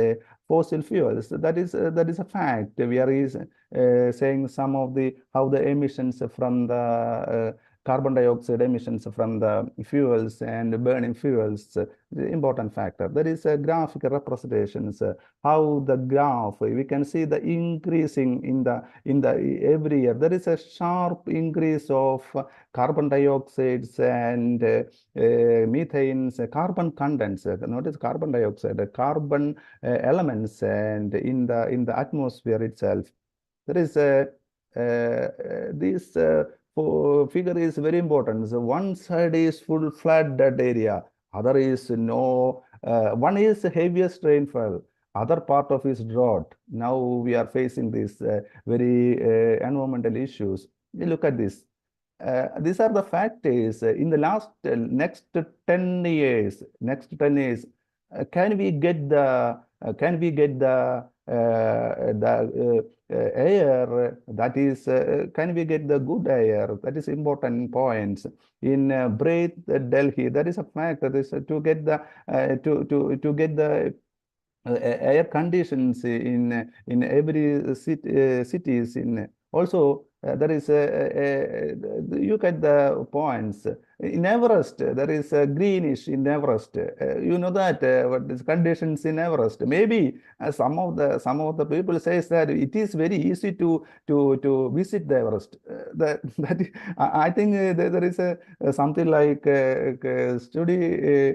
fossil fuels? That is a fact. We are saying some of the how the emissions from the carbon dioxide emissions from the fuels and burning fuels, the important factor. There is a graphical representations how the graph we can see the increasing in the every year. There is a sharp increase of carbon dioxides and methanes, carbon contents. Notice carbon dioxide, carbon elements, and in the atmosphere itself. There is a this figure is very important. So one side is full flooded area, other is no. One is heaviest rainfall, other part of is drought. Now we are facing this very environmental issues. You look at this. These are the factors in the last next 10 years. Can we get the air that is can we get the good air? That is important points in breathe Delhi. That is a fact. That is to get the to get the air conditions in every cities. In also there is you get the points in Everest. There is a greenish in Everest. You know that what is conditions in Everest. Maybe some of the people says that it is very easy to visit the Everest. That I think there is a something like study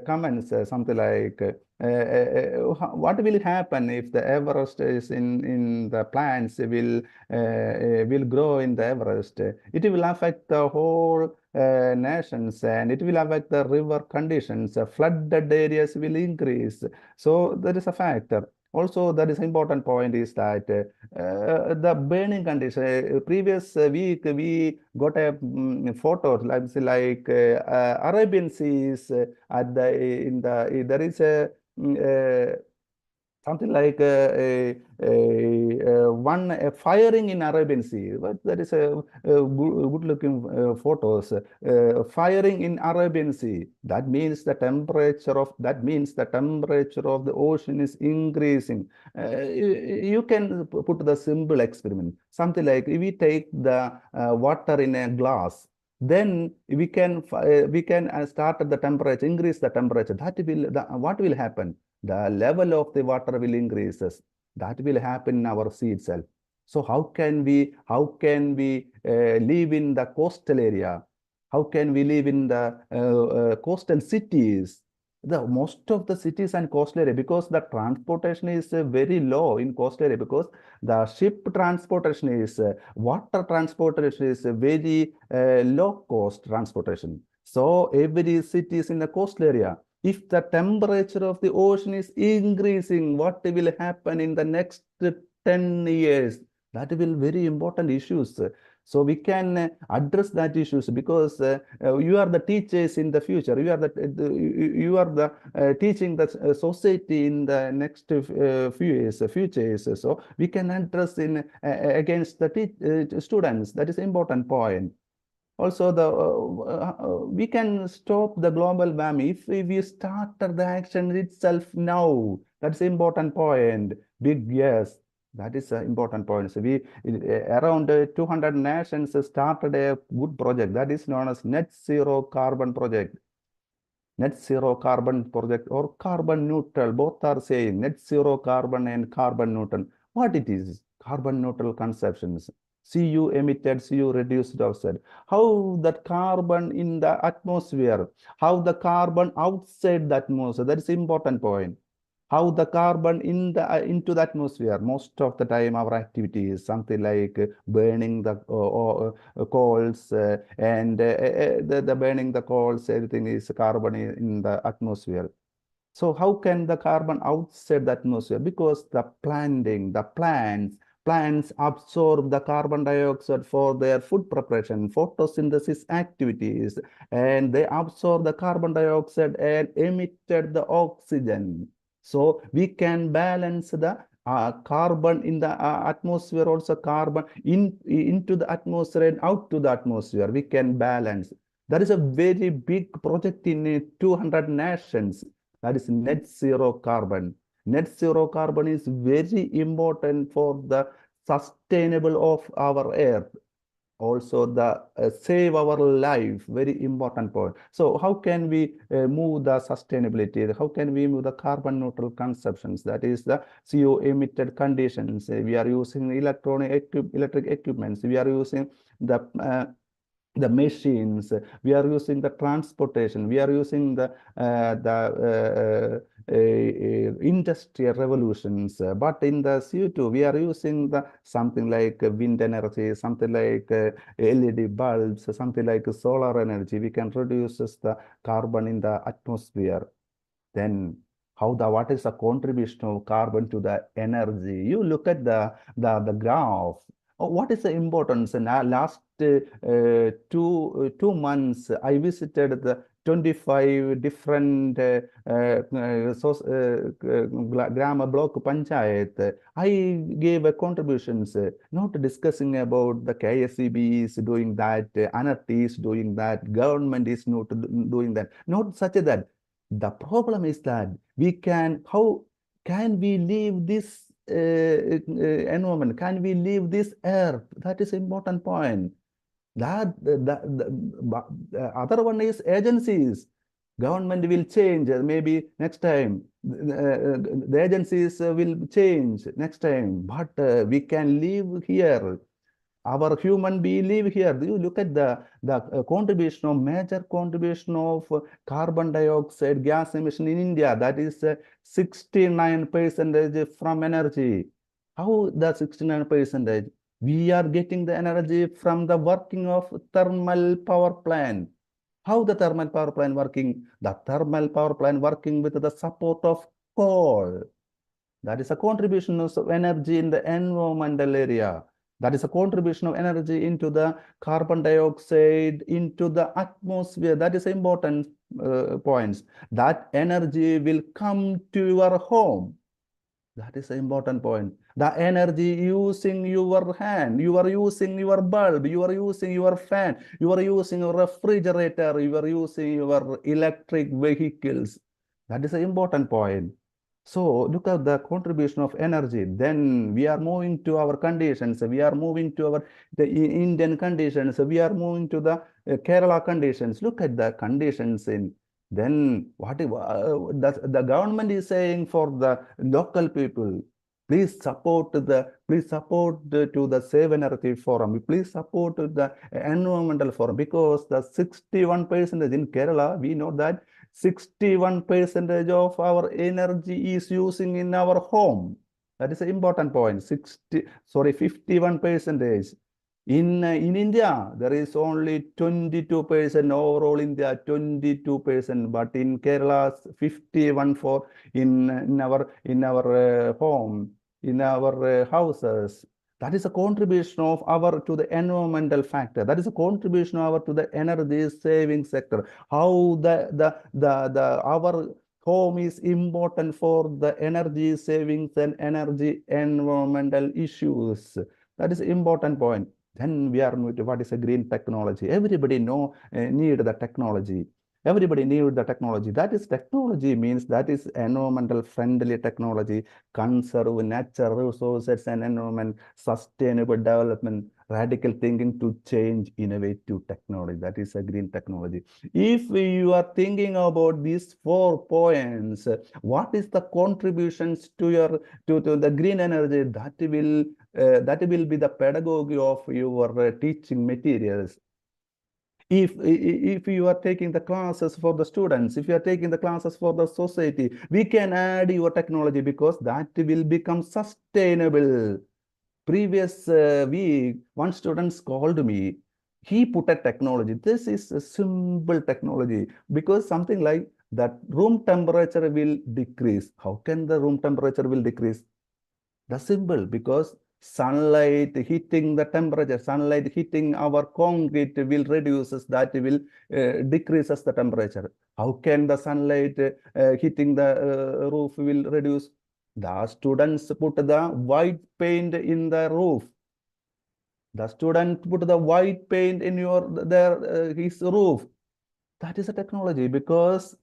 comments something like. What will happen if the Everest is in the plants will grow in the Everest? It will affect the whole nations, and it will affect the river conditions. Flooded areas will increase. So that is a factor. Also, that is important point is that the burning condition. Previous week we got a photo like Arabian Seas at the in the there is a something like one firing in Arabian Sea. But that is a good looking photos. Firing in Arabian Sea. That means the temperature of the ocean is increasing. You can put the simple experiment. Something like if we take the water in a glass. then we can start at the temperature, increase the temperature. That will what will happen? The level of the water will increases. That will happen in our sea itself. So how can we live in the coastal area? How can we live in the coastal cities? The most of the cities and coastal area, because the transportation is very low in coastal area, because the ship transportation is water transportation is a very low cost transportation. So every city is in the coastal area. If the temperature of the ocean is increasing, what will happen in the next 10 years? That will very important issues. So we can address that issues, because you are the teachers in the future. You are the teaching the society in the next few years, future years. So we can address in against the students. That is important point. Also, we can stop the global warming if we start the action itself now. That's important point. Big yes, that is an important point. So we around 200 nations started a good project that is known as Net Zero Carbon Project. Net Zero Carbon Project or carbon neutral, both are saying net zero carbon and carbon neutral. What it is? Carbon neutral conceptions. CO emitted, CO reduced offset. How that carbon in the atmosphere, how the carbon outside the atmosphere, that is important point. How the carbon in the into the atmosphere. Most of the time our activity is something like burning the coals and the burning the coals, everything is carbon in the atmosphere. So how can the carbon outside the atmosphere? Because the plants absorb the carbon dioxide for their food preparation, photosynthesis activities, and they absorb the carbon dioxide and emitted the oxygen. So we can balance the carbon in the atmosphere, also carbon into the atmosphere and out to the atmosphere. We can balance. That is a very big project in 200 nations. That is net zero carbon. Net zero carbon is very important for the sustainable of our earth. Also the save our life, very important point. So how can we move the sustainability? How can we move the carbon neutral consumptions? That is the CO emitted conditions. We are using electric equipments. We are using the machines, we are using the transportation, we are using the industrial revolutions, but in the CO2 we are using the something like wind energy, something like LED bulbs, something like solar energy. We can reduce the carbon in the atmosphere. Then what is the contribution of carbon to the energy? You look at the graph. What is the importance? In last 2 months, I visited the 25 different Grama block panchayat. I gave contributions, not discussing about the KSEB is doing that, NRT is doing that, government is not doing that, not such that. The problem is that how can we leave this environment? Can we leave this earth? That is important point. The other one is agencies. Government will change maybe next time. The agencies will change next time. But we can live here. Our human being live here. You look at the major contribution of carbon dioxide gas emission in India. That is 69% from energy. How the 69%? We are getting the energy from the working of thermal power plant. How the thermal power plant working? The thermal power plant working with the support of coal. That is a contribution of energy in the environmental area. That is a contribution of energy into the carbon dioxide, into the atmosphere. That is important points. That energy will come to your home. That is an important point. The energy using your hand, you are using your bulb, you are using your fan, you are using your refrigerator, you are using your electric vehicles. That is an important point. So look at the contribution of energy. Then we are moving to our conditions. We are moving to our Indian conditions. We are moving to the Kerala conditions. Look at the conditions in. Then what the government is saying for the local people. Please support to the Save Energy Forum. Please support the environmental forum, because the 61% in Kerala, we know that 61% of our energy is using in our home. That is an important point. 51%. In India, there is only 22% overall India, 22%. But in Kerala, 51 for in our home, in our houses. That is a contribution of our to the environmental factor. That is a contribution of our to the energy saving sector. How our home is important for the energy savings and energy environmental issues. That is an important point. Then we are moving to what is a green technology. Everybody need the technology. Everybody need the technology. That is technology means that is environmental friendly technology, conserve natural resources and environment, sustainable development, radical thinking to change innovative technology. That is a green technology. If you are thinking about these 4 points, what is the contributions to your to the green energy that will be the pedagogy of your teaching materials. If you are taking the classes for the students, if you are taking the classes for the society, we can add your technology, because that will become sustainable. Previous week, one student called me. He put a technology. This is a simple technology, because something like that room temperature will decrease. How can the room temperature will decrease? That's simple, because sunlight hitting the temperature, sunlight hitting our concrete will reduces, that will decreases the temperature. How can the sunlight hitting the roof will reduce? The students put the white paint in the roof. The student put the white paint in his roof. That is a technology, because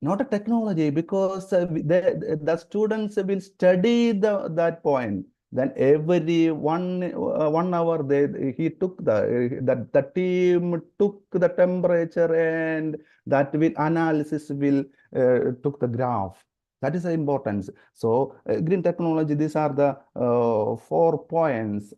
not a technology, because the students will study that point. Then every 1 hour he took the team took the temperature, and that will analysis will took the graph. That is the importance. So green technology, these are the 4 points.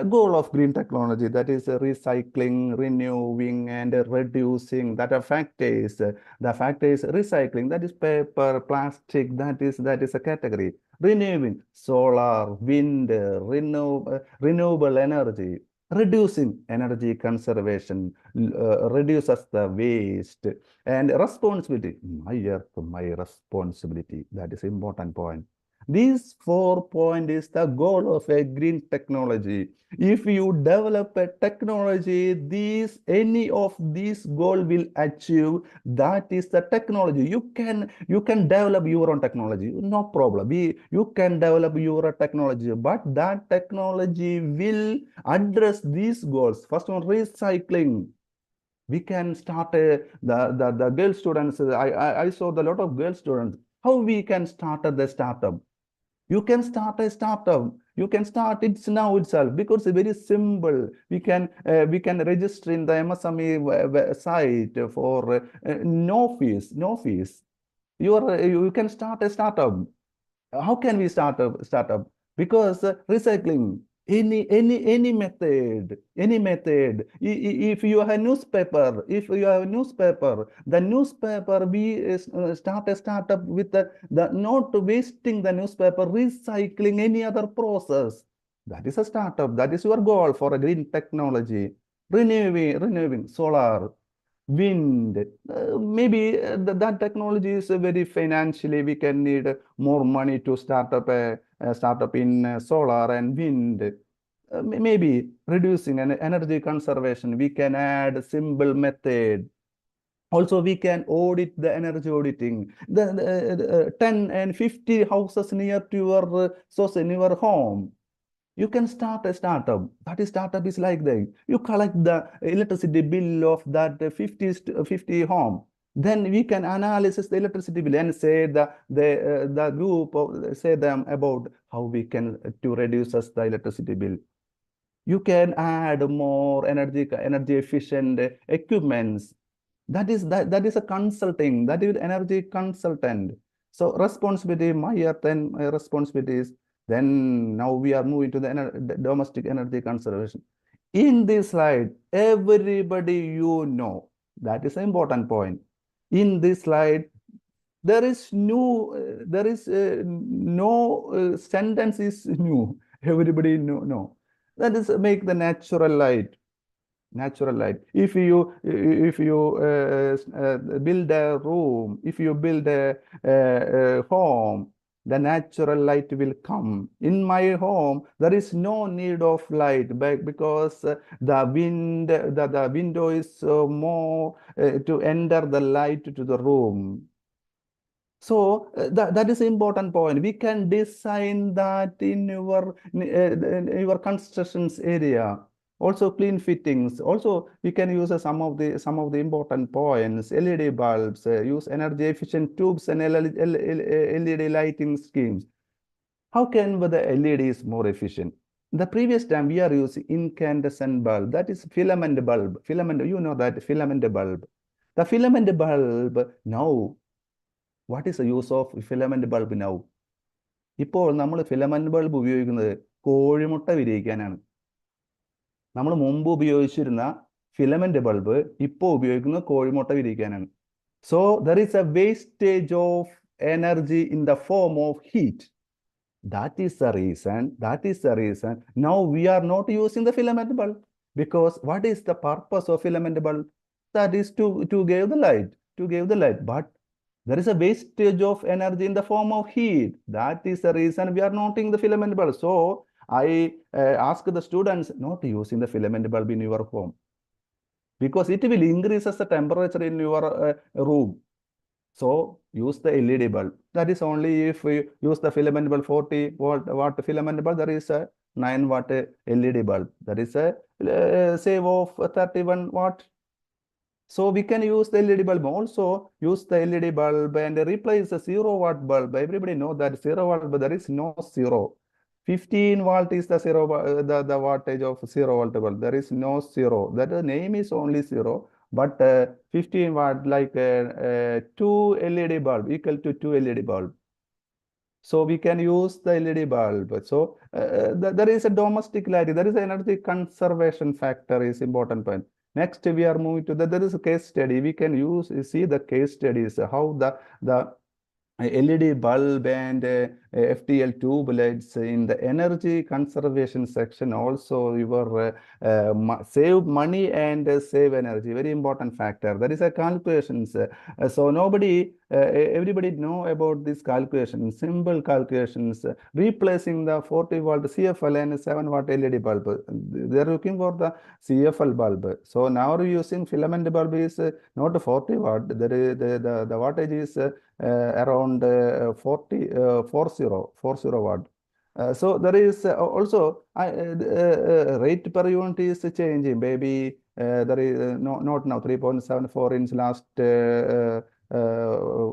Goal of green technology, that is recycling, renewing, and reducing. The fact is recycling, that is paper, plastic, that is a category. Renewing, solar, wind, renewable energy. Reducing, energy conservation, reduces the waste. And responsibility, my earth, my responsibility. That is important point. These 4 points is the goal of a green technology. If you develop a technology, any of these goal will achieve. That is the technology. You can develop your own technology, no problem. You can develop your technology, but that technology will address these goals. First one, recycling. We can start the girl students. I saw a lot of girl students. How we can start the startup? You can start a startup. You can start it now itself, because it's very simple. We can register in the MSME site for no fees. You can start a startup. How can we start a startup? Because recycling, any method. If you have a newspaper, the newspaper, we start a startup with the not wasting the newspaper, recycling, any other process. That is a startup. That is your goal for a green technology. Renewing solar, wind. Maybe that technology is very financially, we can need more money to start up a startup in solar and wind. Maybe reducing energy conservation, we can add simple method. Also, we can audit the energy auditing. The 10 and 50 houses near to your source in your home. You can start a startup. That is, startup is like that. You collect the electricity bill of that 50 home. then we can analyze the electricity bill and say the group say them about how we can to reduce us the electricity bill. You can add more energy efficient equipments. That is a consulting, that is energy consultant. So responsibility, my earth and responsibilities. Then now we are moving to the domestic energy conservation. In this slide, everybody you know, that is an important point. In this slide, there is no sentence is new. Everybody know. That is make the natural light. If you build a room, if you build a home, the natural light will come. In my home, there is no need of light because the window is more to enter the light to the room. So that is an important point. We can design that in your constructions area. Also clean fittings. Also we can use some of the important points. LED bulbs. Use energy efficient tubes and LED lighting schemes. How can the LED is more efficient? The previous time we are using incandescent bulb. That is filament bulb. Filament. You know that filament bulb. The filament bulb now. What is the use of filament bulb now? ഇപ്പോൾ നമ്മൾ filament bulb ഉപയോഗിക്കുന്നത് കോഴിമുട്ട വിരിയിക്കാനാണ്. നമ്മൾ മുമ്പ് ഉപയോഗിച്ചിരുന്ന filament bulb ഇപ്പോൾ ഉപയോഗിക്കുന്നത് കോഴിമുട്ട വിരിയിക്കാനാണ്. So there is a wastage of energy in the form of heat. That is the reason now we are not using the filament bulb, because what is the purpose of filament bulb? That is to give the light, but there is a wastage of energy in the form of heat. That is the reason we are not using the filament bulb. So I ask the students not using the filament bulb in your home, because it will increase the temperature in your room. So use the LED bulb. That is only if we use the filament bulb 40 watt filament bulb, there is a 9 watt LED bulb. That is a save of 31 watt. So we can use the LED bulb. Also use the LED bulb and replace the 0 watt bulb. Everybody know that 0 watt, but there is no 0. 15 watt is the the wattage of 0 watt bulb. There is no 0. That the name is only 0. But 15 watt like 2 LED bulb equal to 2 LED bulb. So we can use the LED bulb. So there is a domestic lighting. There is an energy conservation factor is important point. Next, we are moving to there is a case study. We can see the case studies, how the LED bulb and FTL tube lights in the energy conservation section. Also, your save money and save energy. Very important factor. There is a calculations. So everybody know about this calculation. Simple calculations. Replacing the 40 watt CFL and 7 watt LED bulb. They are looking for the CFL bulb. So now using filament bulb is not 40 watt. The wattage is around 40 watt. So there is also rate per unit is changing. Maybe there is not now 3.74 in last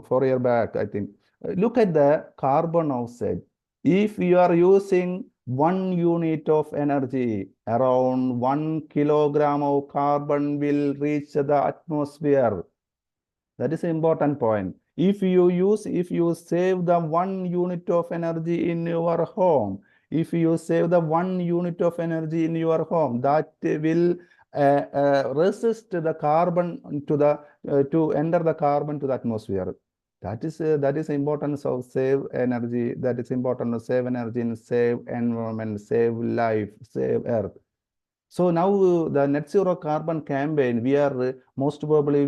4 year back, I think. Look at the carbon offset. If you are using 1 unit of energy, around 1 kilogram of carbon will reach the atmosphere. That is an important point. If you save the 1 unit of energy in your home, if you save the 1 unit of energy in your home, that will resist the carbon to enter the carbon to the atmosphere. That is importance of save energy. That is important to save energy and save environment, save life, save earth. So now the net zero carbon campaign, we are most probably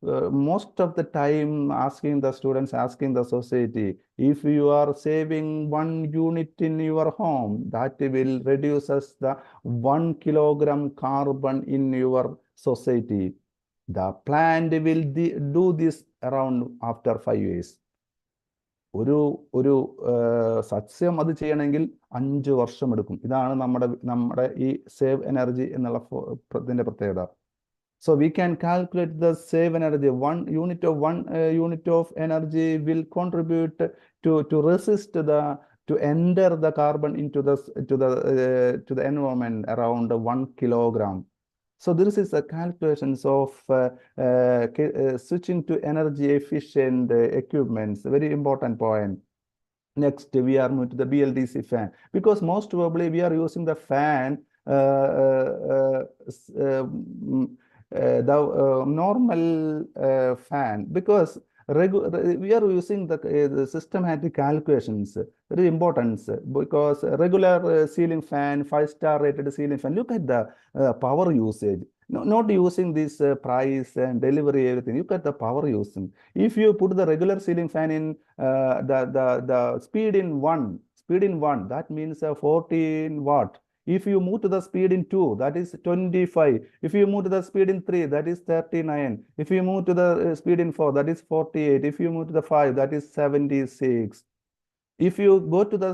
most of the time asking the students, asking the society, if you are saving 1 unit in your home, that will reduce us the 1 kilogram carbon in your society. The plant will do this around after 5 years. ഒരു സസ്യം അത് ചെയ്യണമെങ്കിൽ 5 വർഷം എടുക്കും. ഇതാണ് നമ്മുടെ ഈ save energy എന്നുള്ള ഇതിന്റെ പ്രത്യേകത. So we can calculate the save energy. One unit of energy will contribute to resist to enter the carbon into the environment around 1 kilogram. So this is the calculations of switching to energy efficient equipments. Very important point. Next, we are moving to the BLDC fan, because most probably we are using the fan, the normal fan, because we are using the systematic calculations. Very important, because regular ceiling fan, 5-star rated ceiling fan, look at the power usage. No, not using this price and delivery, everything. Look at the power using. If you put the regular ceiling fan in the speed in one, that means 14 watt. If you move to the speed in 2, that is 25. If you move to the speed in 3, that is 39. If you move to the speed in 4, that is 48. If you move to the 5, that is 76. If you go to the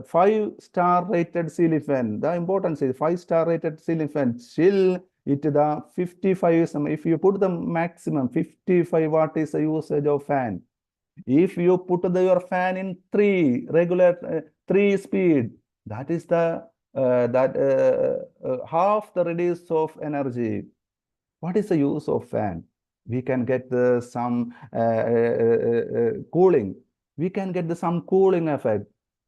5-star rated ceiling fan, the importance is 5-star rated ceiling fan, still it the 55, if you put the maximum 55 watt is the usage of fan. If you put your fan in 3 regular 3 speed, that is the half the release of energy. What is the use of fan? We can get some cooling. We can get some cooling effect.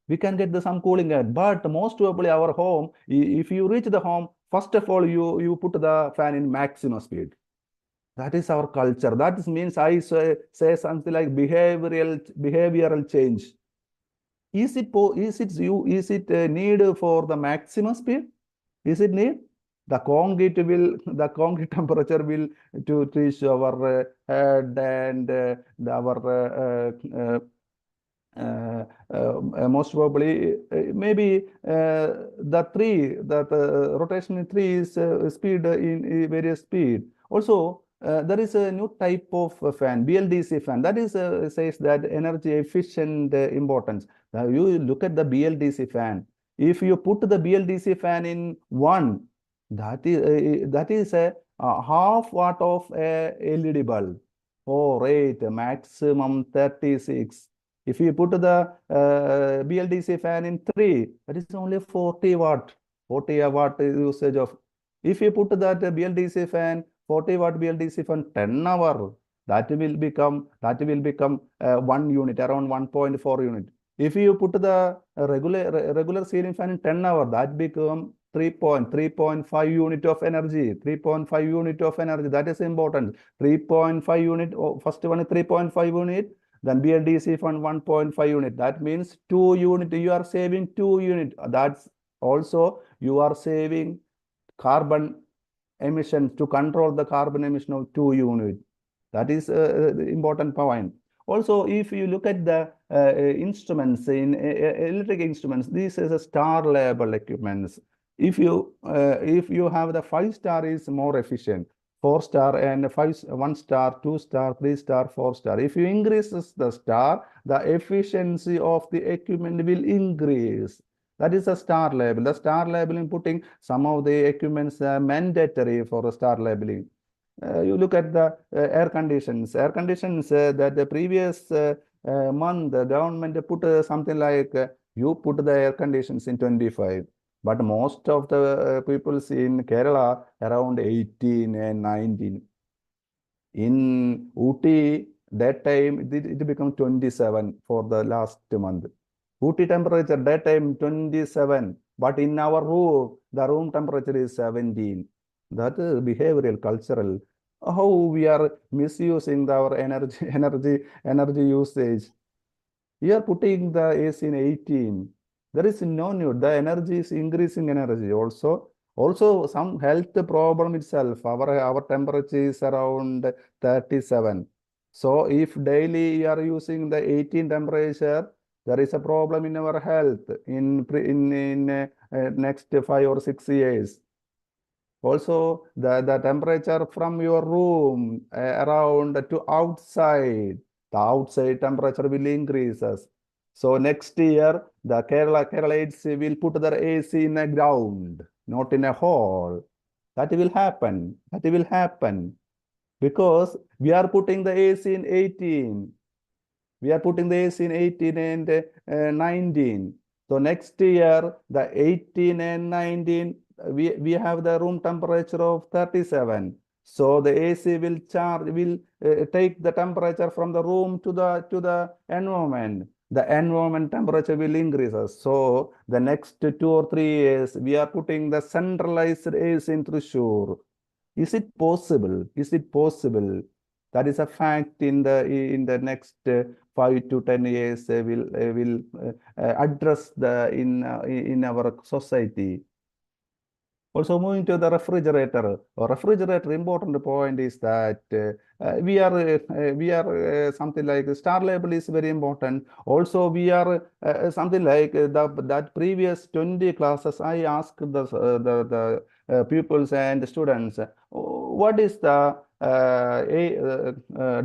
We can get some cooling effect. But most probably our home, if you reach the home, first of all, you put the fan in maximum speed. That is our culture. That means I say something like behavioral change. Is it need for the maximum speed? Is it need? The concrete temperature will to reach our head and most probably maybe the rotation in 3 is speed in various speed. Also, there is a new type of fan, BLDC fan, that is says that energy efficient importance. Now you look at the BLDC fan. If you put the BLDC fan in 1, that is a half watt of a LED bulb. Oh, 8, maximum 36. If you put the BLDC fan in 3, that is only 40 watt. 40 watt usage of. If you put that BLDC fan, 40 watt BLDC fan 10 hour, that will become 1 unit, around 1.4 unit. If you put the regular ceiling fan in 10 hour, that become 3.5 unit of energy. 3.5 unit of energy. That is important. 3.5 unit. First one is 3.5 unit. Then BLDC fan 1.5 unit. That means 2 unit. You are saving 2 unit. That's also you are saving carbon emissions, to control the carbon emission of 2 unit. That is the important point. Also, if you look at the instruments in electric instruments, this is a star label equipments. If you have the 5-star is more efficient, 4-star and 1-star, 2-star, 3-star, 4-star. If you increase the star, the efficiency of the equipment will increase. That is a star label. The star labeling, putting some of the equipments mandatory for the star labeling. You look at the air conditions. Air conditions that the previous month the government put something like you put the air conditions in 25. But most of the people in Kerala around 18 and 19. In Ooty, that time it became 27 for the last month. Ooty temperature that time 27, but in our room, the room temperature is 17. That is behavioral, cultural. How we are misusing our energy usage. You are putting the AC in 18. There is no need. The energy is increasing energy. Also some health problem itself. Our temperature is around 37. So if daily you are using the 18 temperature, there is a problem in our health in next 5 or 6 years. Also, the temperature from your room around to outside, the outside temperature will increases. So next year, the Keralites will put their AC in a ground, not in a hall. That will happen. That will happen. Because we are putting the AC in 18. We are putting the AC in 18 and 19. So next year, the 18 and 19, we have the room temperature of 37. So the AC will take the temperature from the room to the environment. The environment temperature will increase. So the next 2 or 3 years, we are putting the centralized AC in Thrissur. Is it possible? Is it possible? That is a fact in the next 5 to 10 years will address in our society. Also moving to the refrigerator. A refrigerator important point is that we are something like star label is very important. Also we are something like that previous 20 classes I asked the pupils and students what is the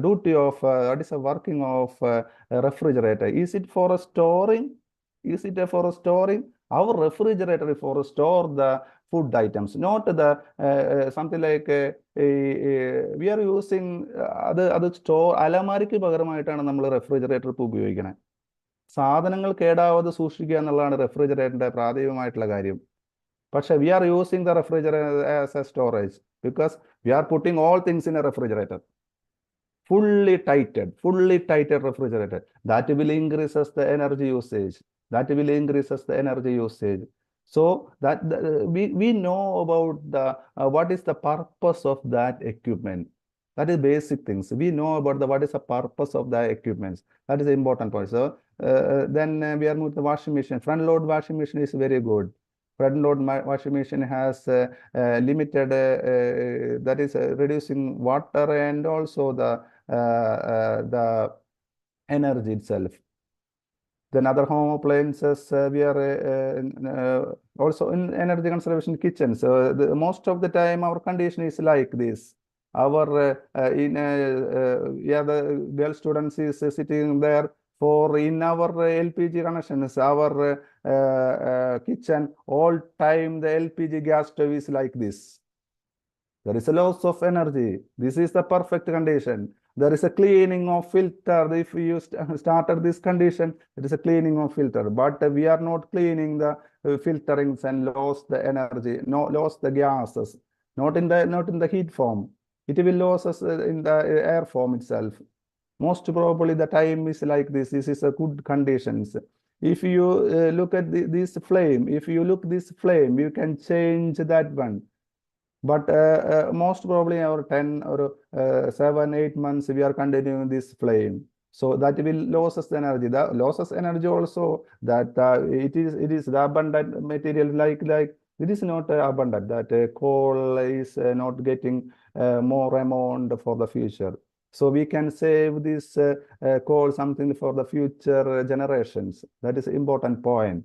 duty of what is the working of a refrigerator? Is it for storing? Is it for storing? Our refrigerator is for store the food items, not the something like we are using അത് store അലമാരിക്ക് പകരമായിട്ടാണ് നമ്മൾ refrigerator ഇപ്പോൾ ഉപയോഗിക്കുന്നത്. സാധനങ്ങൾ കേടാവാതെ സൂക്ഷിക്കുക എന്നുള്ളതാണ് റെഫ്രിജറേറ്ററിന്റെ പ്രാഥമികമായിട്ടുള്ള കാര്യം. പക്ഷെ we are using the refrigerator as a storage because we are putting all things in a refrigerator. Fully tighted refrigerator. That will increases the energy usage. That will increases the energy usage. So that we know about the what is the purpose of that equipment. That is basic things. We know about what is the purpose of the equipments. That is the important point. So then we are moving to the washing machine. Front load washing machine is very good. Front load washing machine has limited that is reducing water and also the energy itself. Then other home appliances, we are also in energy conservation kitchens. So most of the time our condition is like this. Our the girl students is sitting there for in our LPG connections, our kitchen, all time the LPG gas stove is like this. There is a loss of energy. This is the perfect condition. There is a cleaning of filter. If you started this condition, it is a cleaning of filter. But we are not cleaning the filterings and lost the energy, lost the gases. Not in the heat form. It will lose us in the air form itself. Most probably the time is like this. This is a good conditions. If you look at this flame, this flame, you can change that one. But most probably our 10 or 7-8 months we are continuing this flame, so that will loses the energy. The loses energy also that it is the abundant material like it is not abundant, that coal is not getting more amount for the future, so we can save this coal something for the future generations. That is important point.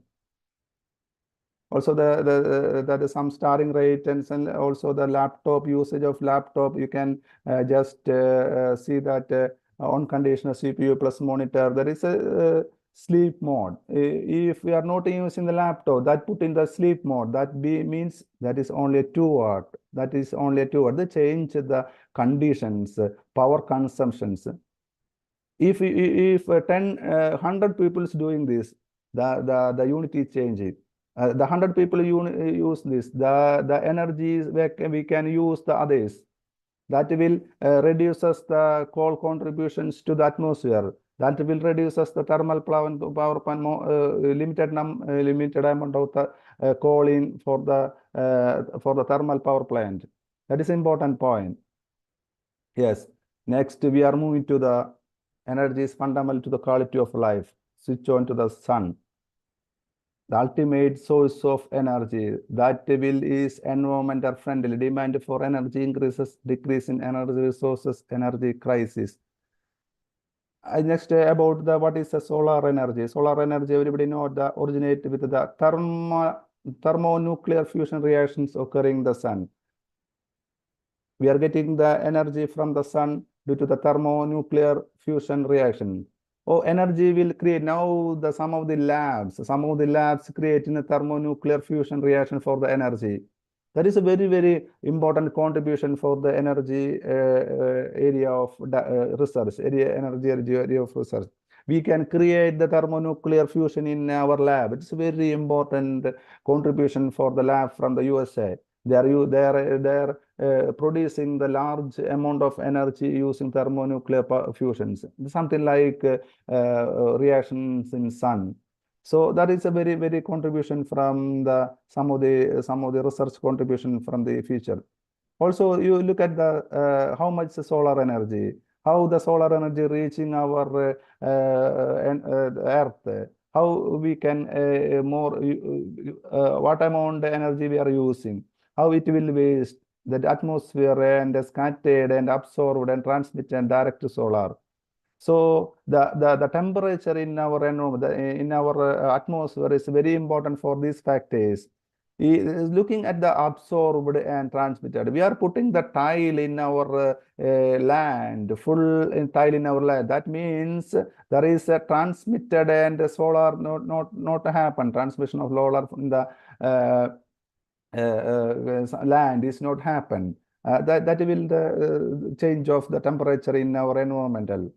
Also that is some starting rate and also the laptop usage of laptop. You can just see that on conditioner CPU plus monitor, there is a sleep mode. If we are not using the laptop, that put in the sleep mode, that means that is only 2 watt. That is only 2 watt. They change the conditions, power consumptions. If 100 people is doing this, the unit is changing. The 100 people use this, the energies we can use the others. That will reduces the coal contributions to the atmosphere. That will reduces the thermal power plant limited amount of the coal in for the thermal power plant. That is important point. Yes. Next we are moving to the energy is fundamental to the quality of life. Switch on to the sun. The ultimate source of energy that will is environmental friendly. Demand for energy increases, decrease in energy resources, energy crisis. Next about the what is the solar energy. Solar energy, everybody know the originate with the thermonuclear fusion reactions occurring in the sun. We are getting the energy from the sun due to the thermonuclear fusion reaction. Energy will create now some of the labs create in a thermonuclear fusion reaction for the energy. That is a very, very important contribution for the energy area of research, area of research. We can create the thermonuclear fusion in our lab. It's a very important contribution for the lab from the USA. They are producing the large amount of energy using thermonuclear fusions, something like reactions in sun. So that is a very, very contribution from the some of the research contribution from the future. Also, you look at the how much the solar energy, how the solar energy reaching our Earth, how we can what amount energy we are using, how it will waste the atmosphere and scattered and absorbed and transmitted and direct to solar. So the temperature in our environment, in our atmosphere is very important for these factors. Looking at the absorbed and transmitted, we are putting the tile in our land, full tile in our land. That means there is a transmitted and solar not happen. Transmission of solar from the land is not happen. That will the change of the temperature in our environmental.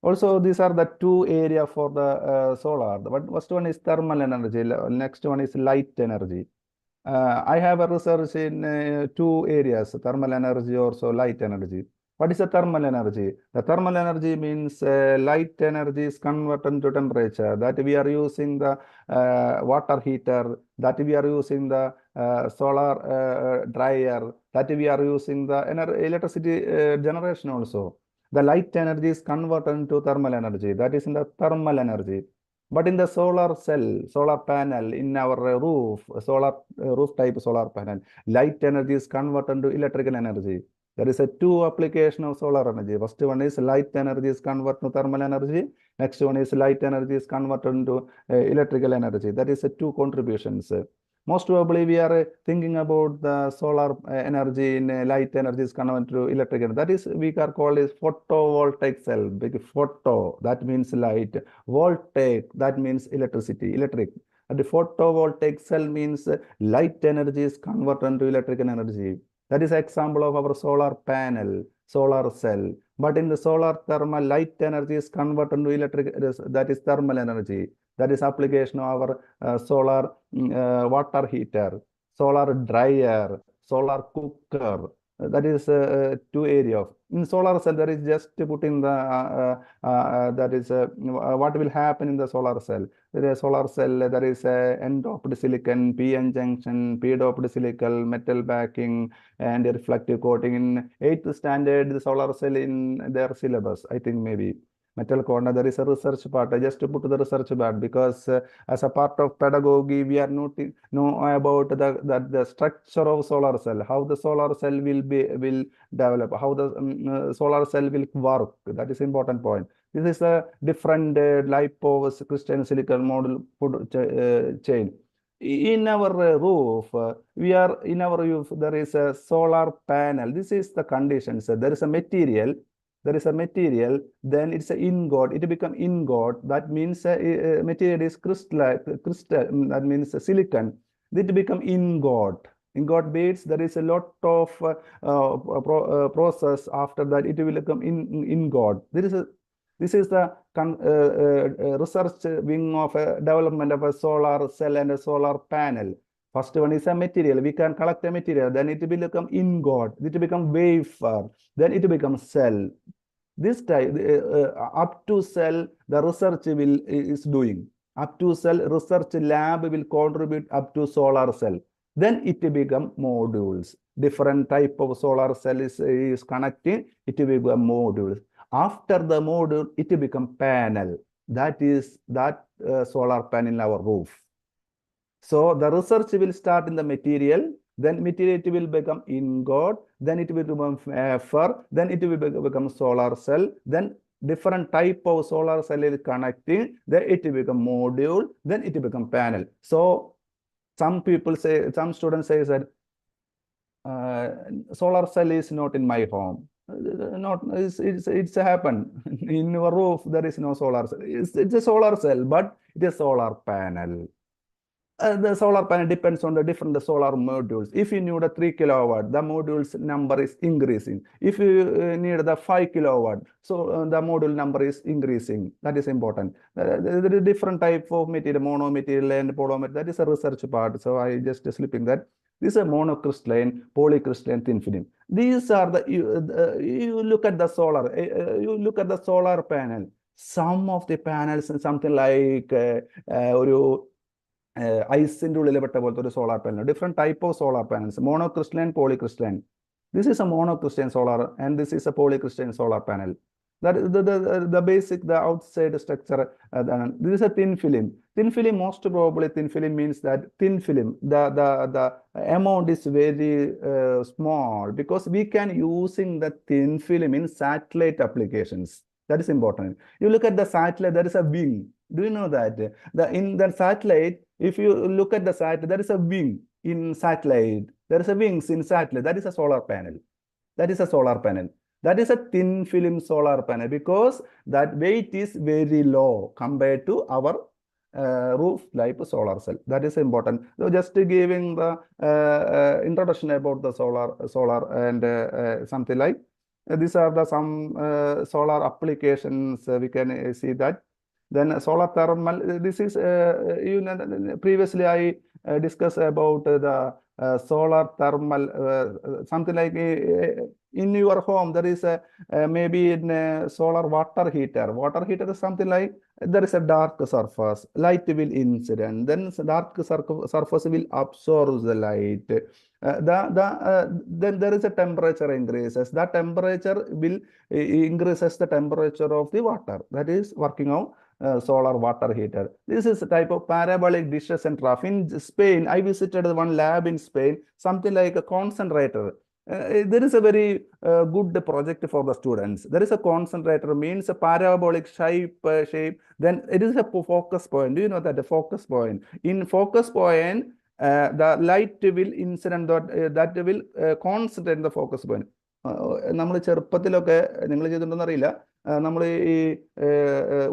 Also, these are the two areas for the solar. The first one is thermal energy. Next one is light energy. I have a research in two areas, thermal energy also light energy. What is the thermal energy? The thermal energy means light energy is converted to temperature. That we are using the water heater, that we are using the solar dryer, that we are using the electricity generation also. The light energy is converted to thermal energy. That is in the thermal energy. But in the solar cell, solar panel, in our roof, roof type solar panel, light energy is converted to electrical energy. There is a two application of solar energy. First one is light energy is converted to thermal energy. Next one is light energy is converted to electrical energy. That is a two contributions. Most probably we are thinking about the solar energy in light energy is converted to electrical. That is we can call it photovoltaic cell. Big photo, that means light. Voltaic, that means electricity, electric. And the photovoltaic cell means light energy is converted to electrical energy. That is example of our solar panel, solar cell. But in the solar thermal, light energy is converted to electric, that is thermal energy. That is application of our solar water heater, solar dryer, solar cooker. That is two areas. In solar cell, there is just to put in the that is what will happen in the solar cell. There is solar cell. There is a n-doped silicon, p-n junction, p-doped silicon, metal backing, and a reflective coating. In 8th standard, the solar cell in their syllabus, I think maybe. Metal corner, there is a research part. I just to put the research part because as a part of pedagogy, we are not know about the structure of solar cell, how the solar cell will develop, how the solar cell will work. That is important point. This is a different lipo crystalline silicon model chain. In our roof, in our roof, there is a solar panel. This is the conditions. There is a material. There is a material, then it's an ingot, it become ingot, that means material is crystal, that means silicon, it become ingot. Ingot beads, there is a lot of process after that, it will become ingot. This is the research wing of development of a solar cell and a solar panel. First one is a material. We can collect a material, then it will become ingot, it become wafer, then it becomes cell. This type up to cell, the research is doing. Up to cell research lab will contribute up to solar cell. Then it become modules. Different type of solar cell is connecting. It will become modules. After the module, it become panel. That is that solar panel in our roof. So the research will start in the material, then material it will become ingot, then it will become wafer, then it will become solar cell, then different type of solar cell is connecting, then it will become module, then it will become panel. So some people say, some students say that solar cell is not in my home. Not it's happened in your roof. There is no solar cell. It's a solar cell, but it is solar panel. The solar panel depends on the different solar modules. If you need a 3 kilowatt, the module's number is increasing. If you need the 5 kilowatt, so the module number is increasing. That is important. There is different type of material, mono material and polymer. That is a research part. So I just slipping that. This is a monocrystalline, polycrystalline thin film. These are the, you look at the solar, you look at the solar panel. Some of the panels, something like ഐസിന്റെ ഉള്ളിൽ പെട്ട പോലത്തെ ഒരു solar panel. Different type of solar panels, monocrystalline, polycrystalline. This is a monocrystalline solar and this is a polycrystalline solar panel. That the basic, the outside structure. This is a thin film. Thin film, most probably thin film means that thin film, the amount is very small, because we can using the thin film in satellite applications. That is important. You look at the satellite, there is a wing. Do you know that? In the satellite, if you look at the satellite, there is a wing in satellite. There is a wings in satellite. That is a solar panel. That is a solar panel. That is a thin film solar panel, because that weight is very low compared to our roof type solar cell. That is important. So just giving the introduction about the solar and something like these are the some solar applications. We can see that. Then solar thermal. This is you know, previously I discussed about the solar thermal, something like in your home there is a maybe in a solar water heater. Water heater is something like there is a dark surface, light will incident, then dark surface will absorb the light. Then there is a temperature increases. That temperature will increases the temperature of the water. That is working out solar water heater. This is a type of parabolic dishes and trough. In Spain, I visited one lab in Spain, something like a concentrator. There is a very good project for the students. There is a concentrator, means a parabolic shape. Then it is a focus point. Do you know that the focus point? In focus point, the light will incident that will concentrate the focus point. നമ്മൾ ചെറുപ്പത്തിലൊക്കെ നിങ്ങൾ ചെയ്തിട്ടുണ്ടെന്ന് അറിയില്ല, നമ്മൾ ഈ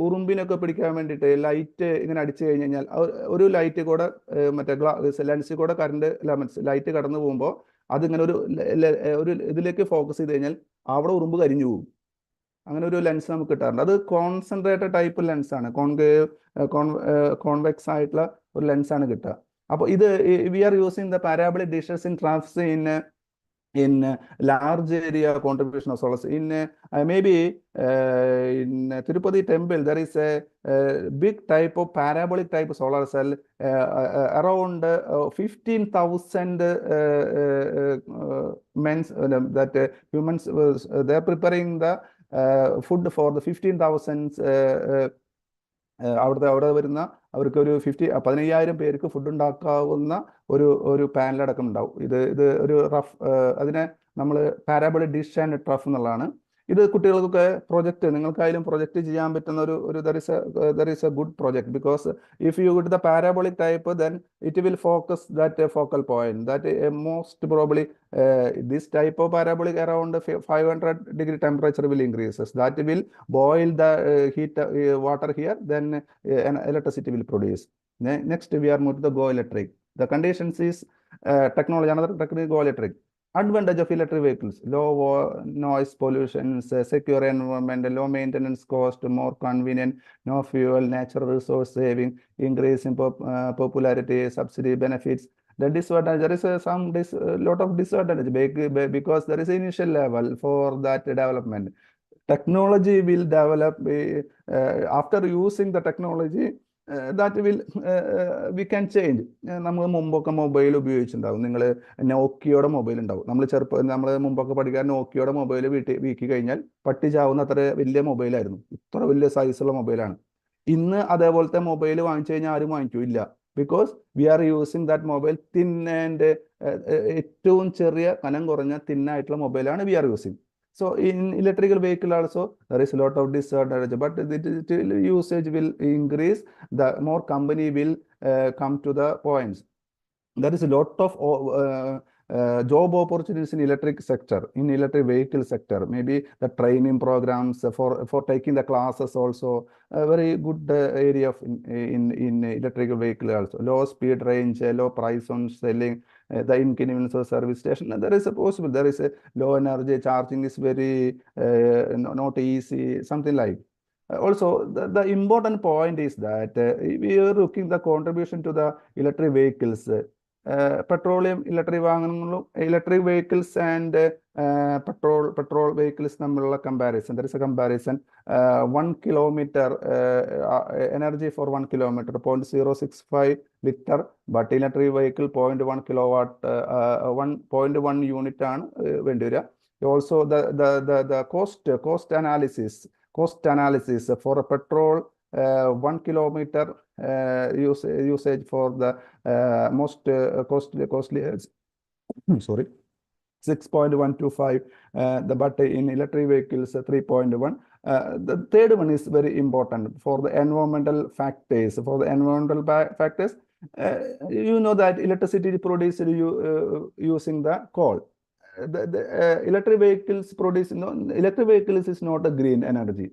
ഉറുമ്പിനൊക്കെ പിടിക്കാൻ വേണ്ടിയിട്ട് light ഇങ്ങനെ അടിച്ചു കഴിഞ്ഞ് കഴിഞ്ഞാൽ ഒരു ലൈറ്റ് കൂടെ മറ്റേ ലെൻസിൽ കൂടെ കറണ്ട് ലൈറ്റ് കടന്നു പോകുമ്പോൾ അതിങ്ങനെ ഒരു ഇതിലേക്ക് ഫോക്കസ് ചെയ്ത് കഴിഞ്ഞാൽ അവിടെ ഉറുമ്പ് കരിഞ്ഞു പോകും. അങ്ങനെ ഒരു ലെൻസ് നമുക്ക് കിട്ടാറുണ്ട്. അത് കോൺസെൻട്രേറ്റഡ് ടൈപ്പ് ലെൻസാണ്, കോൺവെക്സ് ആയിട്ടുള്ള ഒരു ലെൻസാണ് കിട്ടുക. അപ്പോൾ ഇത് we are using the parabolic dishes in troughs in large area contribution of solar. In maybe in Tirupati temple there is a big type of parabolic type of solar cell, around 15,000 men that humans they are preparing the food for the 15,000 അവിടെ വരുന്ന അവർക്ക് ഒരു 15,000 പേർക്ക് food ഉണ്ടാക്കാവുന്ന ഒരു പാനലടക്കം ഉണ്ടാവും. ഇത് ഒരു rough, അതിനെ നമ്മൾ പാരാബോളിക് ഡിഷ് ആൻഡ് ട്രഫ് എന്നുള്ളതാണ്. ഇത് കുട്ടികൾക്കൊക്കെ പ്രൊജക്ട്, നിങ്ങൾക്കായാലും പ്രൊജക്ട് ചെയ്യാൻ പറ്റുന്ന ഒരു there is a good project, because if you go to the parabolic type, then it will focus that focal point. That most probably this type of parabolic around 500-degree temperature will increases. That will boil the heat water here, then electricity will produce. Next we are moving to the go electric. The conditions is technology, another technique, go electric. Advantage of electric vehicles: low noise pollution, secure environment, low maintenance cost, more convenient, no fuel, natural resource saving, increase in popularity, subsidy benefits. The disadvantage, there is some lot of disadvantage because there is initial level for that development. Technology will develop after using the technology. That will we can change. നമ്മൾ മുമ്പൊക്കെ mobile ഉപയോഗിച്ചിട്ടുണ്ടാവും. നിങ്ങൾ നോക്കിയോടെ mobile ഉണ്ടാവും. നമ്മൾ മുമ്പൊക്കെ പഠിക്കാൻ നോക്കിയോടെ mobile വീക്കി കഴിഞ്ഞാൽ പട്ടി ചാവുന്ന അത്ര വലിയ മൊബൈലായിരുന്നു. ഇത്ര വലിയ സൈസുള്ള മൊബൈലാണ്. ഇന്ന് അതേപോലത്തെ മൊബൈൽ വാങ്ങിച്ചു കഴിഞ്ഞാൽ ആരും വാങ്ങിക്കില്ല. Because we are using that mobile thin and ഏറ്റവും ചെറിയ കനം കുറഞ്ഞ തിന്നായിട്ടുള്ള മൊബൈലാണ് we are using. So in electrical vehicle also there is a lot of disadvantage, but the usage will increase, the more company will come to the points. There is a lot of job opportunities in electric sector, in electric vehicle sector, maybe the training programs for taking the classes also, a very good area of in electrical vehicle also. Low speed range, low price on selling, the inconvenience of service station. There is a possible, there is a low energy charging is very not easy, something like. Also, the important point is that we are looking the contribution to the electric vehicles. Petroleum electric vehicles and petrol vehicles thammiലുള്ള comparison. There is a comparison. 1 kilometer energy for 1 kilometer 0.065 liter, but electric vehicle 0.1 kilowatt 1.1 unit ആണ് വേണ്ടി വരിക. Also the cost analysis for a petrol 1 kilometer usage for the most costly sorry 6.125 but in electric vehicles 3.1. The third one is very important for the environmental factors. You know that electricity is produced using the coal. The electric vehicles electric vehicles is not a green energy,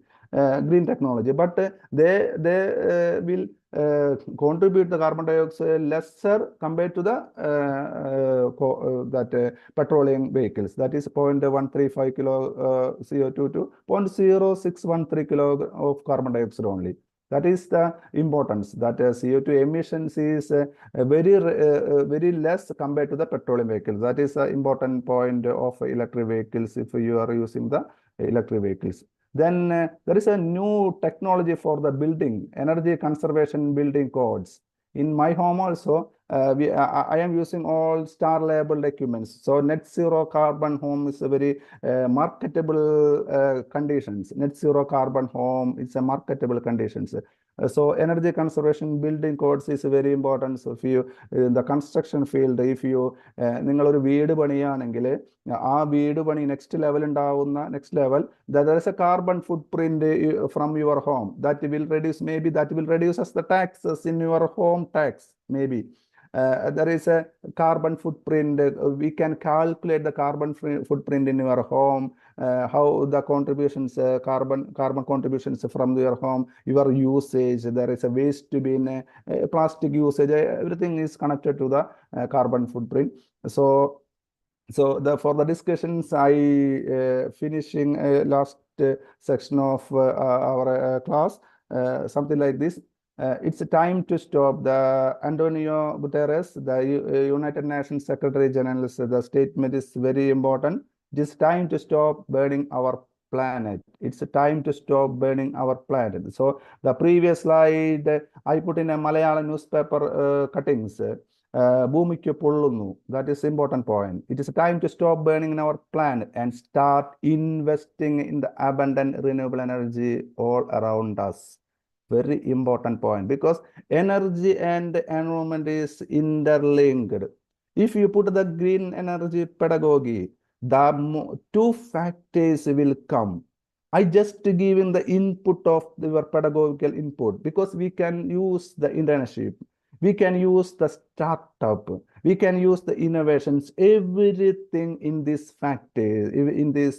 green technology, but they will contribute the carbon dioxide lesser compared to the petroleum vehicles. That is 0.135 kilo CO2 to 0.0613 kilo of carbon dioxide only. That is the importance that CO2 emissions is very less compared to the petroleum vehicles. That is the important point of electric vehicles if you are using the electric vehicles. Then there is a new technology for the building, energy conservation building codes. In my home also, I am using all star labeled equipments. So net zero carbon home is a very marketable conditions. Net zero carbon home is a marketable conditions. So energy conservation building codes is very important. So if you in the construction field, if you നിങ്ങളൊരു വീട് പണിയാണെങ്കിൽ ആ വീട് പണി next level there is a carbon footprint from your home that will reduce, maybe that will reduce as the taxes in your home tax, maybe. There is a carbon footprint. We can calculate the carbon footprint in your home, how the contributions, carbon contributions from your home, your usage. There is a waste bin, plastic usage. Everything is connected to the carbon footprint. So for the discussions, I finishing last section of our class, something like this. It's time to stop. The Antonio Guterres, the United Nations Secretary General, the statement is very important. It is time to stop burning our planet. It's time to stop burning our planet. So the previous slide, I put in a Malayalam newspaper cuttings. ഭൂമിക്ക് പൊള്ളുന്നു. That is important point. It is time to stop burning in our planet and start investing in the abundant renewable energy all around us. Very important point, because energy and environment is interlinked. If you put the green energy pedagogy, the two factors will come. I just given the input of your pedagogical input, because we can use the internship, we can use the startup, we can use the innovations, everything in this factor, in this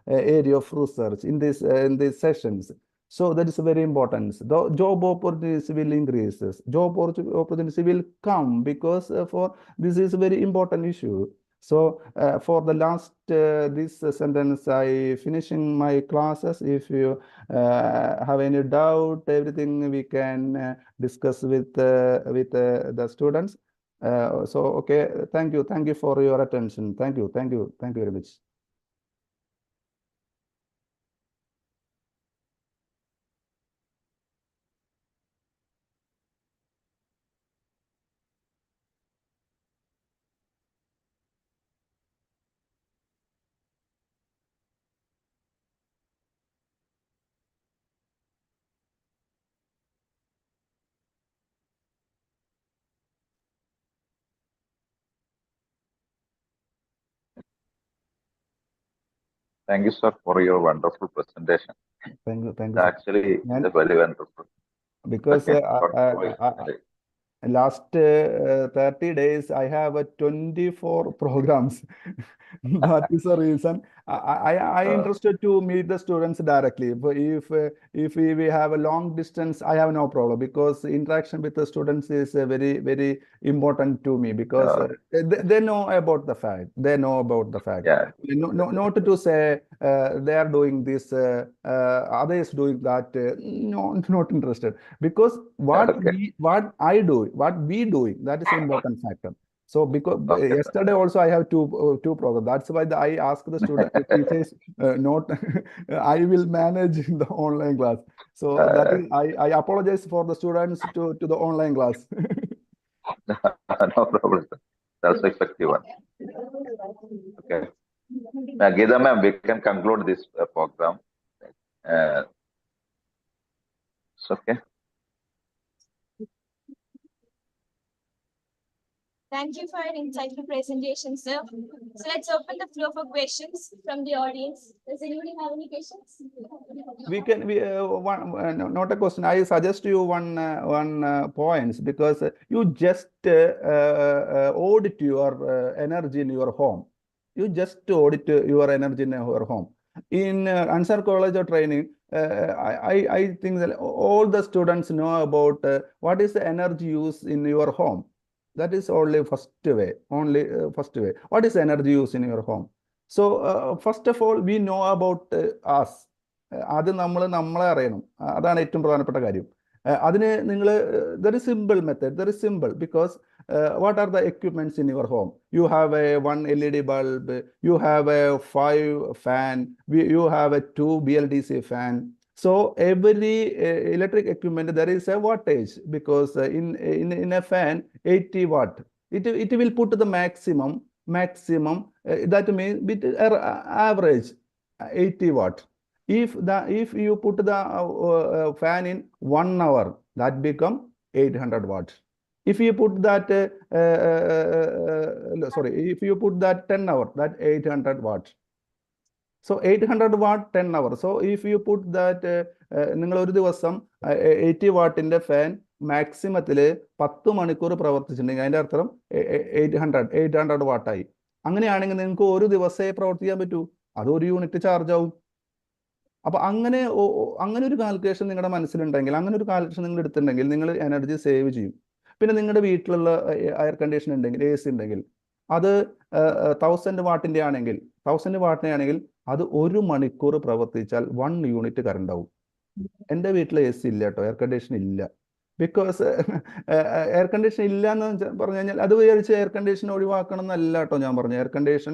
area of research, in these sessions. So that is very important. The job opportunities will increase. Job opportunities will come, because for this is a very important issue. So for the last this sentence, I finishing my classes. If you have any doubt, everything we can discuss with the students. So okay, thank you for your attention. Thank you very much. Thank you, sir, for your wonderful presentation. Thank you. Actually, it's very wonderful. Because Okay, last 30 days, I have 24 programs. That is the reason I interested to meet the students directly. If we have a long distance, I have no problem, because interaction with the students is very, very important to me, because they know about the fact. They know about the fact. Yeah. Not to say they are doing this, others doing that. No, not interested, because what I do, what we doing, that is an important factor. So because yesterday also I have two programs. That's why I asked the student teachers not I will manage the online class. So that is I apologize for the students to the online class. No problem, sir. That's effective one. Okay. Now, Geeta ma'am, we can conclude this program. It's okay. Thank you for an insightful presentation, sir. So let's open the floor for questions from the audience. Does anybody have any questions? Not a question. I suggest you one points, because you just audit your energy in your home. You just audit your energy in your home. In Ansar College of Training, I think that all the students know about what is the energy use in your home. That is only first way. What is energy use in your home? So first of all, we know about us. അത് നമ്മളെ അറിയണം. അതാണ് ഏറ്റവും പ്രധാനപ്പെട്ട കാര്യം. അതിന് നിങ്ങൾ very simple method, very simple, because what are the equipments in your home? You have a 1 LED bulb, you have a 5 fan, you have a 2 BLDC fan. So every electric equipment, there is a wattage, because in a fan 80 watt, it will put the maximum, that means average 80 watt. If you put the fan in 1 hour, that become 800 watts. If you put that if you put that 10 hour, that 800 watts. So 800 watt 10 hours. So if you put that നിങ്ങൾ ഒരു ദിവസം 80 വാട്ടിന്റെ fan മാക്സിമത്തിൽ 10 മണിക്കൂർ പ്രവർത്തിച്ചിട്ടുണ്ടെങ്കിൽ അതിന്റെ അർത്ഥം 800 വാട്ടായി. അങ്ങനെയാണെങ്കിൽ നിങ്ങൾക്ക് ഒരു ദിവസമേ പ്രവർത്തിക്കാൻ പറ്റൂ. അത് ഒരു യൂണിറ്റ് ചാർജ് ആവും. അപ്പൊ അങ്ങനെ ഒരു കാൽക്കുലേഷൻ നിങ്ങളുടെ മനസ്സിലുണ്ടെങ്കിൽ, അങ്ങനെ ഒരു കാൽക്കുലേഷൻ നിങ്ങൾ എടുത്തിട്ടുണ്ടെങ്കിൽ നിങ്ങൾ എനർജി സേവ് ചെയ്യും. പിന്നെ നിങ്ങളുടെ വീട്ടിലുള്ള എയർ കണ്ടീഷൻ ഉണ്ടെങ്കിൽ, AC ഉണ്ടെങ്കിൽ, അത് 1000 വാട്ടിന്റെ ആണെങ്കിൽ, 1000 വാട്ടിന്റെ ആണെങ്കിൽ അത് 1 മണിക്കൂർ പ്രവർത്തിച്ചാൽ 1 യൂണിറ്റ് കറണ്ട് ആവും. എൻ്റെ വീട്ടിൽ AC ഇല്ല കേട്ടോ, എയർ കണ്ടീഷൻ ഇല്ല. ബിക്കോസ് എയർ കണ്ടീഷൻ ഇല്ല എന്ന് പറഞ്ഞു കഴിഞ്ഞാൽ അത് വിചാരിച്ച് എയർ കണ്ടീഷൻ ഒഴിവാക്കണം എന്നല്ല കേട്ടോ ഞാൻ പറഞ്ഞു. എയർ കണ്ടീഷൻ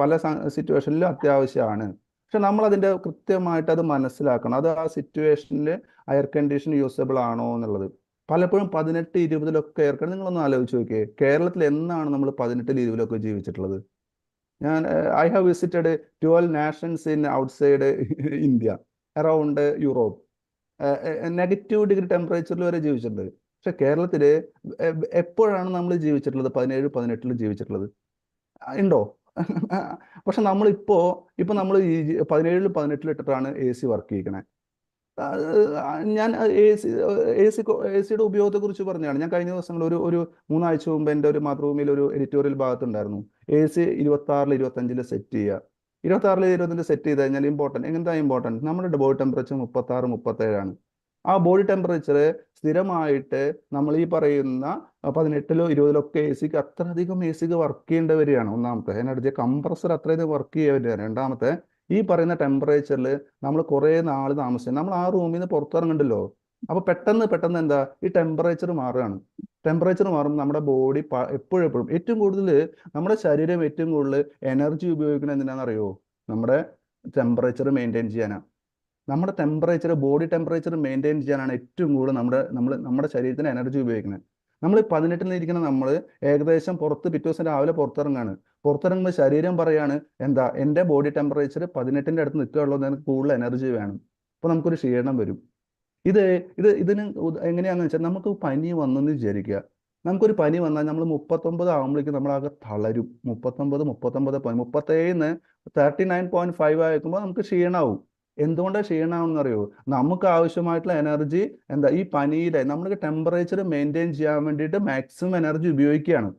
പല സിറ്റുവേഷനിലും അത്യാവശ്യമാണ്. പക്ഷെ നമ്മൾ അതിൻ്റെ കൃത്യമായിട്ട് അത് മനസ്സിലാക്കണം. അത് ആ സിറ്റുവേഷനിൽ എയർ കണ്ടീഷൻ യൂസബിൾ ആണോ എന്നുള്ളത്. പലപ്പോഴും 18, 20 എയർ കണ്ടീഷൻ, നിങ്ങളൊന്ന് ആലോചിച്ച് നോക്കിയേ, കേരളത്തിൽ എന്നാണ് നമ്മൾ 18, 20 ജീവിച്ചിട്ടുള്ളത്? ഞാൻ I have visited 12 nations in outside India, around Europe. -2 ടെമ്പറേച്ചറിൽ വരെ ജീവിച്ചിട്ടുണ്ട്. പക്ഷെ കേരളത്തിൽ എപ്പോഴാണ് നമ്മൾ ജീവിച്ചിട്ടുള്ളത്? 17, 18 ജീവിച്ചിട്ടുള്ളത് ഉണ്ടോ? പക്ഷെ നമ്മളിപ്പോ നമ്മൾ 17, 18 ഇട്ടിട്ടാണ് AC വർക്ക് ചെയ്യിക്കണേ. ഞാൻ AC-യുടെ ഉപയോഗത്തെ കുറിച്ച് പറഞ്ഞാണ്. ഞാൻ കഴിഞ്ഞ ദിവസങ്ങളിൽ ഒരു 3 ആഴ്ച മുമ്പ് എൻ്റെ ഒരു മാതൃഭൂമിയിൽ ഒരു എഡിറ്റോറിയൽ ഭാഗത്തുണ്ടായിരുന്നു. AC 26, 25 സെറ്റ് ചെയ്യുക. 26, 25 സെറ്റ് ചെയ്ത് കഴിഞ്ഞാൽ എങ്ങനത്തെ ഇമ്പോർട്ടൻറ്റ്? നമ്മുടെ ബോഡി ടെമ്പറേച്ചർ 36, 37 ആ ബോഡി ടെമ്പറേച്ചർ സ്ഥിരമായിട്ട് നമ്മൾ ഈ പറയുന്ന 18, 20 AC-ക്ക് അത്രയധികം AC-ക്ക് വർക്ക് ചെയ്യേണ്ടി വരികയാണ്. ഒന്നാമത്തെ എനർജി കംപ്രസർ അത്രയധികം വർക്ക് ചെയ്യാൻ വരികയാണ്. രണ്ടാമത്തെ, ഈ പറയുന്ന ടെമ്പറേച്ചറിൽ നമ്മൾ കുറേ നാൾ താമസിച്ചു, നമ്മൾ ആ റൂമിൽ നിന്ന് പുറത്തിറങ്ങണ്ടല്ലോ. അപ്പൊ പെട്ടെന്ന് എന്താ, ഈ ടെമ്പറേച്ചർ മാറുകയാണ്. ടെമ്പറേച്ചർ മാറുമ്പോൾ നമ്മുടെ ബോഡി എപ്പോഴും ഏറ്റവും കൂടുതൽ നമ്മുടെ ശരീരം ഏറ്റവും കൂടുതൽ എനർജി ഉപയോഗിക്കുന്നത് എന്തിനാണെന്നറിയോ? നമ്മുടെ ടെമ്പറേച്ചർ മെയിൻറ്റെയിൻ ചെയ്യാനാണ്. നമ്മുടെ ടെമ്പറേച്ചർ, ബോഡി ടെമ്പറേച്ചർ മെയിൻറ്റെയിൻ ചെയ്യാനാണ് ഏറ്റവും കൂടുതൽ നമ്മുടെ ശരീരത്തിന് എനർജി ഉപയോഗിക്കുന്നത്. നമ്മൾ 18 ഇരിക്കുന്ന നമ്മൾ ഏകദേശം പിറ്റേ ദിവസം രാവിലെ പുറത്തിറങ്ങുമ്പോൾ ശരീരം പറയാണ്, എന്താ എൻ്റെ ബോഡി ടെമ്പറേച്ചർ 18 അടുത്ത് നിൽക്കുകയുള്ളൂ, എനിക്ക് കൂടുതൽ എനർജി വേണം. അപ്പോൾ നമുക്കൊരു ക്ഷീണം വരും. ഇതിന് എങ്ങനെയാണെന്ന് വെച്ചാൽ, നമുക്ക് പനി വന്നെന്ന് വിചാരിക്കുക. നമുക്കൊരു പനി വന്നാൽ നമ്മൾ 39 ആകുമ്പോഴേക്കും നമ്മളാകെ തളരും. 39, 37, 37 39.5 ആയിരിക്കുമ്പോൾ നമുക്ക് ക്ഷീണമാവും. എന്തുകൊണ്ടാണ് ക്ഷീണമാണെന്ന് അറിയോ? നമുക്ക് ആവശ്യമായിട്ടുള്ള എനർജി എന്താ ഈ പനിയുടെ നമുക്ക് ടെമ്പറേച്ചർ മെയിൻറ്റെയിൻ ചെയ്യാൻ വേണ്ടിയിട്ട് മാക്സിമം എനർജി ഉപയോഗിക്കുകയാണ്.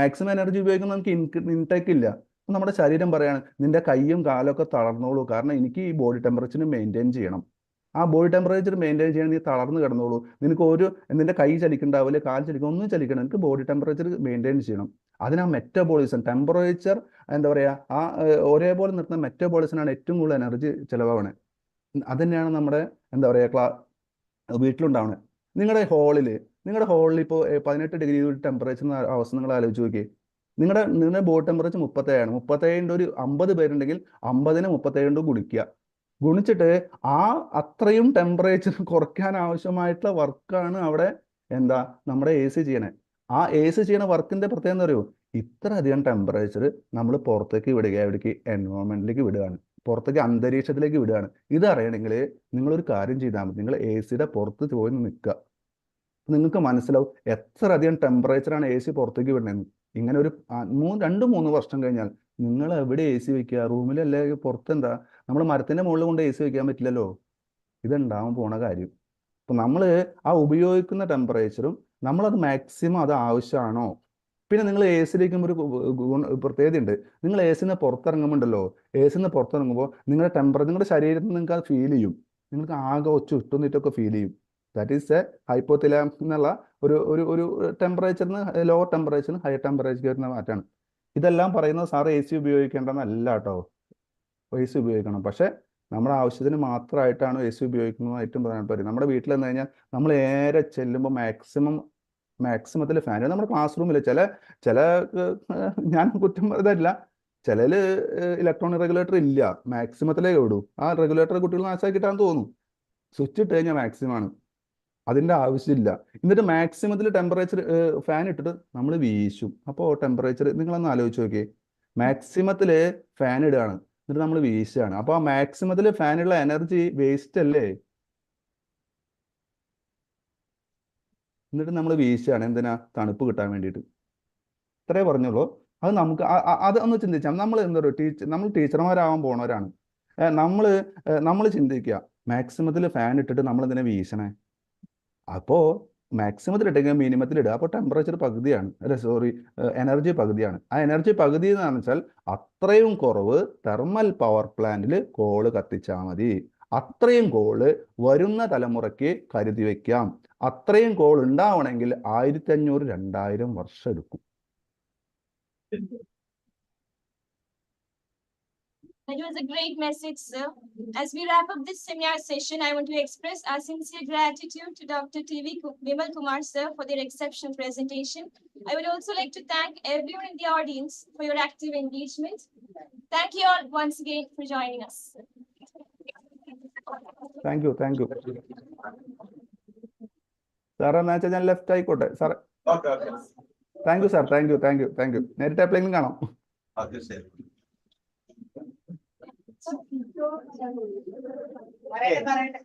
മാക്സിമം എനർജി ഉപയോഗിക്കുമ്പോൾ നമുക്ക് ഇൻടേക്ക് ഇല്ല. നമ്മുടെ ശരീരം പറയാണ് നിന്റെ കൈയും കാലൊക്കെ തളർന്നോളൂ, കാരണം എനിക്ക് ഈ ബോഡി ടെമ്പറേച്ചർ മെയിൻറ്റെയിൻ ചെയ്യണം. ആ ബോഡി ടെമ്പറേച്ചർ മെയിൻറ്റെയിൻ ചെയ്യാൻ നീ തളർന്ന് കിടന്നോളൂ, നിനക്ക് നിന്റെ കൈ ചലിക്കണ്ടാവില്ല, കാൽ ചലിക്കും, ഒന്നും ചലിക്കണം, എനിക്ക് ബോഡി ടെമ്പറേച്ചർ മെയിൻറ്റെയിൻ ചെയ്യണം. അതിനാ മെറ്റബോളിസം ടെമ്പറേച്ചർ എന്താ പറയുക ആ ഒരേപോലെ നിർത്തുന്ന മെറ്റബോളിസിനാണ് ഏറ്റവും കൂടുതൽ എനർജി ചിലവാണ്. അത് തന്നെയാണ് നമ്മുടെ എന്താ പറയുക വീട്ടിലുണ്ടാവുന്നത്. നിങ്ങളുടെ ഹോളിൽ ഇപ്പോൾ 18 ഡിഗ്രി ടെമ്പറേച്ചർ അവസ്ഥ നിങ്ങൾ ആലോചിച്ച് നോക്കി. നിങ്ങളുടെ ബോഡി ടെമ്പറേച്ചർ 37 37 ഒരു 50 പേരുണ്ടെങ്കിൽ 50നെ 37 ഗുണിക്കുക. ഗുണിച്ചിട്ട് ആ അത്രയും ടെമ്പറേച്ചർ കുറയ്ക്കാൻ ആവശ്യമായിട്ടുള്ള വർക്കാണ് അവിടെ എന്താ നമ്മുടെ AC ചെയ്യണേ. ആ AC ചെയ്യണ വർക്കിന്റെ പ്രത്യേകത എന്താ അറിയോ? ഇത്ര അധികം ടെമ്പറേച്ചർ നമ്മൾ പുറത്തേക്ക് വിടുക, എവിടേക്ക് എൻവയോൺമെന്റിലേക്ക് വിടുകയാണ്, പുറത്തേക്ക് അന്തരീക്ഷത്തിലേക്ക് വിടുകയാണ്. ഇത് അറിയണമെങ്കിൽ നിങ്ങളൊരു കാര്യം ചെയ്താൽ മതി, നിങ്ങൾ AC പുറത്ത് പോയി നിൽക്കുക. നിങ്ങൾക്ക് മനസ്സിലാവും എത്ര അധികം ടെമ്പറേച്ചറാണ് AC പുറത്തേക്ക് വിടണമെന്ന്. ഇങ്ങനെ ഒരു 2-3 വർഷം കഴിഞ്ഞാൽ നിങ്ങൾ എവിടെ AC വെക്കുക? റൂമിലല്ലേ? പുറത്തെന്താ? നമ്മൾ മരത്തിന്റെ മുകളിൽ കൊണ്ട് AC വെക്കാൻ പറ്റില്ലല്ലോ. ഇതുണ്ടാവാൻ പോണ കാര്യം. അപ്പൊ നമ്മൾ ആ ഉപയോഗിക്കുന്ന ടെമ്പറേച്ചറും നമ്മളത് മാക്സിമം അത് ആവശ്യമാണോ? പിന്നെ നിങ്ങൾ AC-ലേക്കും ഒരു പ്രത്യേകത ഉണ്ട്. നിങ്ങൾ AC-ന്ന് പുറത്തിറങ്ങുമ്പോണ്ടല്ലോ, AC-ന്ന് പുറത്തിറങ്ങുമ്പോൾ നിങ്ങളുടെ ശരീരത്തിൽ നിങ്ങൾക്ക് അത് ഫീൽ ചെയ്യും. നിങ്ങൾക്ക് ആകെ ചുട്ടുന്നിട്ടൊക്കെ ഫീൽ ചെയ്യും. ദാറ്റ് ഈസ് എ ഹൈപ്പോത്തിലാം എന്നുള്ള ഒരു ടെമ്പറേച്ചറിന് ലോ ടെമ്പറേച്ചറിന് ഹൈ ടെമ്പറേച്ചർ വരുന്ന മാറ്റമാണ്. ഇതെല്ലാം പറയുന്നത് സാറ് AC ഉപയോഗിക്കേണ്ടതെന്നല്ല കേട്ടോ. AC ഉപയോഗിക്കണം, പക്ഷെ നമ്മുടെ ആവശ്യത്തിന് മാത്രമായിട്ടാണ് AC ഉപയോഗിക്കുന്നതായിട്ടും പറയാൻ പറ്റും. നമ്മുടെ വീട്ടിൽ വന്നു കഴിഞ്ഞാൽ നമ്മൾ നേരെ ചെല്ലുമ്പോൾ മാക്സിമത്തിൽ ഫാൻ. നമ്മുടെ ക്ലാസ് റൂമിൽ ചില ഞാൻ കുറ്റം പറഞ്ഞതല്ല, ചിലതിൽ ഇലക്ട്രോണിക് റെഗുലേറ്റർ ഇല്ല, മാക്സിമത്തിലേക്ക് വിടും. ആ റെഗുലേറ്റർ കുട്ടികൾ നാശാക്കിയിട്ടാന്ന് തോന്നുന്നു. സ്വിച്ച് ഇട്ട് കഴിഞ്ഞാൽ മാക്സിമമാണ്, അതിൻ്റെ ആവശ്യമില്ല. എന്നിട്ട് മാക്സിമത്തിൽ ടെമ്പറേച്ചർ ഫാൻ ഇട്ടിട്ട് നമ്മൾ വീശും. അപ്പോൾ ടെമ്പറേച്ചർ നിങ്ങളൊന്ന് ആലോചിച്ച് നോക്കിയേ, മാക്സിമത്തിൽ ഫാൻ ഇടുകയാണ്, എന്നിട്ട് നമ്മൾ വീശുകയാണ്. അപ്പോൾ ആ മാക്സിമത്തിൽ ഫാനുള്ള എനർജി വേസ്റ്റ് അല്ലേ? എന്നിട്ട് നമ്മൾ വീശുകയാണ്, എന്തിനാ? തണുപ്പ് കിട്ടാൻ വേണ്ടിയിട്ട്. ഇത്രേ പറഞ്ഞുള്ളൂ. അത് നമുക്ക് അത് ഒന്ന് ചിന്തിച്ചാൽ നമ്മൾ എന്താ പറയുക, നമ്മൾ ടീച്ചർമാരാവാൻ പോണവരാണ്. നമ്മൾ ചിന്തിക്കുക, മാക്സിമത്തിൽ ഫാൻ ഇട്ടിട്ട് നമ്മൾ എന്തിനാ വീശണേ? അപ്പോൾ മാക്സിമത്തിൽ ഇട്ടെങ്കിൽ മിനിമത്തിൽ ഇടുക. അപ്പോൾ ടെമ്പറേച്ചർ പകുതിയാണ്, എനർജി പകുതിയാണ്. ആ എനർജി പകുതി എന്ന് വെച്ചാൽ അത്രയും കുറവ് തെർമൽ പവർ പ്ലാന്റിൽ കോള് കത്തിച്ചാൽ മതി. അത്രയും കോള് വരുന്ന തലമുറയ്ക്ക് കരുതി വെക്കാം. അത്രയും കോൾ ഉണ്ടാവണമെങ്കിൽ 1500-2000 വർഷം എടുക്കും. That was a great message, sir. As we wrap up this seminar session, I want to express our sincere gratitude to Dr. T.V. Vimal Kumar, sir, for their exceptional presentation. I would also like to thank everyone in the audience for your active engagement. Thank you all once again for joining us. Thank you. സാറേ എന്നാ വെച്ചാൽ ഞാൻ left ആയിക്കോട്ടെ സാറേ. Thank you sir, thank you. നേരിട്ട് എപ്പോഴെങ്കിലും കാണാം. പറയട്ടെ.